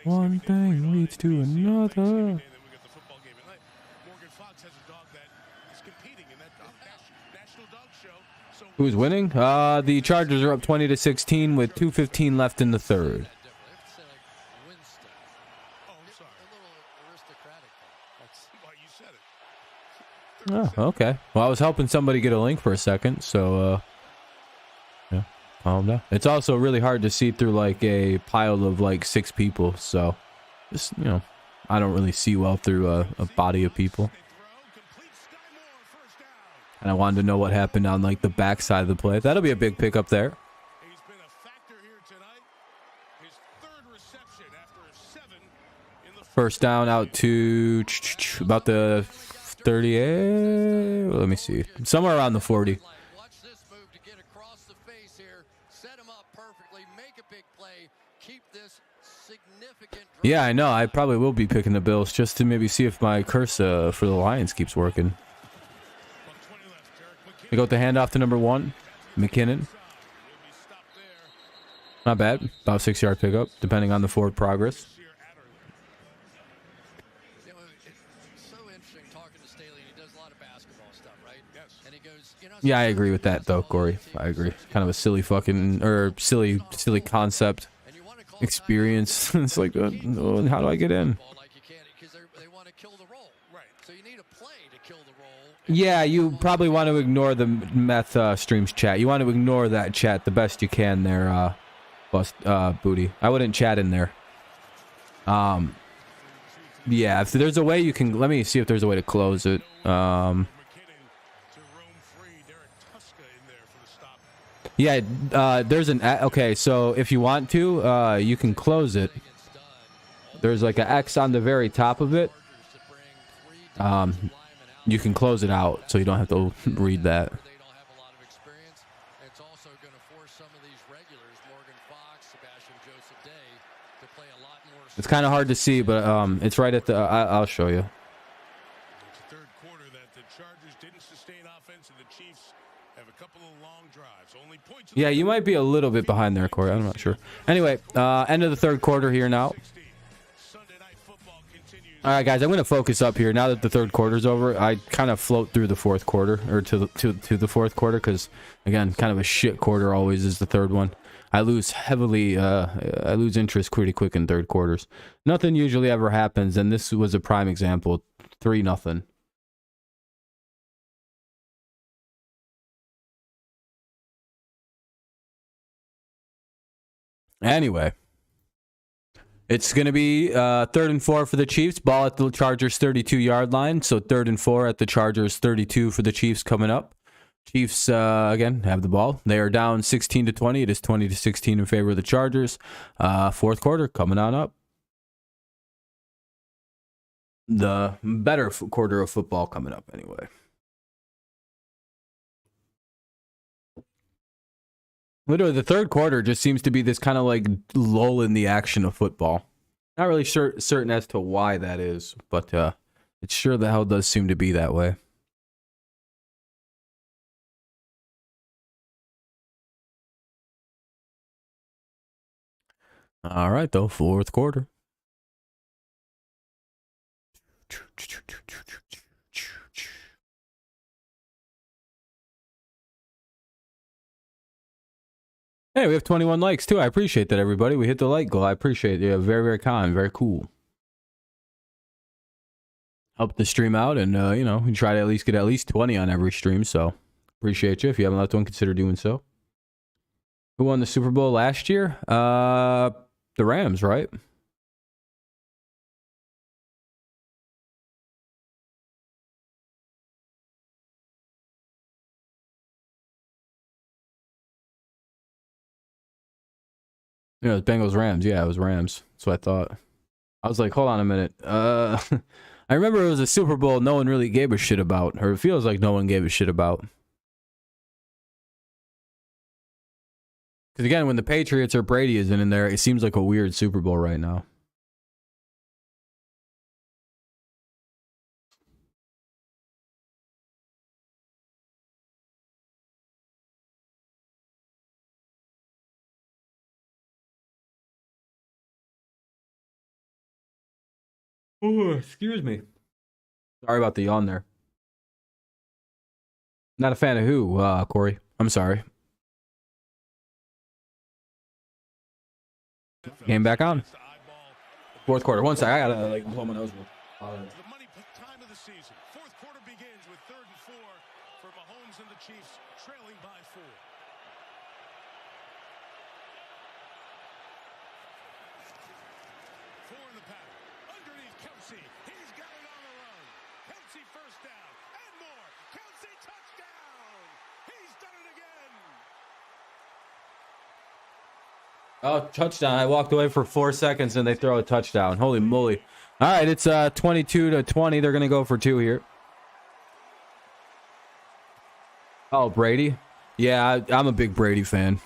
One thing leads to another. Who's winning? The Chargers are up 20-16 with 2:15 left in the third. Oh, okay. Well, I was helping somebody get a link for a second, so yeah, calm down. It's also really hard to see through like a pile of like 6 people, so just, you know, I don't really see well through a body of people. And I wanted to know what happened on like the backside of the play. That'll be a big pickup there. First down out to about the 38. Well, let me see. Somewhere around the 40. Yeah, I know. I probably will be picking the Bills just to maybe see if my curse for the Lions keeps working. We go with the handoff to #1, McKinnon. Not bad. About 6-yard pickup, depending on the forward progress. Yeah, I agree with that, though, Corey. I agree. Kind of a silly fucking, or silly concept experience. It's like, how do I get in? Yeah, you probably want to ignore the meth streams chat. You want to ignore that chat the best you can there, Booty. I wouldn't chat in there. Yeah, if there's a way you can, let me see if there's a way to close it. McKinnon to roam free. Derek Tuska in there for the stop. Yeah, there's an, okay, so if you want to, you can close it. There's like an X on the very top of it. You can close it out, so you don't have to read that. They don't have a lot of experience. It's also going to force some of these regulars, Morgan Fox, Sebastian Joseph Day, to play a lot more. It's kind of hard to see, but it's right at the, I'll show you. It's the third quarter that the Chargers didn't sustain offense, and the Chiefs have a couple of long drives. Only points. Yeah, you might be a little bit behind there, Corey. I'm not sure. Anyway, end of the third quarter here now. Sunday night football continues. All right, guys, I'm going to focus up here. Now that the third quarter's over, I kind of float through the fourth quarter, or to the fourth quarter, because, again, kind of a shit quarter always is the third one. I lose heavily, I lose interest pretty quick in third quarters. Nothing usually ever happens, and this was a prime example. 3-0. Anyway. It's going to be 3rd and 4 for the Chiefs. Ball at the Chargers 32-yard line. So 3rd and 4 at the Chargers 32 for the Chiefs coming up. Chiefs, again, have the ball. They are down 16-20. It is 20-16 in favor of the Chargers. Fourth quarter coming on up. The better quarter of football coming up anyway. Literally, the third quarter just seems to be this kind of like lull in the action of football. Not really certain as to why that is, but it sure the hell does seem to be that way. All right, though, fourth quarter. Hey, we have 21 likes too. I appreciate that, everybody. We hit the like goal. I appreciate it. Yeah, very, very kind. Very cool. Help the stream out, and you know, we try to at least get at least 20 on every stream. So appreciate you. If you haven't left one, consider doing so. Who won the Super Bowl last year? The Rams, right? Yeah, it was Bengals Rams. Yeah, it was Rams. That's what I thought. I was like, hold on a minute. I remember it was a Super Bowl no one really gave a shit about, or it feels like no one gave a shit about. Because again, when the Patriots or Brady isn't in there, it seems like a weird Super Bowl right now. Ooh, excuse me. Sorry about the yawn there. Not a fan of who, Corey? I'm sorry. Game back on. Fourth quarter. One sec. I gotta like blow my nose. The money time of the season. Fourth quarter begins with 3rd and 4 for Mahomes and the Chiefs, trailing by 4. Four in the pattern. Underneath Kelsey. He's got it on the run. Kelsey first down and more. Kelsey touchdown. He's done it again. Oh, touchdown. I walked away for 4 seconds and they throw a touchdown. Holy moly. All right, it's 22-20. They're going to go for 2 here. Oh, Brady? Yeah, I'm a big Brady fan.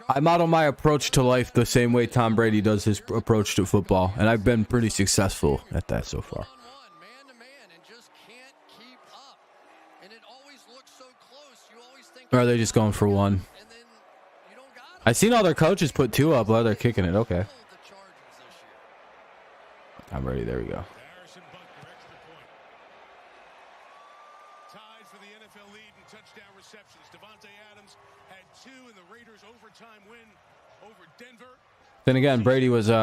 I model my approach to life the same way Tom Brady does his approach to football, and I've been pretty successful at that so far. Man to man, and just can't keep up. And it always looks so close. You always think, Or are they just going for 1? and then you don't got it. I've seen all their coaches put 2 up while they're kicking it. Okay. The Chargers this year. Tom Brady, there we go. Harrison Butker, extra point. Tied for the NFL lead in touchdown receptions. Devontae Adams had 2 in the Raiders' overtime win over Denver. Then again, Brady was, you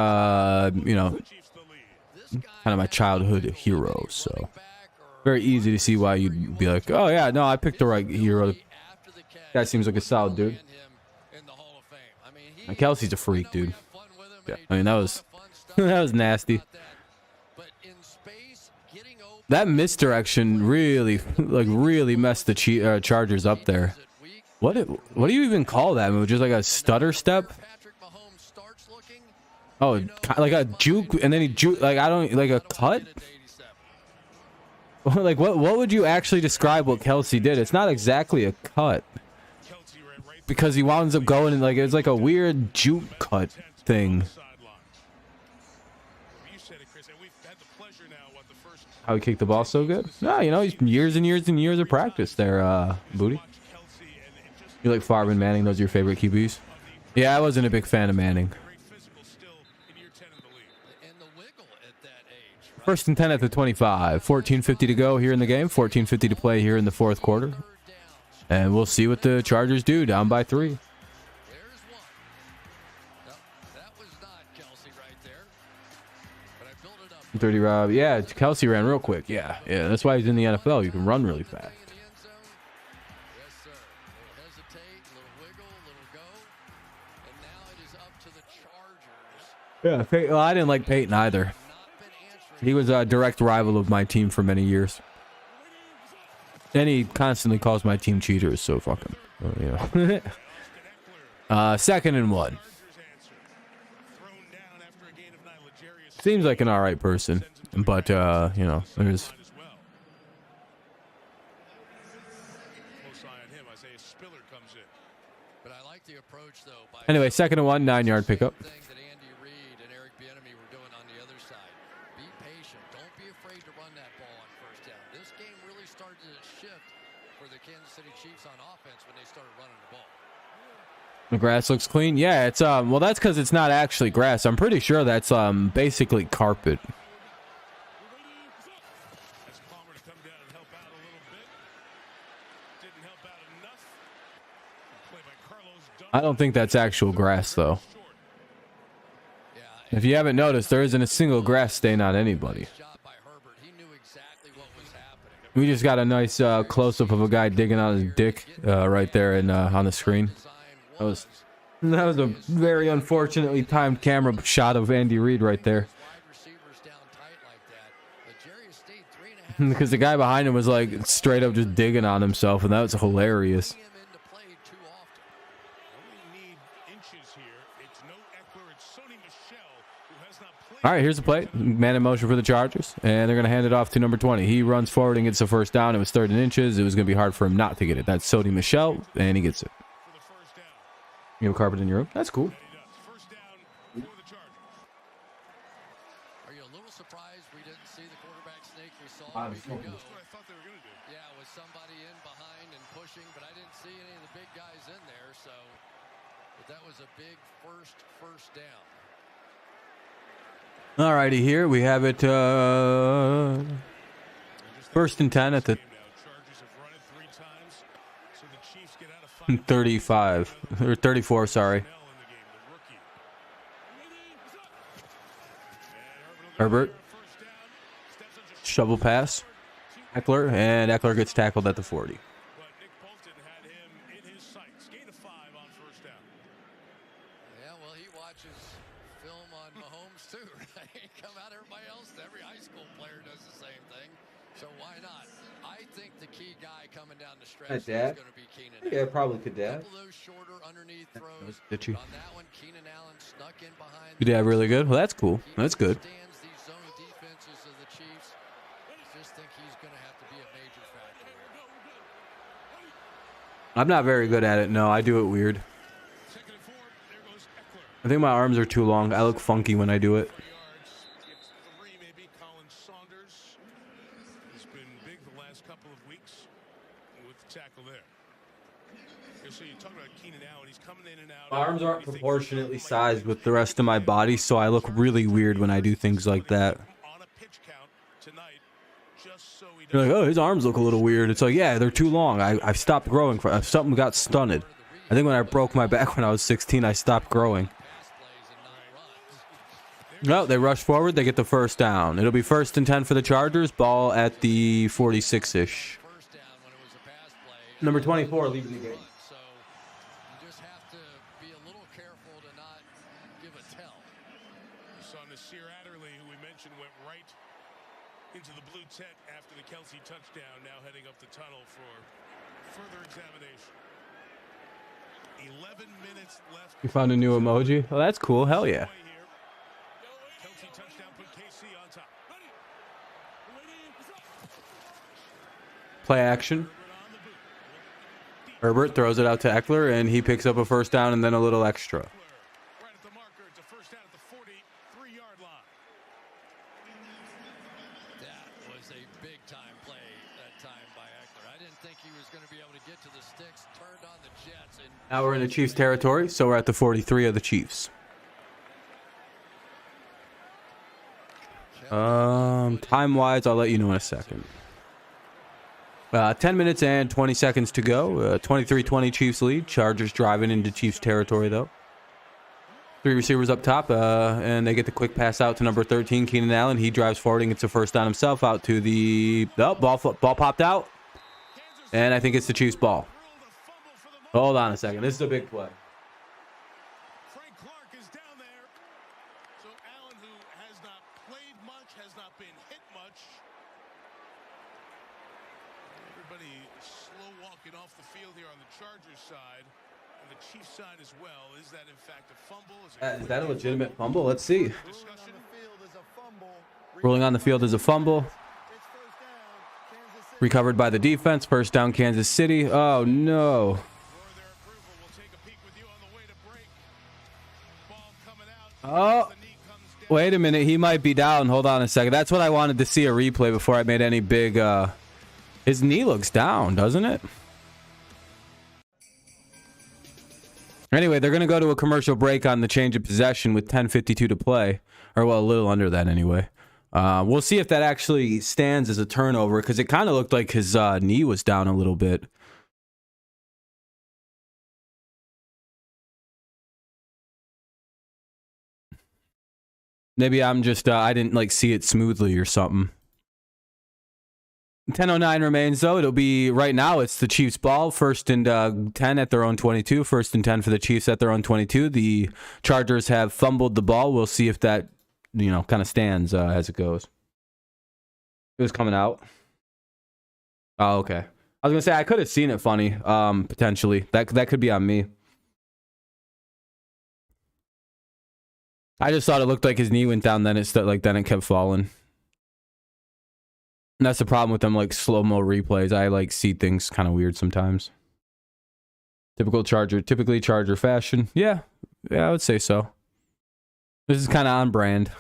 know, The Chiefs the lead. This guy kind of my had childhood to be hero, running so back or very easy to see why you'd be like, oh yeah, no, I picked the right hero. after the catch. Guy seems like a solid dude. Land him in the Hall of Fame. I mean, he, And Kelsey's a freak, we dude. have fun with him, Yeah, and he I mean, that does a was lot of fun That was nasty. But in space, getting open, That misdirection really, like, really messed the Chargers up there. What do you even call that move? Just like a stutter step? Patrick Mahomes starts looking, Oh, like a juke, and then he juke, like, I don't, like a cut? Like, what would you actually describe what Kelsey did? It's not exactly a cut. Because he winds up going and, like, it's like a weird juke cut thing. How he kicked the ball so good? No, you know, he's years and years and years of practice there, Booty. You like Farman Manning? Those are your favorite QBs? Yeah, I wasn't a big fan of Manning. First and 10 at the 25. 14:50 to go here in the game. 14:50 to play here in the fourth quarter. And we'll see what the Chargers do, down by 3. There's one. No, that was not Kelsey right there. But I built it up. 30 Rob. Yeah, Kelsey ran real quick. Yeah, that's why he's in the NFL. You can run really fast. In the end zone. Yes, sir. A little hesitate, a little wiggle, a little go. And now it is up to the Chargers. Yeah, well, I didn't like Peyton either. Not been answering. He was a direct rival of my team for many years. And he constantly calls my team cheaters, so fuck him. You know. Second and 1. Seems like an alright person, but you know, there's. But I like the approach though. Anyway, second and 1, 9-yard pickup. Thing that Andy Reid and Eric Bieniemy were doing on the other side. Be patient. Don't be afraid to run that ball on first down. This game really started to shift for the Kansas City Chiefs on offense when they started running the ball. The grass looks clean. Yeah, it's well, that's because it's not actually grass. I'm pretty sure that's basically carpet. I don't think that's actual grass though. If you haven't noticed, there isn't a single grass stain on anybody. Shot by Herbert. He knew exactly what was happening. We just got a nice close-up of a guy digging on his dick right there and on the screen. That was a very unfortunately timed camera shot of Andy Reid right there. Wide receivers down tight like that. But Jerry stayed 3.5. Because the guy behind him was like straight up just digging on himself, and that was hilarious. Him into play too often. Only need inches here. It's no Eckler, it's Sony Michel, who has not played. All right, here's the play. Man in motion for the Chargers, and they're going to hand it off to number 20. He runs forward and gets the first down. It was 3rd and inches. It was going to be hard for him not to get it. That's Sony Michel, and he gets it. For the first down. You have a carpet in your room? That's cool. And he does. First down for the Chargers. Are you a little surprised we didn't see the quarterback sneak we saw a I'm week so- ago? That's what I thought they were going to do. Yeah, with somebody in behind and pushing, but I didn't see any of the big guys in there, so but that was a big first down. All righty, here we have it. First and 10 at the Chargers have run it 3 times, so the Chiefs get out of 5. 35 or 34. Sorry, Snell in the game, the rookie. Herbert. First down, steps on just Shovel pass. Eckler, and Eckler gets tackled at the 40. but Nick Bolton had him in his sights. Gain of 5 on first down. Yeah, well, he watches film on Mahomes too, right? Come out, everybody else, every high school player does the same thing, so why not? I think the key guy coming down the stretch is Dad? going to be Keenan Allen. probably could, A couple of those shorter underneath throws. Did you? On that one, Keenan Allen snuck in behind. Your dad really good? Well, that's cool. He That's good. understands these zone defenses of the Chiefs. I just think he's going to have to be a major factor here. I'm not very good at it. No, I do it weird. Second and 4, there goes Eckler. I think my arms are too long. I look funky when I do it. 3 yards, gets 3 maybe. Colin Saunders has been big the last couple of weeks with the tackle there. So you talk about Keenan Allen, he's coming in and out. My arms aren't You think proportionately he's sized with the rest of my body, so I look really weird when I do things like that. on a pitch count tonight, just so he You're like, doesn't oh, his arms look a little weird. It's like, yeah, they're too long. I've stopped growing. Something got stunted. I think when I broke my back when I was 16, I stopped growing. Pass plays and not runs. No, they rush forward. They get the first down. It'll be 1st and 10 for the Chargers. Ball at the 46-ish. First down when it was a pass play. Number 24 leaving the game. So you just have to be a little careful to not give a tell. on Nasir Adderley, who we mentioned went right into the blue tent after the Kelsey touchdown, now heading up the tunnel for further examination. 11 minutes left. You found a new emoji? Oh, that's cool. Hell yeah. Kelsey touchdown put KC on top. Play action. Herbert throws it out to Eckler, and he picks up a first down and then a little extra. Right at the marker. It's a first down at the 43-yard line. That was a big-time play that time by Eckler. I didn't think he was going to be able to get to the sticks, turned on the Jets. And Now we're in the Chiefs territory, so we're at the 43 of the Chiefs. Time-wise, I'll let you know in a second. 10 minutes and 20 seconds to go. 23-20 Chiefs lead. Chargers driving into Chiefs territory, though. 3 receivers up top, and they get the quick pass out to number 13, Keenan Allen. He drives forward and gets a first down himself out to the... Oh, ball popped out. And I think it's the Chiefs' ball. Hold on a second. This is a big play. Frank Clark is down there. So Allen, who has not played much, has not been hit much. Everybody slow walking off the field here on the Chargers side. And the Chiefs side as well. Is that in fact a fumble? Is that a legitimate fumble? Let's see. Discussion. Rolling on the field is a fumble. Recovered by the defense. First down, Kansas City. Oh, no. Oh, wait a minute. He might be down. Hold on a second. That's what I wanted to see, a replay before I made any big... His knee looks down, doesn't it? Anyway, they're going to go to a commercial break on the change of possession with 10:52 to play. Or, well, a little under that anyway. We'll see if that actually stands as a turnover, because it kind of looked like his knee was down a little bit. Maybe I'm just, I didn't like see it smoothly or something. 10:09 remains, though. It'll be, right now, it's the Chiefs' ball. 1st and 10 at their own 22. 1st and 10 for the Chiefs at their own 22. The Chargers have fumbled the ball. We'll see if that, you know, kind of stands as it goes. It was coming out. Oh, okay. I was going to say, I could have seen it funny, potentially. That could be on me. I just thought it looked like his knee went down, then it kept falling. And that's the problem with them, like, slow-mo replays. I, like, see things kind of weird sometimes. Typically Charger fashion. Yeah, I would say so. This is kind of on brand.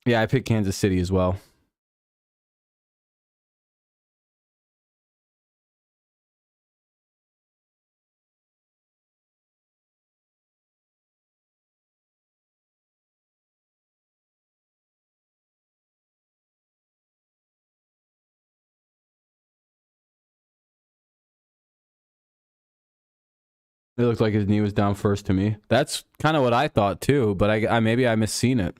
Yeah, I picked Kansas City as well. It looked like his knee was down first to me. That's kind of what I thought too, but I maybe I misseen it.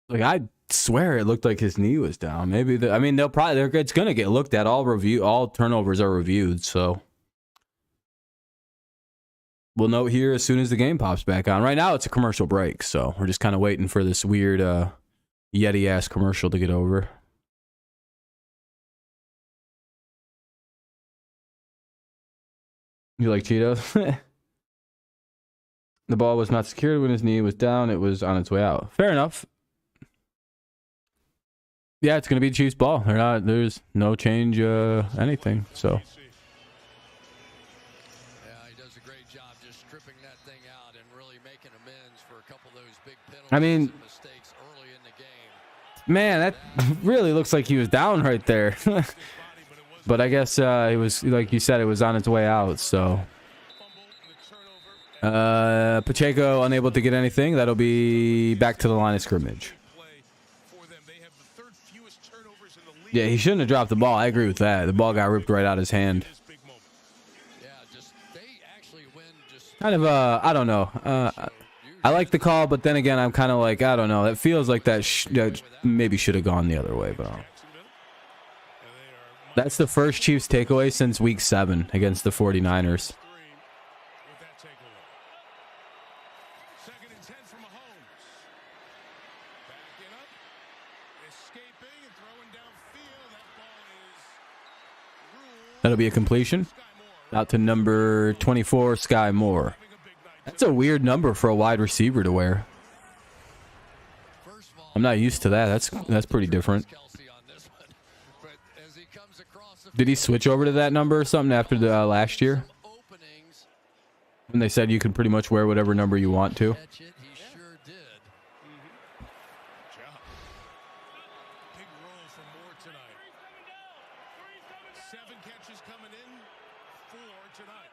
Like, I swear it looked like his knee was down. Maybe they'll probably, it's gonna get looked at. All turnovers are reviewed, so we'll note here as soon as the game pops back on. Right now it's a commercial break, so we're just kind of waiting for this weird Yeti ass commercial to get over. You like Cheetos? The ball was not secured when his knee was down. It was on its way out. Fair enough. Yeah, it's going to be Chiefs ball. There's no change anything, so. Yeah, he does a great job just stripping that thing out and really making amends for a couple of those big penalties and mistakes early in the game. Man, that really looks like he was down right there. But I guess it was, like you said, it was on its way out, so. Pacheco unable to get anything. That'll be back to the line of scrimmage. Yeah, he shouldn't have dropped the ball. I agree with that. The ball got ripped right out of his hand. Kind of, I don't know. I like the call, but then again, I'm kind of like, I don't know. It feels like that maybe should have gone the other way, but. That's the first Chiefs takeaway since week 7 against the 49ers. With that takeaway. 2nd and 10 for Mahomes. Backing up, escaping and throwing downfield. That ball is ruled. That'll be a completion. Out to number 24, Sky Moore. That's a weird number for a wide receiver to wear. I'm not used to that. That's pretty different. Did he switch over to that number or something after the last year? When they said you can pretty much wear whatever number you want to. He sure did. Big roll for Moore tonight. 7 catches coming in, 4 tonight.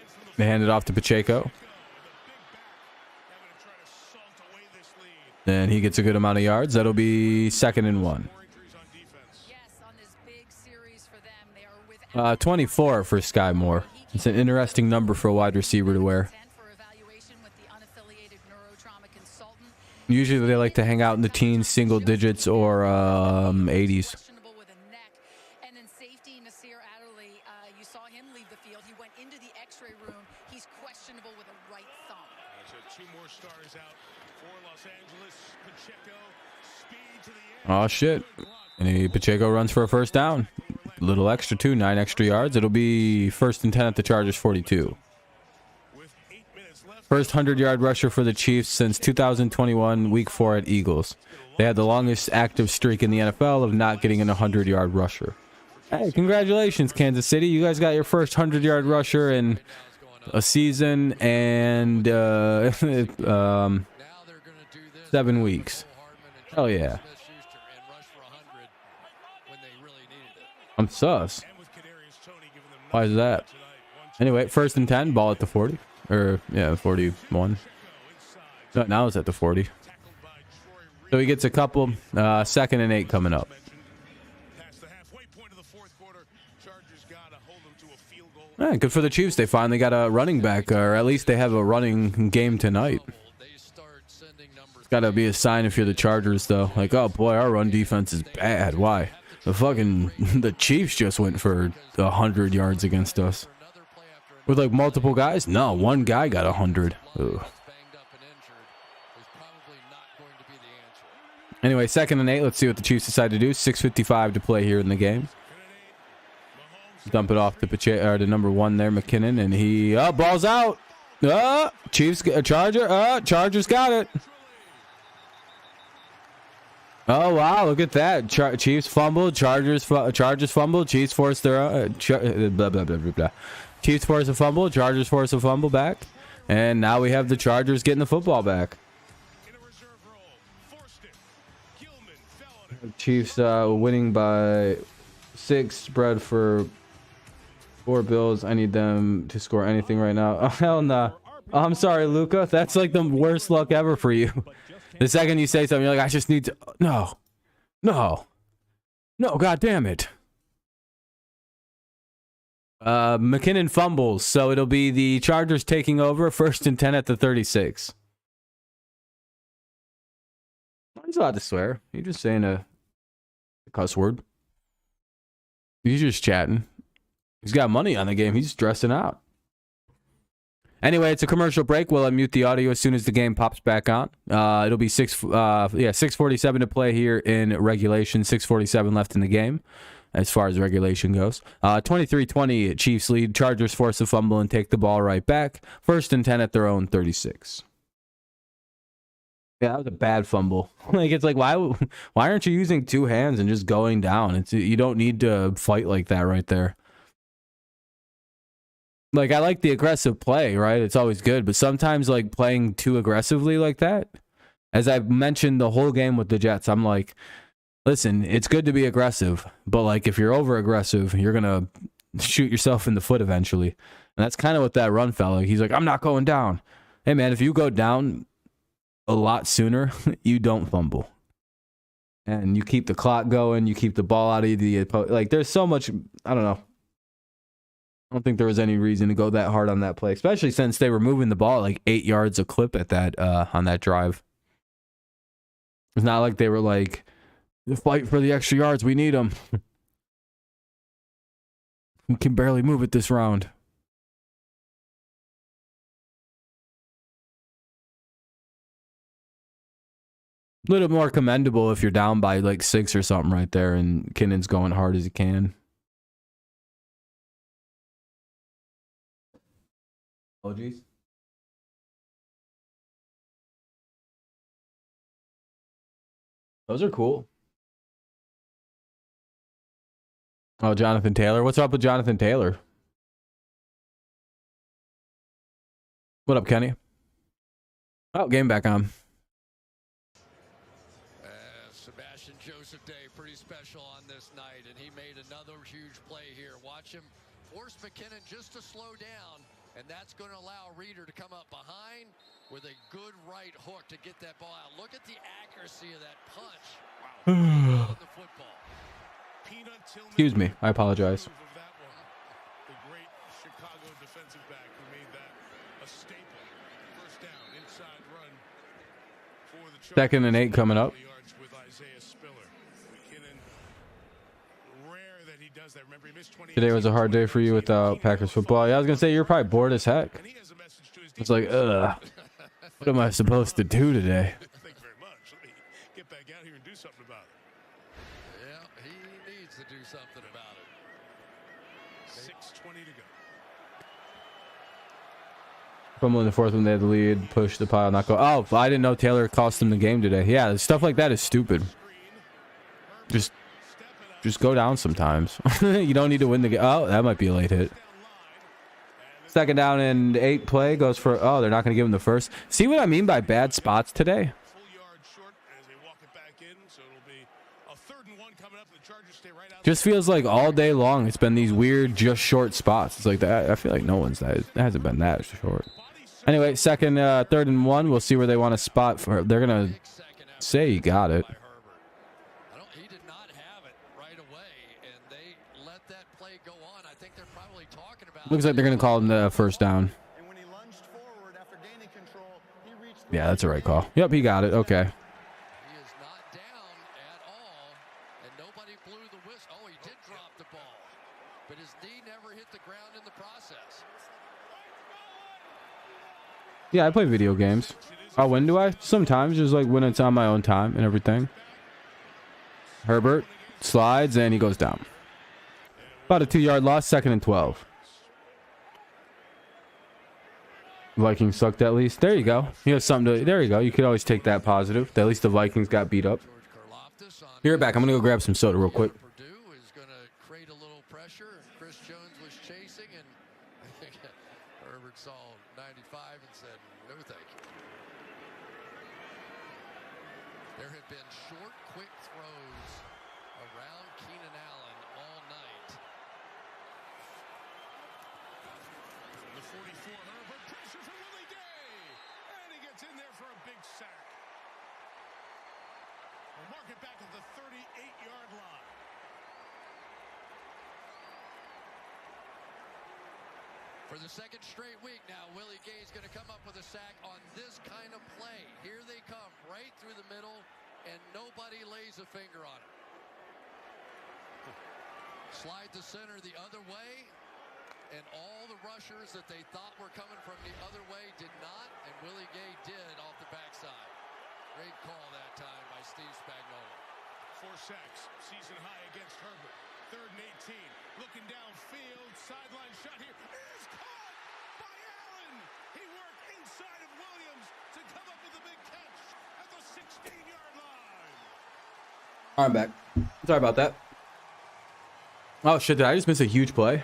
And from the They hand it off to Pacheco. with a big back, having to try to salt away this lead. And he gets a good amount of yards. That'll be 2nd and 1. More injuries on defense. Yes, on this big series for them, they are without 24 for Sky Moore. It's an interesting number for a wide receiver to wear. 10 for evaluation with the unaffiliated neurotrauma consultant. Usually they like to hang out in the teens, single digits, or 80s. Questionable with a neck. And then safety Nasir Adderley, you saw him leave the field. He went into the x-ray room. He's questionable with a right thumb. So 2 more stars out for Los Angeles. Pacheco, speed to the end. Oh, shit. And Pacheco runs for a first down. Little extra too, 9 extra yards. It'll be 1st and 10 at the Chargers 42. With 8 minutes left. First 100-yard rusher for the Chiefs since 2021, week 4 at Eagles. They had the longest active streak in the NFL of not getting an 100-yard rusher. Hey, congratulations, Kansas City. You guys got your first 100-yard rusher in a season and Now they're going to do this. 7 weeks. Hell yeah. Smith-Schuster and rush for 100 when they really needed it. I'm sus. And with Kadarius Toney giving them Why is that? tonight. 1-2 Anyway, 1st and 10, ball at the 40. Or, yeah, 41. inside. No, now it's at the 40. Tackled by Troy Reed. So he gets a couple. 2nd and 8 coming up. Past the halfway point of the 4th quarter, Chargers got to hold them to a field goal. Yeah, good for the Chiefs. They finally got a running back, or at least they have a running game tonight. They start sending numbers. It's got to be a sign if you're the Chargers, though. Like, oh boy, our run defense is bad. Why? The Chiefs just went for 100 yards against us. Another play after With like multiple guys? No, one guy got 100. Ugh. banged up and injured is probably not going to be the answer. Anyway, 2nd and 8. Let's see what the Chiefs decide to do. 6:55 to play here in the game. Dump it off to Pacheco, or to number 1 there, McKinnon, and he balls out. Chiefs Charger. Chargers got it. Oh wow, look at that. Chiefs fumble, Chargers fumble, Chiefs force their blah, blah, blah, blah, blah. Chiefs force a fumble, Chargers force a fumble back, and now we have the Chargers getting the football back. In a reserve role, forced it. Gilman fell on it. Chiefs winning by 6, spread for 4 Bills. I need them to score anything right now. Oh, hell no. Oh, I'm sorry, Luca. That's like the worst luck ever for you. The second you say something, you're like, I just need to... No. God damn it. McKinnon fumbles, so it'll be the Chargers taking over. 1st and 10 at the 36. He's allowed to swear. You're just saying a cuss word. He's just chatting. He's got money on the game. He's dressing out. Anyway, it's a commercial break. We'll unmute the audio as soon as the game pops back on. It'll be 6:47 to play here in regulation. 6:47 left in the game as far as regulation goes. 23-20 Chiefs lead. Chargers force a fumble and take the ball right back. 1st and 10 at their own 36. Yeah, that was a bad fumble. Like, it's like, why aren't you using 2 hands and just going down? You don't need to fight like that right there. Like, I like the aggressive play, right? It's always good. But sometimes, like, playing too aggressively like that, as I've mentioned the whole game with the Jets, I'm like, listen, it's good to be aggressive. But, like, if you're over-aggressive, you're going to shoot yourself in the foot eventually. And that's kind of what that run felt like. He's like, I'm not going down. Hey, man, if you go down a lot sooner, you don't fumble. And you keep the clock going. You keep the ball out of the opponent. Like, there's so much, I don't know. I don't think there was any reason to go that hard on that play, especially since they were moving the ball like 8 yards a clip at that on that drive. It's not like they were like The fight for the extra yards. We need them. We can barely move it this round. A little more commendable if you're down by like 6 or something right there and Kinnon's going hard as he can. Apologies. Those are cool. Oh, Jonathan Taylor. What's up with Jonathan Taylor? What up, Kenny? Oh, game back on. Sebastian Joseph Day, pretty special on this night, and he made another huge play here. Watch him force McKinnon just to slow down, and that's going to allow Reeder to come up behind with a good right hook to get that ball out. Look at the accuracy of that punch. Wow. The football. Excuse me, I apologize. The great Chicago defensive back who made that a staple. First down, inside run for the Chargers. 2nd and 8 coming up. With Isaiah Spiller. McKinnon, rare that he does that. Remember, he missed 20. Today was a hard day for you without Packers football. Yeah, I was gonna say you're probably bored as heck. It's like, ugh. What am I supposed to do today? Thank you very much. Let me get back out here and do something about it. Yeah, he needs to do something about it. 6:20 to go. Fumble in the 4th when they had the lead, push the pile, not go. Oh, I didn't know Taylor cost them the game today. Yeah, stuff like that is stupid. Just go down sometimes. You don't need to win the game. Oh, that might be a late hit. 2nd down and 8 play goes for. Oh, they're not going to give him the first. See what I mean by bad spots today? Full yard short as they walk it back in, so it'll be a 3rd and 1 coming up. The Chargers stay right out. Just feels like all day long it's been these weird, just short spots. It's like that. I feel like no one's that. It hasn't been that short. Anyway, 2nd, 3rd and 1. We'll see where they want to spot for. They're gonna say you got it. He did not have it right away, and they let that play go on. I think they're probably talking about. Looks like they're gonna call him the first down. And when he lunged forward after gaining control, he reached. Yeah, that's a right call. Yep, he got it. Okay. He is not down at all, and nobody blew the whistle. Oh, he did drop the ball, but his knee never hit the ground in the process. Yeah, I play video games. Oh, when do I? Sometimes, just like when it's on my own time and everything. Herbert slides and he goes down. About a 2-yard loss, 2nd and 12. Vikings sucked at least. There you go. You have something to. There you go. You could always take that positive. At least the Vikings got beat up. Be right back. I'm gonna go grab some soda real quick. Purdue is going to create a little pressure. Chris Jones was chasing, and I think Herbert saw 95 and said, "No, thank you." There have been short, quick throws around Keenan Allen all night. The 44, Herbert, pressure from Willie Gay, and he gets in there for a big sack. We'll mark it back at the 38-yard line. For the 2nd straight week now, Willie Gay is going to come up with a sack on this kind of play. Here they come, right through the middle, and nobody lays a finger on it. Slide the center the other way, and all the rushers that they thought were coming from the other way did not, and Willie Gay did off the backside. Great call that time by Steve Spagnuolo. 4 sacks, season high against Herbert. 3rd and 18, looking downfield, sideline shot here. It is caught by Allen. He worked inside of Williams to come up with a big catch at the 16-yard line. I'm back. Sorry about that. Oh shit! Did I just miss a huge play?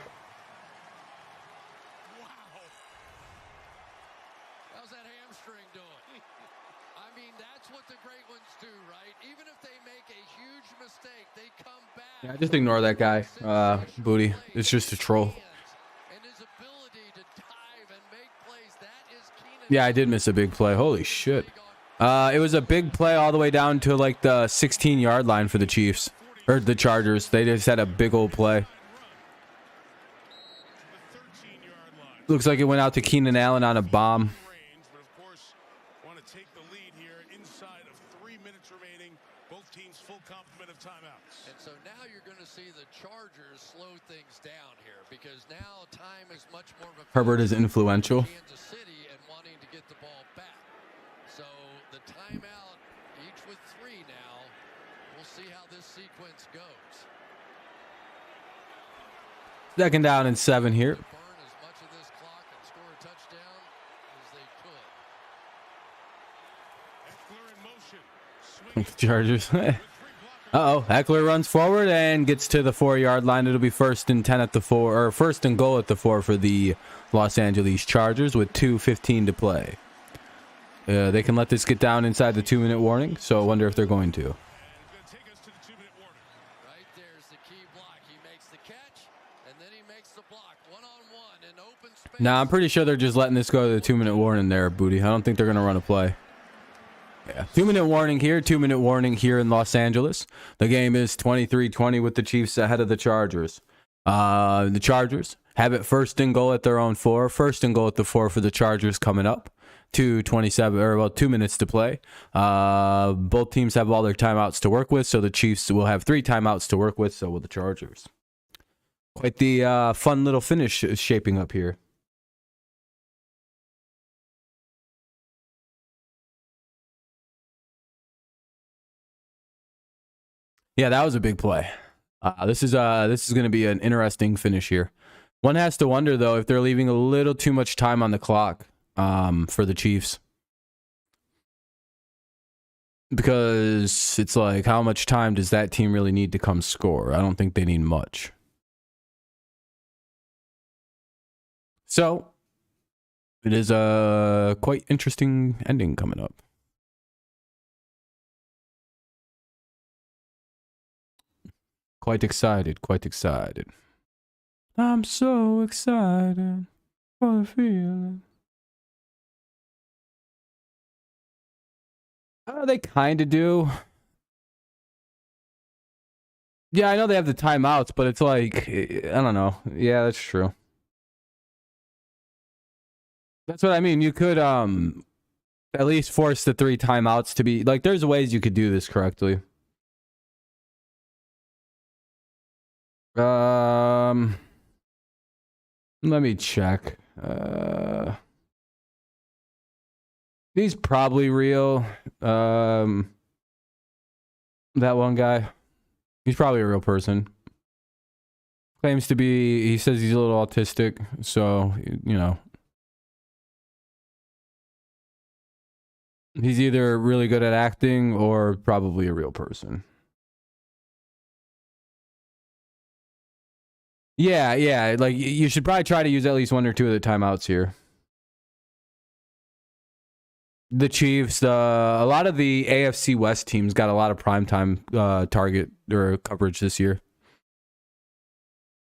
Wow. How's that hamstring doing? I mean, that's what the great ones do, right? Even if they make a huge mistake, they come back. Yeah, just ignore that guy. Booty. It's just a troll. And his ability to dive and make plays, that is Keenan. Yeah, I did miss a big play. Holy shit. It was a big play all the way down to like the 16-yard line for the Chiefs. Or the Chargers. They just had a big old play. Looks like it went out to Keenan Allen on a bomb. But of course, want to take the lead here inside of 3 minutes remaining. Both teams full complement of So now you're going to see the Chargers slow things down here because now time is much more of a Herbert is influential. Kansas City and wanting to get the ball back. So the timeout, each with 3 now. We'll see how this sequence goes. 2nd down and 7 here. Burn as much of this clock and score a touchdown as they could. Eckler in motion. Chargers. Uh-oh. Eckler runs forward and gets to the 4-yard line. It'll be 1st and 10 at the 4, or 1st and goal at the 4 for the Los Angeles Chargers with 2:15 to play. They can let this get down inside the 2-minute warning, so I wonder if they're going to. Right there's the key block. He makes the catch, and then he makes the block. One-on-one in open space. Nah, I'm pretty sure they're just letting this go to the 2-minute warning there, Booty. I don't think they're going to run a play. Yeah, 2-minute warning here, 2-minute warning here in Los Angeles. The game is 23-20 with the Chiefs ahead of the Chargers. The Chargers have it 1st and goal at their own 4. 1st and goal at the 4 for the Chargers coming up. 2 minutes to play. Both teams have all their timeouts to work with, so the Chiefs will have 3 timeouts to work with, so will the Chargers. Quite the fun little finish is shaping up here. Yeah, that was a big play. This is going to be an interesting finish here. One has to wonder though if they're leaving a little too much time on the clock for the Chiefs, because it's like, how much time does that team really need to come score? I don't think they need much. So it is a quite interesting ending coming up. Quite excited, quite excited. I'm so excited for the feeling. They kind of do. Yeah, I know they have the timeouts, but it's like, I don't know. Yeah, that's true. That's what I mean. You could at least force the 3 timeouts to be, like, there's ways you could do this correctly. Let me check. He's probably real. That one guy. He's probably a real person. Claims to be, he says he's a little autistic, so, you know. He's either really good at acting or probably a real person. Yeah, like you should probably try to use at least 1 or 2 of the timeouts here. The Chiefs, a lot of the AFC West teams got a lot of primetime target or coverage this year.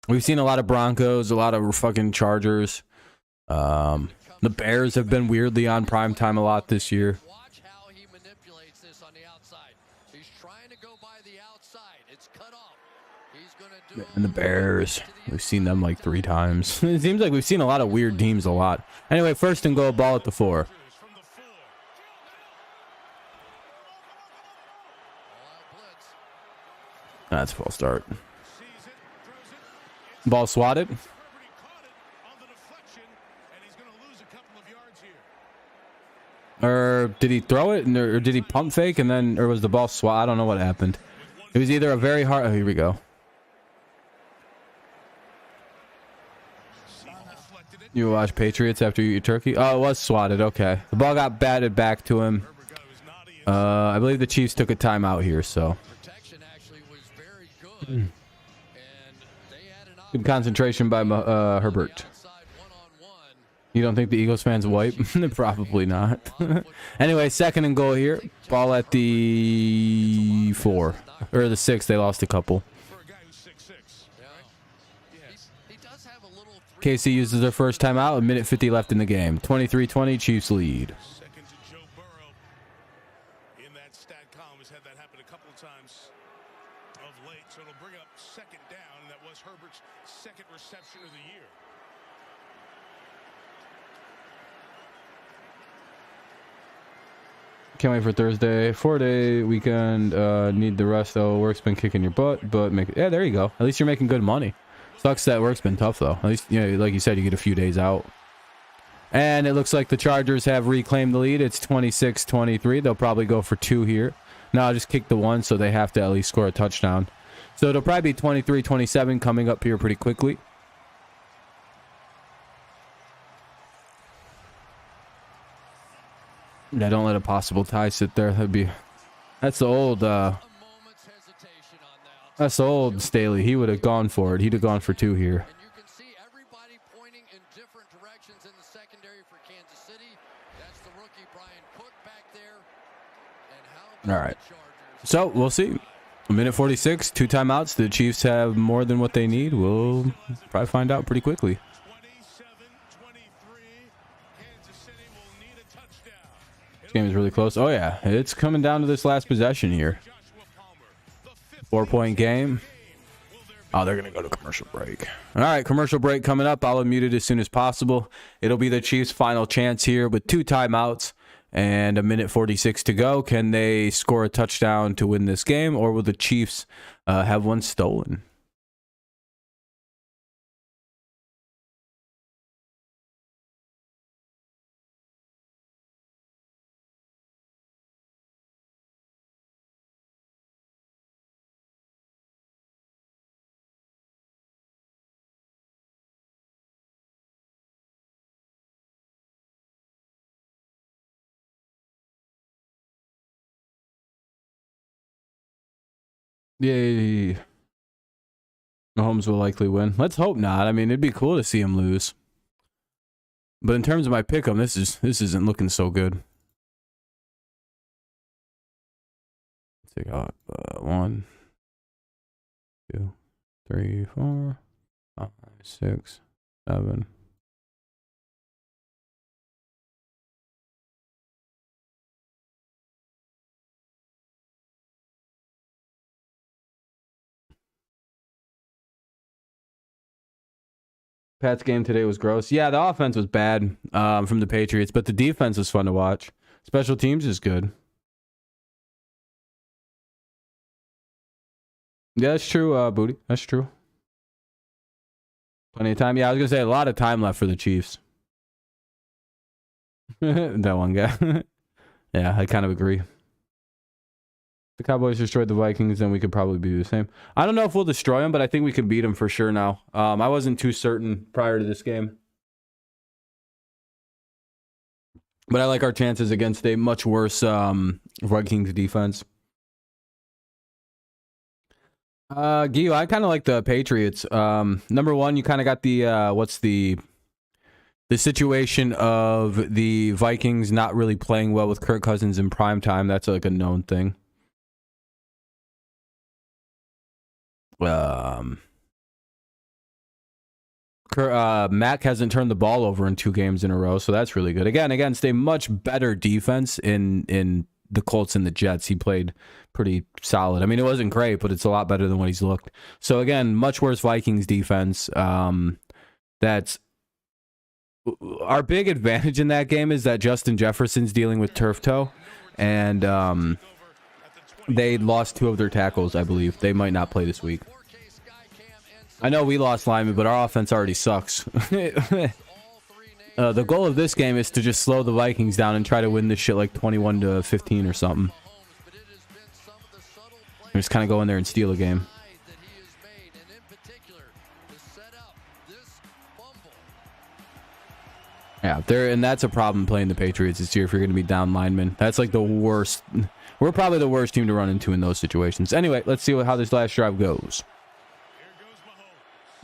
We've seen a lot of Broncos, a lot of fucking Chargers. The Bears have been weirdly on primetime a lot this year. Watch how he manipulates this on the outside. He's trying to go by the outside. It's cut off. He's going to do And the Bears, we've seen them like 3 times. It seems like we've seen a lot of weird teams a lot. Anyway, 1st and goal, ball at the 4. That's a false start. Ball swatted. Or did he throw it, or did he pump fake, and then, or was the ball swat? I don't know what happened. It was either a very hard. Oh, here we go. You watch Patriots after you eat turkey? Oh, it was swatted. Okay, the ball got batted back to him. I believe the Chiefs took a timeout here, so. Good concentration by Herbert. You don't think the Eagles fans wipe? Probably not. Anyway, 2nd and goal here. Ball at the 4. Or the 6. They lost a couple. KC uses their first timeout. 1:50 left in the game. 23-20, Chiefs lead. Herbert's 2nd reception of the year. Can't wait for Thursday. 4-day weekend. Need the rest though. Work's been kicking your butt, but yeah, there you go. At least you're making good money. Sucks that work's been tough though. At least, you know, like you said, you get a few days out. And it looks like the Chargers have reclaimed the lead. It's 26-23. They'll probably go for 2 here. No, I'll just kick the 1, so they have to at least score a touchdown. So it'll probably be 23-27 coming up here pretty quickly. Yeah, don't let a possible tie sit there. That's the old that's the old Staley. He would have gone for it. He'd have gone for 2 here. And you can see everybody pointing in different directions in the secondary for Kansas City. That's the rookie Brian Cook back there. And how All right. So we'll see. A minute 46, 2 timeouts. The Chiefs have more than what they need. We'll probably find out pretty quickly. 27-23. Kansas City will need a touchdown. This game is really close. Oh yeah, it's coming down to this last possession here. 4-point game. Oh, they're going to go to commercial break. All right, commercial break coming up. I'll unmute it as soon as possible. It'll be the Chiefs' final chance here with 2 timeouts and a minute 46 to go. Can they score a touchdown to win this game, or will the Chiefs have one stolen? Yay. Mahomes will likely win. Let's hope not. I mean, it'd be cool to see him lose. But in terms of my pick'em, this isn't looking so good. Let's take out 1, 2, 3, 4, 5, 6, 7. Pat's game today was gross. Yeah, the offense was bad from the Patriots, but the defense was fun to watch. Special teams is good. Yeah, that's true, Booty. That's true. Plenty of time. Yeah, I was going to say a lot of time left for the Chiefs. That one guy. Yeah, I kind of agree. The Cowboys destroyed the Vikings, then we could probably do the same. I don't know if we'll destroy them, but I think we can beat them for sure now. I wasn't too certain prior to this game. But I like our chances against a much worse Vikings defense. Gio, I kind of like the Patriots. Number one, you kind of got the, what's the situation of the Vikings not really playing well with Kirk Cousins in prime time. That's like a known thing. Mac hasn't turned the ball over in 2 games in a row, so that's really good. Again, against a much better defense in the Colts and the Jets, he played pretty solid. I mean, it wasn't great, but it's a lot better than what he's looked. So again, much worse Vikings defense. That's our big advantage in that game is that Justin Jefferson's dealing with turf toe, and they lost 2 of their tackles, I believe. They might not play this week. I know we lost linemen, but our offense already sucks. The goal of this game is to just slow the Vikings down and try to win this shit like 21-15 or something. Just kind of go in there and steal a game. Yeah, and that's a problem playing the Patriots this year if you're going to be down linemen. That's like the worst. We're probably the worst team to run into in those situations. Anyway, let's see how this last drive goes.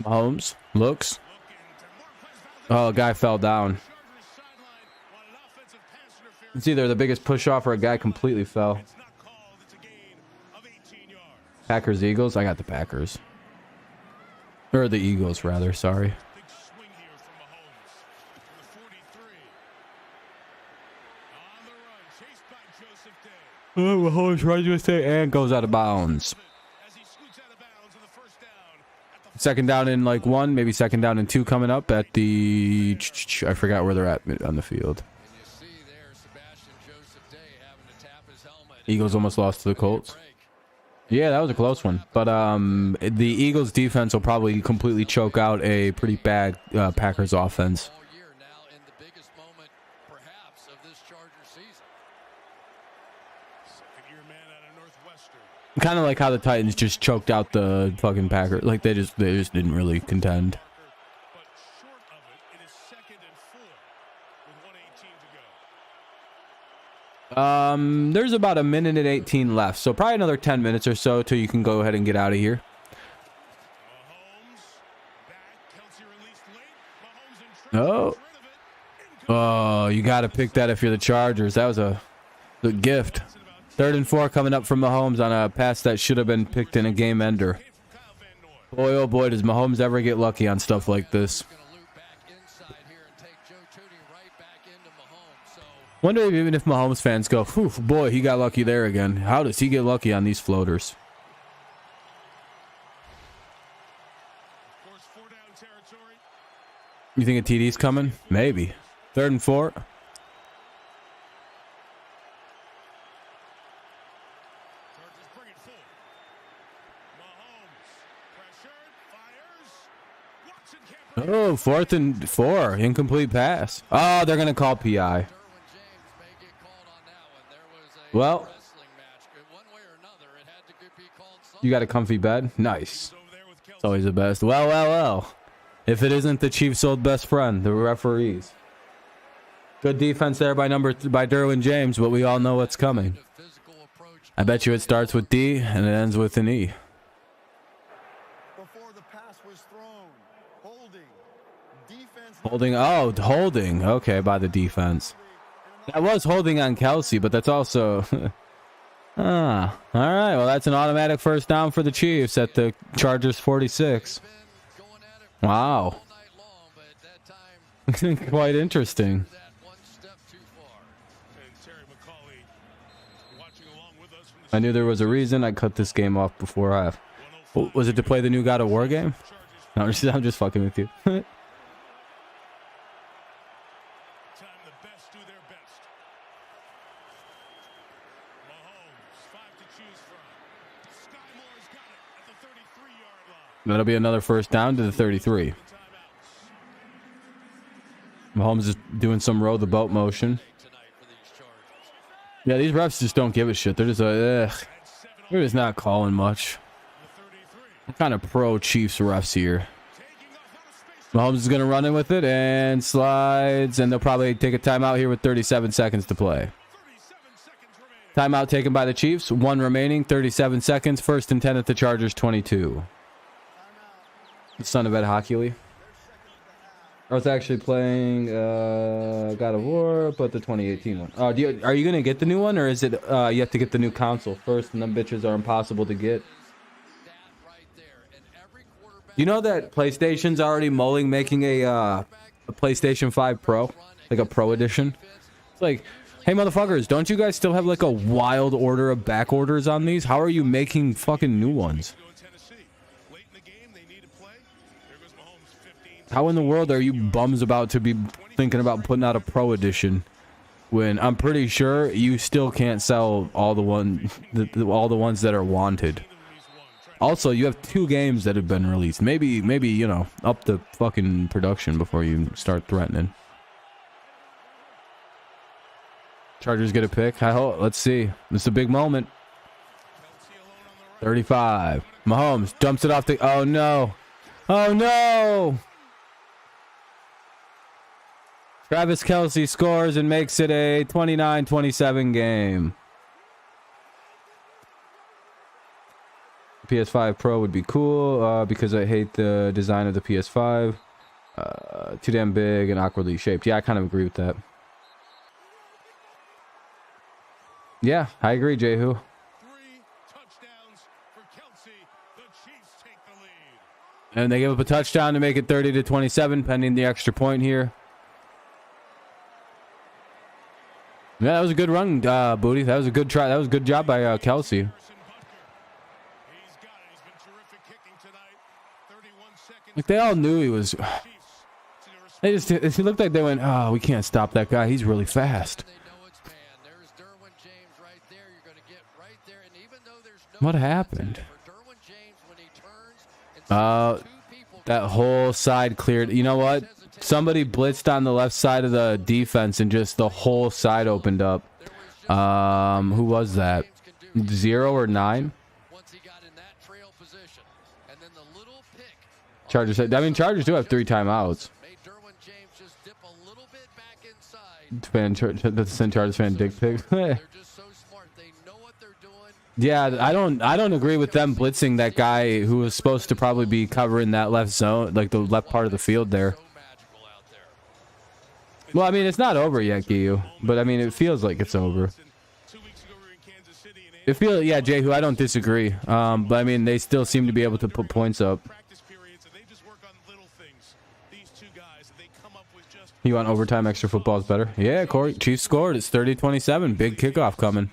Mahomes looks. Oh, a guy fell down. It's either the biggest push off or a guy completely fell. Packers, Eagles. I got the Packers. Or the Eagles, rather. Sorry. Oh, Mahomes runs with it and goes out of bounds. Second down in like 1, maybe second down in 2 coming up at the... I forgot where they're at on the field. Eagles almost lost to the Colts. Yeah, that was a close one. But the Eagles defense will probably completely choke out a pretty bad Packers offense. All year now in the biggest moment, perhaps, of this Charger season. Second-year man out of Northwestern. Kind of like how the Titans just choked out the fucking Packers. Like they just didn't really contend. But short of it, it is 2nd and 4 with 1:18 to go. There's about a minute and 18 left, so probably another 10 minutes or so till you can go ahead and get out of here. Mahomes back. Kelsey released late. Mahomes in trouble. Oh, Gets rid of it. oh, you got to pick that if you're the Chargers. That was a good gift. 3rd and 4 coming up from Mahomes on a pass that should have been picked in a game ender. Kyle Van Noy. Boy, oh boy, does Mahomes ever get lucky on stuff like this. Going to loop back inside here and take Joe Tooney right back into Mahomes. So Wonder if even if Mahomes fans go, "Whew, boy, he got lucky there again." How does he get lucky on these floaters? Of course, 4-down territory. You think a TD's coming? Maybe. 3rd and 4. Chargers bring it full. Mahomes pressured, fires. Watson can't bring it. Oh, 4th and 4. Incomplete pass. Oh, they're going to call PI. Derwin James may get called on that one. There was a Well, wrestling match. One way or another, it had to be called something. you got a comfy bed? Nice. Over there with Kelsey. It's always the best. Well, well, well. If it isn't the Chiefs' old best friend, the referees. Good defense there by Derwin James, but we all know what's coming. The physical approach. I bet you it starts with D and it ends with an E. Before the pass was thrown, holding. Defense. Holding. Okay, by the defense. That was holding on Kelsey, but that's also... all right. Well, that's an automatic 1st down for the Chiefs at the Chargers 46. Been going at it Wow. all night long, but at that time, Quite interesting. that one step too far. And Terry McCauley watching along with us from the I knew there was a reason I cut this game off before I... Was it to play the new God of War game? No, I'm just fucking with you. time the best do their best. Mahomes, 5 to choose from. Skymore's got it at the 33-yard line. That'll be another 1st down to the 33. Timeouts. Mahomes is doing some row the boat motion. Tonight for these Chargers. Yeah, these refs just don't give a shit. They're just they're just not calling much. The 33. What kind of pro Chiefs refs here? Taking off out of space. Mahomes is going to run in with it and slides, and they'll probably take a timeout here with 37 seconds to play. 37 seconds remaining. Timeout taken by the Chiefs. 1 remaining. 37 seconds. 1st and 10 at the Chargers 22. The son of Ed Hockley. I was actually playing God of War, but the 2018 one. Are you going to get the new one, or is it you have to get the new console first, and them bitches are impossible to get? That right there. And every quarterback You know that PlayStation's already mulling making a PlayStation 5 Pro, like a Pro edition? It's like, hey motherfuckers, don't you guys still have like a wild order of back orders on these? How are you making fucking new ones? Go in Tennessee. Late in the game, they need a play. There goes Mahomes, 15. How in the world are you bums about to be thinking about putting out a Pro edition when I'm pretty sure you still can't sell all the ones that are wanted? Also, you have 2 games that have been released. Maybe you know, up the fucking production before you start threatening. Chargers get a pick. I hope. Let's see. This is a big moment. 35. Mahomes dumps it off the... Oh, no. Oh, no. Travis Kelce scores and makes it a 29-27 game. PS5 Pro would be cool because I hate the design of the PS5. Too damn big and awkwardly shaped. Yeah, I kind of agree with that. Yeah, I agree, Jehu. 3 touchdowns for Kelsey. The Chiefs take the lead. And they give up a touchdown to make it 30-27, pending the extra point here. Yeah, that was a good run, Booty. That was a good try. That was a good job by Kelsey. He's got it. He's been terrific kicking tonight. 31 seconds. Like, they all knew he was... Chiefs to the It looked like they went, oh, we can't stop that guy. He's really fast. They know it's man. There's Derwin James right there. You're going to give What happened? That whole side cleared. You know what? Somebody blitzed on the left side of the defense and just the whole side opened up. Who was that? 0 or 9? Chargers. I mean, Chargers do have 3 timeouts. Chargers fan dick pic. Yeah, I don't agree with them blitzing that guy who was supposed to probably be covering that left zone, like the left part of the field there. Well, I mean, it's not over yet, Giyu, but I mean, it feels like it's over. It feels, yeah, Jehu, I don't disagree. But I mean, they still seem to be able to put points up. You want overtime? Extra football is better. Yeah, Corey. Chiefs scored. It's 30-27. Big kickoff coming.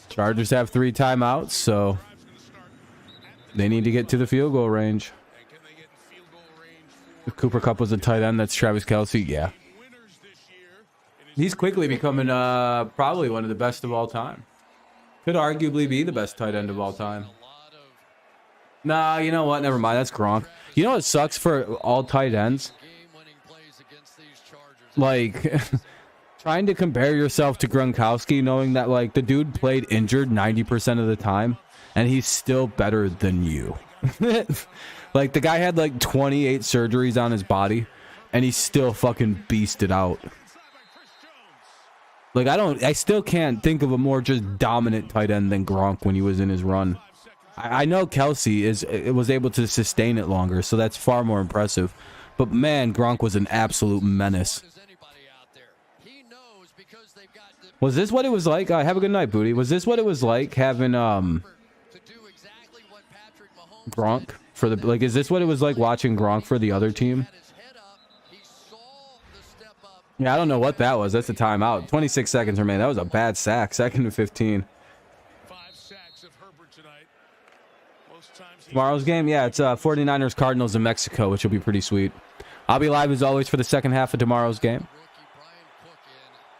Chargers have 3 timeouts, so they need to get to the field goal range. If Cooper Kupp was a tight end, that's Travis Kelce. Yeah. He's quickly becoming probably one of the best of all time. Could arguably be the best tight end of all time. Nah, you know what? Never mind. That's Gronk. You know what sucks for all tight ends? Like, trying to compare yourself to Gronkowski, knowing that, like, the dude played injured 90% of the time, and he's still better than you. Like, the guy had, like, 28 surgeries on his body, and he still fucking beasted out. Like, I still can't think of a more just dominant tight end than Gronk when he was in his run. I know Kelce was able to sustain it longer, so that's far more impressive. But man, Gronk was an absolute menace. Was this what it was like? Have a good night, Booty. Was this what it was like having Gronk for the, like, is this what it was like watching Gronk for the other team? Yeah, I don't know what that was. That's a timeout. 26 seconds remain. That was a bad sack. 2nd and 15. Tomorrow's game? Yeah, it's 49ers Cardinals in Mexico, which will be pretty sweet. I'll be live as always for the second half of tomorrow's game.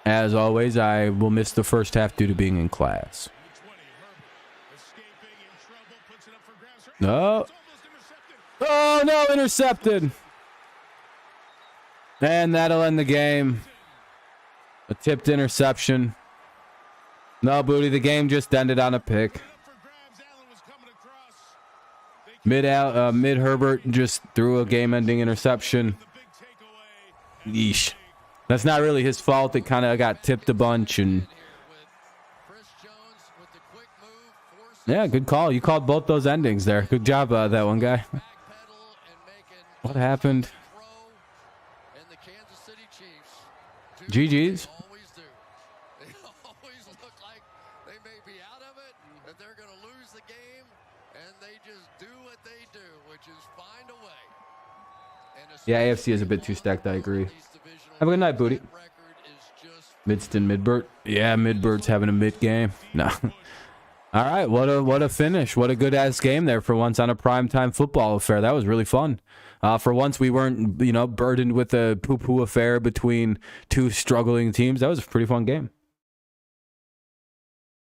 As always, I will miss the first half due to being in class. No. Oh, no, intercepted. And that'll end the game. A tipped interception. No, Booty, the game just ended on a pick. Mid Herbert just threw a game-ending interception. Yeesh. That's not really his fault. It kind of got tipped a bunch, and yeah, good call. You called both those endings there. Good job, that one guy. What happened? GG's. Yeah, AFC is a bit too stacked. I agree. Have a good night, Booty. Midston Midbert. Yeah, Midbert's having a mid game. No. All right, what a finish. What a good ass game there for once on a primetime football affair. That was really fun. For once we weren't, burdened with a poo-poo affair between 2 struggling teams. That was a pretty fun game.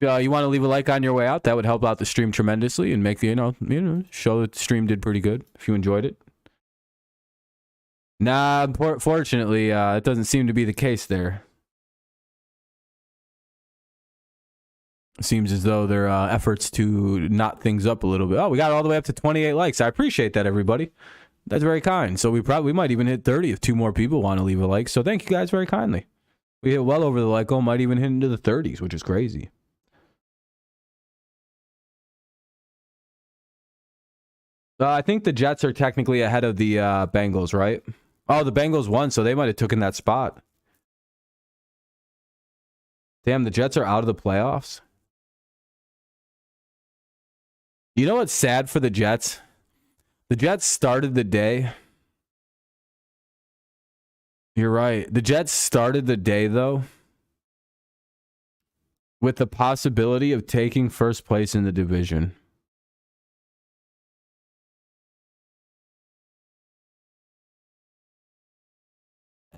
You want to leave a like on your way out? That would help out the stream tremendously and make the show that the stream did pretty good if you enjoyed it. Nah, fortunately, it doesn't seem to be the case there. It seems as though their efforts to knot things up a little bit. Oh, we got all the way up to 28 likes. I appreciate that, everybody. That's very kind. So we might even hit 30 if 2 more people want to leave a like. So thank you guys very kindly. We hit well over the like goal, might even hit into the 30s, which is crazy. I think the Jets are technically ahead of the Bengals, right? Oh, the Bengals won, so they might have taken that spot. Damn, the Jets are out of the playoffs. You know what's sad for the Jets? The Jets started the day. You're right. The Jets started the day, though, with the possibility of taking first place in the division.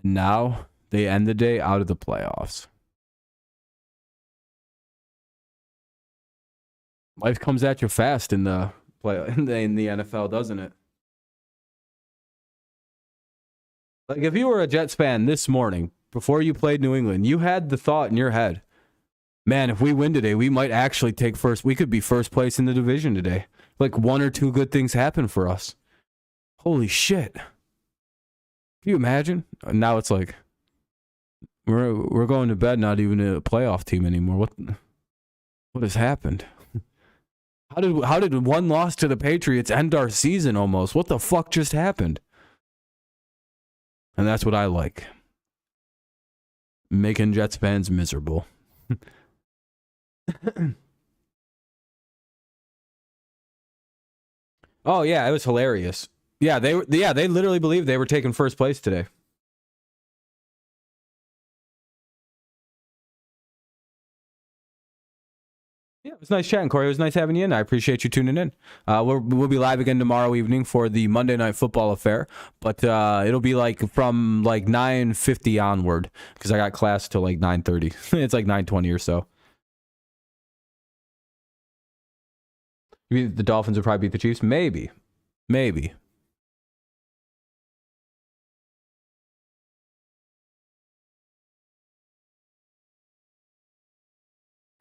Now they end the day out of the playoffs. Life comes at you fast in the NFL, doesn't it? Like if you were a Jets fan this morning before you played New England, you had the thought in your head, man, if we win today, we might actually take first. We could be first place in the division today. Like 1 or 2 good things happen for us. Holy shit. Can you imagine? Now it's like we're going to bed not even a playoff team anymore. What has happened? How did one loss to the Patriots end our season almost? What the fuck just happened? And that's what I like. Making Jets fans miserable. Oh yeah, it was hilarious. Yeah, they literally believed they were taking first place today. Yeah, it was nice chatting, Corey. It was nice having you in. I appreciate you tuning in. We'll be live again tomorrow evening for the Monday Night Football affair, but it'll be like from like 9:50 onward because I got class till like 9:30. It's like 9:20 or so. You mean the Dolphins would probably beat the Chiefs? Maybe.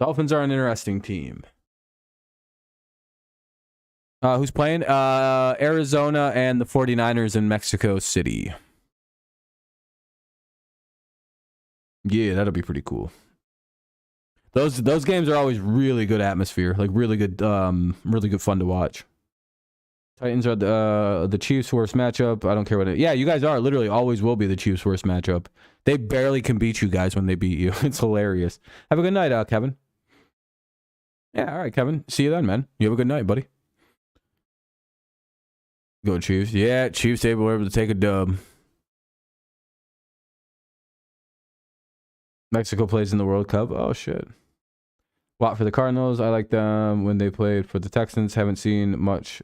Dolphins are an interesting team. Who's playing? Arizona and the 49ers in Mexico City. Yeah, that'll be pretty cool. Those games are always really good atmosphere, like really good fun to watch. Titans are the Chiefs' worst matchup. I don't care what it. Yeah, you guys are literally always will be the Chiefs' worst matchup. They barely can beat you guys when they beat you. It's hilarious. Have a good night, Kevin. Yeah, all right, Kevin. See you then, man. You have a good night, buddy. Go Chiefs. Yeah, Chiefs able to take a dub. Mexico plays in the World Cup. Oh, shit. Watt for the Cardinals. I like them when they played for the Texans. Haven't seen much.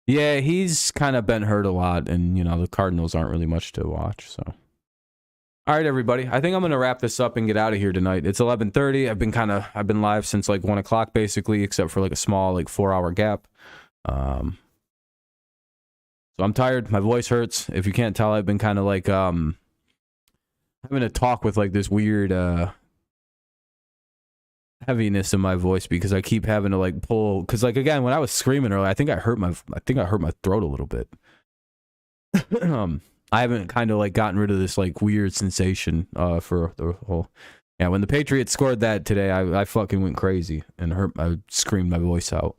Yeah, he's kind of been hurt a lot, and, you know, the Cardinals aren't really much to watch, so. All right, everybody. I think I'm going to wrap this up and get out of here tonight. It's 11:30. I've been live since like 1 o'clock, basically, except for like a small, like 4-hour gap. So I'm tired. My voice hurts. If you can't tell, I've been kind of like, having a talk with like this weird, heaviness in my voice because I keep having to like pull because like again when I was screaming earlier I think I hurt my throat a little bit. I haven't kind of like gotten rid of this like weird sensation for the whole when the Patriots scored that today I fucking went crazy and I screamed my voice out.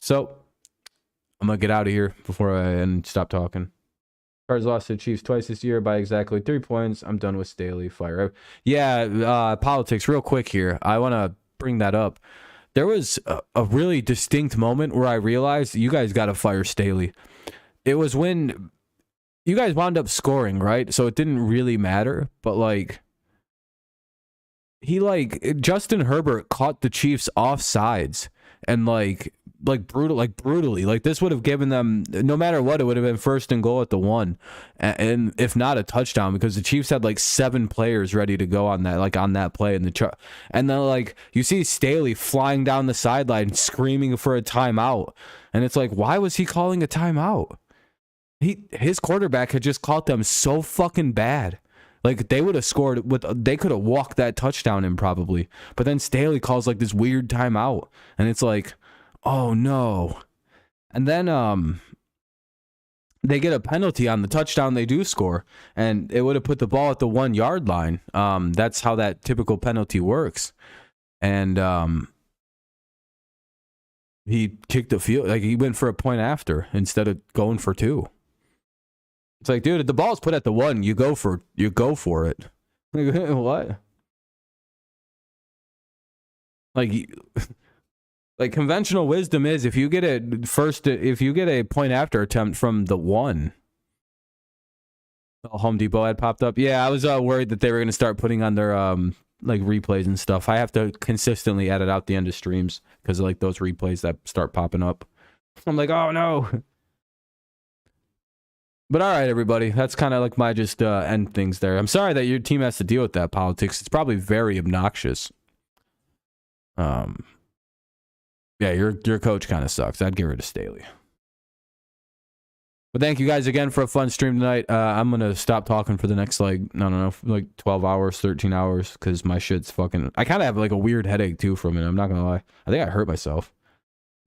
So I'm gonna get out of here before I stop talking. Cards lost to the Chiefs twice this year by exactly 3 points. I'm done with Staley. Fire. Yeah, politics real quick here. I want to bring that up. There was a really distinct moment where I realized you guys got to fire Staley. It was when you guys wound up scoring, right? So it didn't really matter, but like Justin Herbert caught the Chiefs off sides and brutally. Like this would have given them, no matter what, it would have been 1st and goal at the 1, and if not a touchdown, because the Chiefs had like 7 players ready to go on that play and and then like you see Staley flying down the sideline screaming for a timeout, and it's like, why was he calling a timeout? His quarterback had just caught them so fucking bad. Like they would have scored they could have walked that touchdown in probably, but then Staley calls like this weird timeout, and it's like, oh no. And then they get a penalty on the touchdown they do score, and it would have put the ball at the 1-yard line. That's how that typical penalty works. And he kicked the field, like he went for a point after instead of going for 2. It's like, dude, if the ball's put at the 1, you go for it. What? Like conventional wisdom is if you get a point after attempt from the 1. Home Depot ad popped up. Yeah, I was worried that they were going to start putting on their like replays and stuff. I have to consistently edit out the end of streams because of like those replays that start popping up. I'm like, oh no. But all right, everybody, that's kind of like my just end things there. I'm sorry that your team has to deal with that politics. It's probably very obnoxious. Yeah, your coach kind of sucks. I'd get rid of Staley. But thank you guys again for a fun stream tonight. I'm going to stop talking for the next, like, I don't know, like 12 hours, 13 hours, because my shit's fucking... I kind of have, like, a weird headache, too, from it. I'm not going to lie. I think I hurt myself.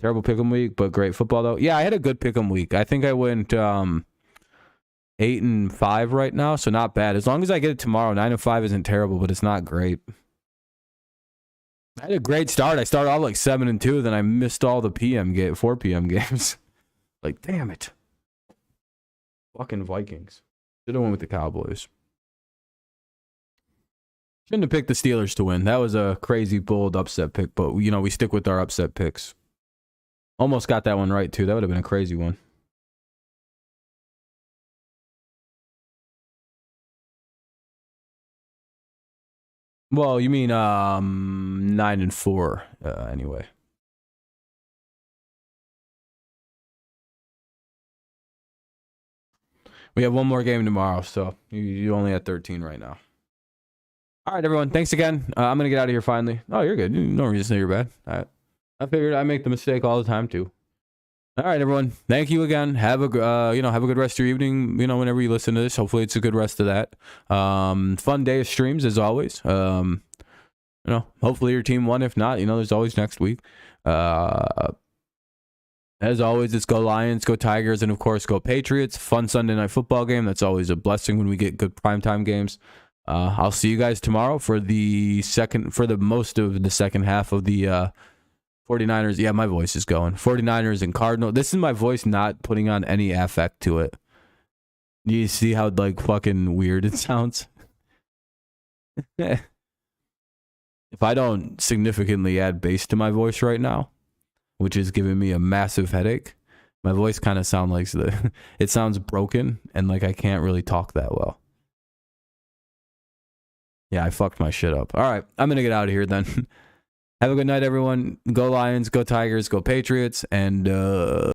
Terrible pick'em week, but great football, though. Yeah, I had a good pick'em week. I think I went 8-5 right now, so not bad. As long as I get it tomorrow, 9-5 isn't terrible, but it's not great. I had a great start. I started off like 7-2, then I missed all the 4 p.m. games. Like, damn it. Fucking Vikings. Should have went with the Cowboys. Shouldn't have picked the Steelers to win. That was a crazy, bold upset pick, but, you know, we stick with our upset picks. Almost got that one right, too. That would have been a crazy one. Well, you mean 9-4, anyway. We have one more game tomorrow, so you only at 13 right now. All right, everyone. Thanks again. I'm going to get out of here finally. Oh, you're good. No reason to say you're bad. I figured I make the mistake all the time, too. All right, everyone. Thank you again. Have a good rest of your evening, whenever you listen to this. Hopefully it's a good rest of that. Fun day of streams, as always. Hopefully your team won. If not, there's always next week. As always, it's go Lions, go Tigers, and of course, go Patriots. Fun Sunday night football game. That's always a blessing when we get good primetime games. I'll see you guys tomorrow for the most of the second half of the 49ers. Yeah, my voice is going. 49ers and Cardinals. This is my voice not putting on any affect to it. You see how, like, fucking weird it sounds? If I don't significantly add bass to my voice right now, which is giving me a massive headache, my voice kind of sounds like it sounds broken and like I can't really talk that well. Yeah, I fucked my shit up. All right, I'm going to get out of here then. Have a good night, everyone. Go Lions, go Tigers, go Patriots, and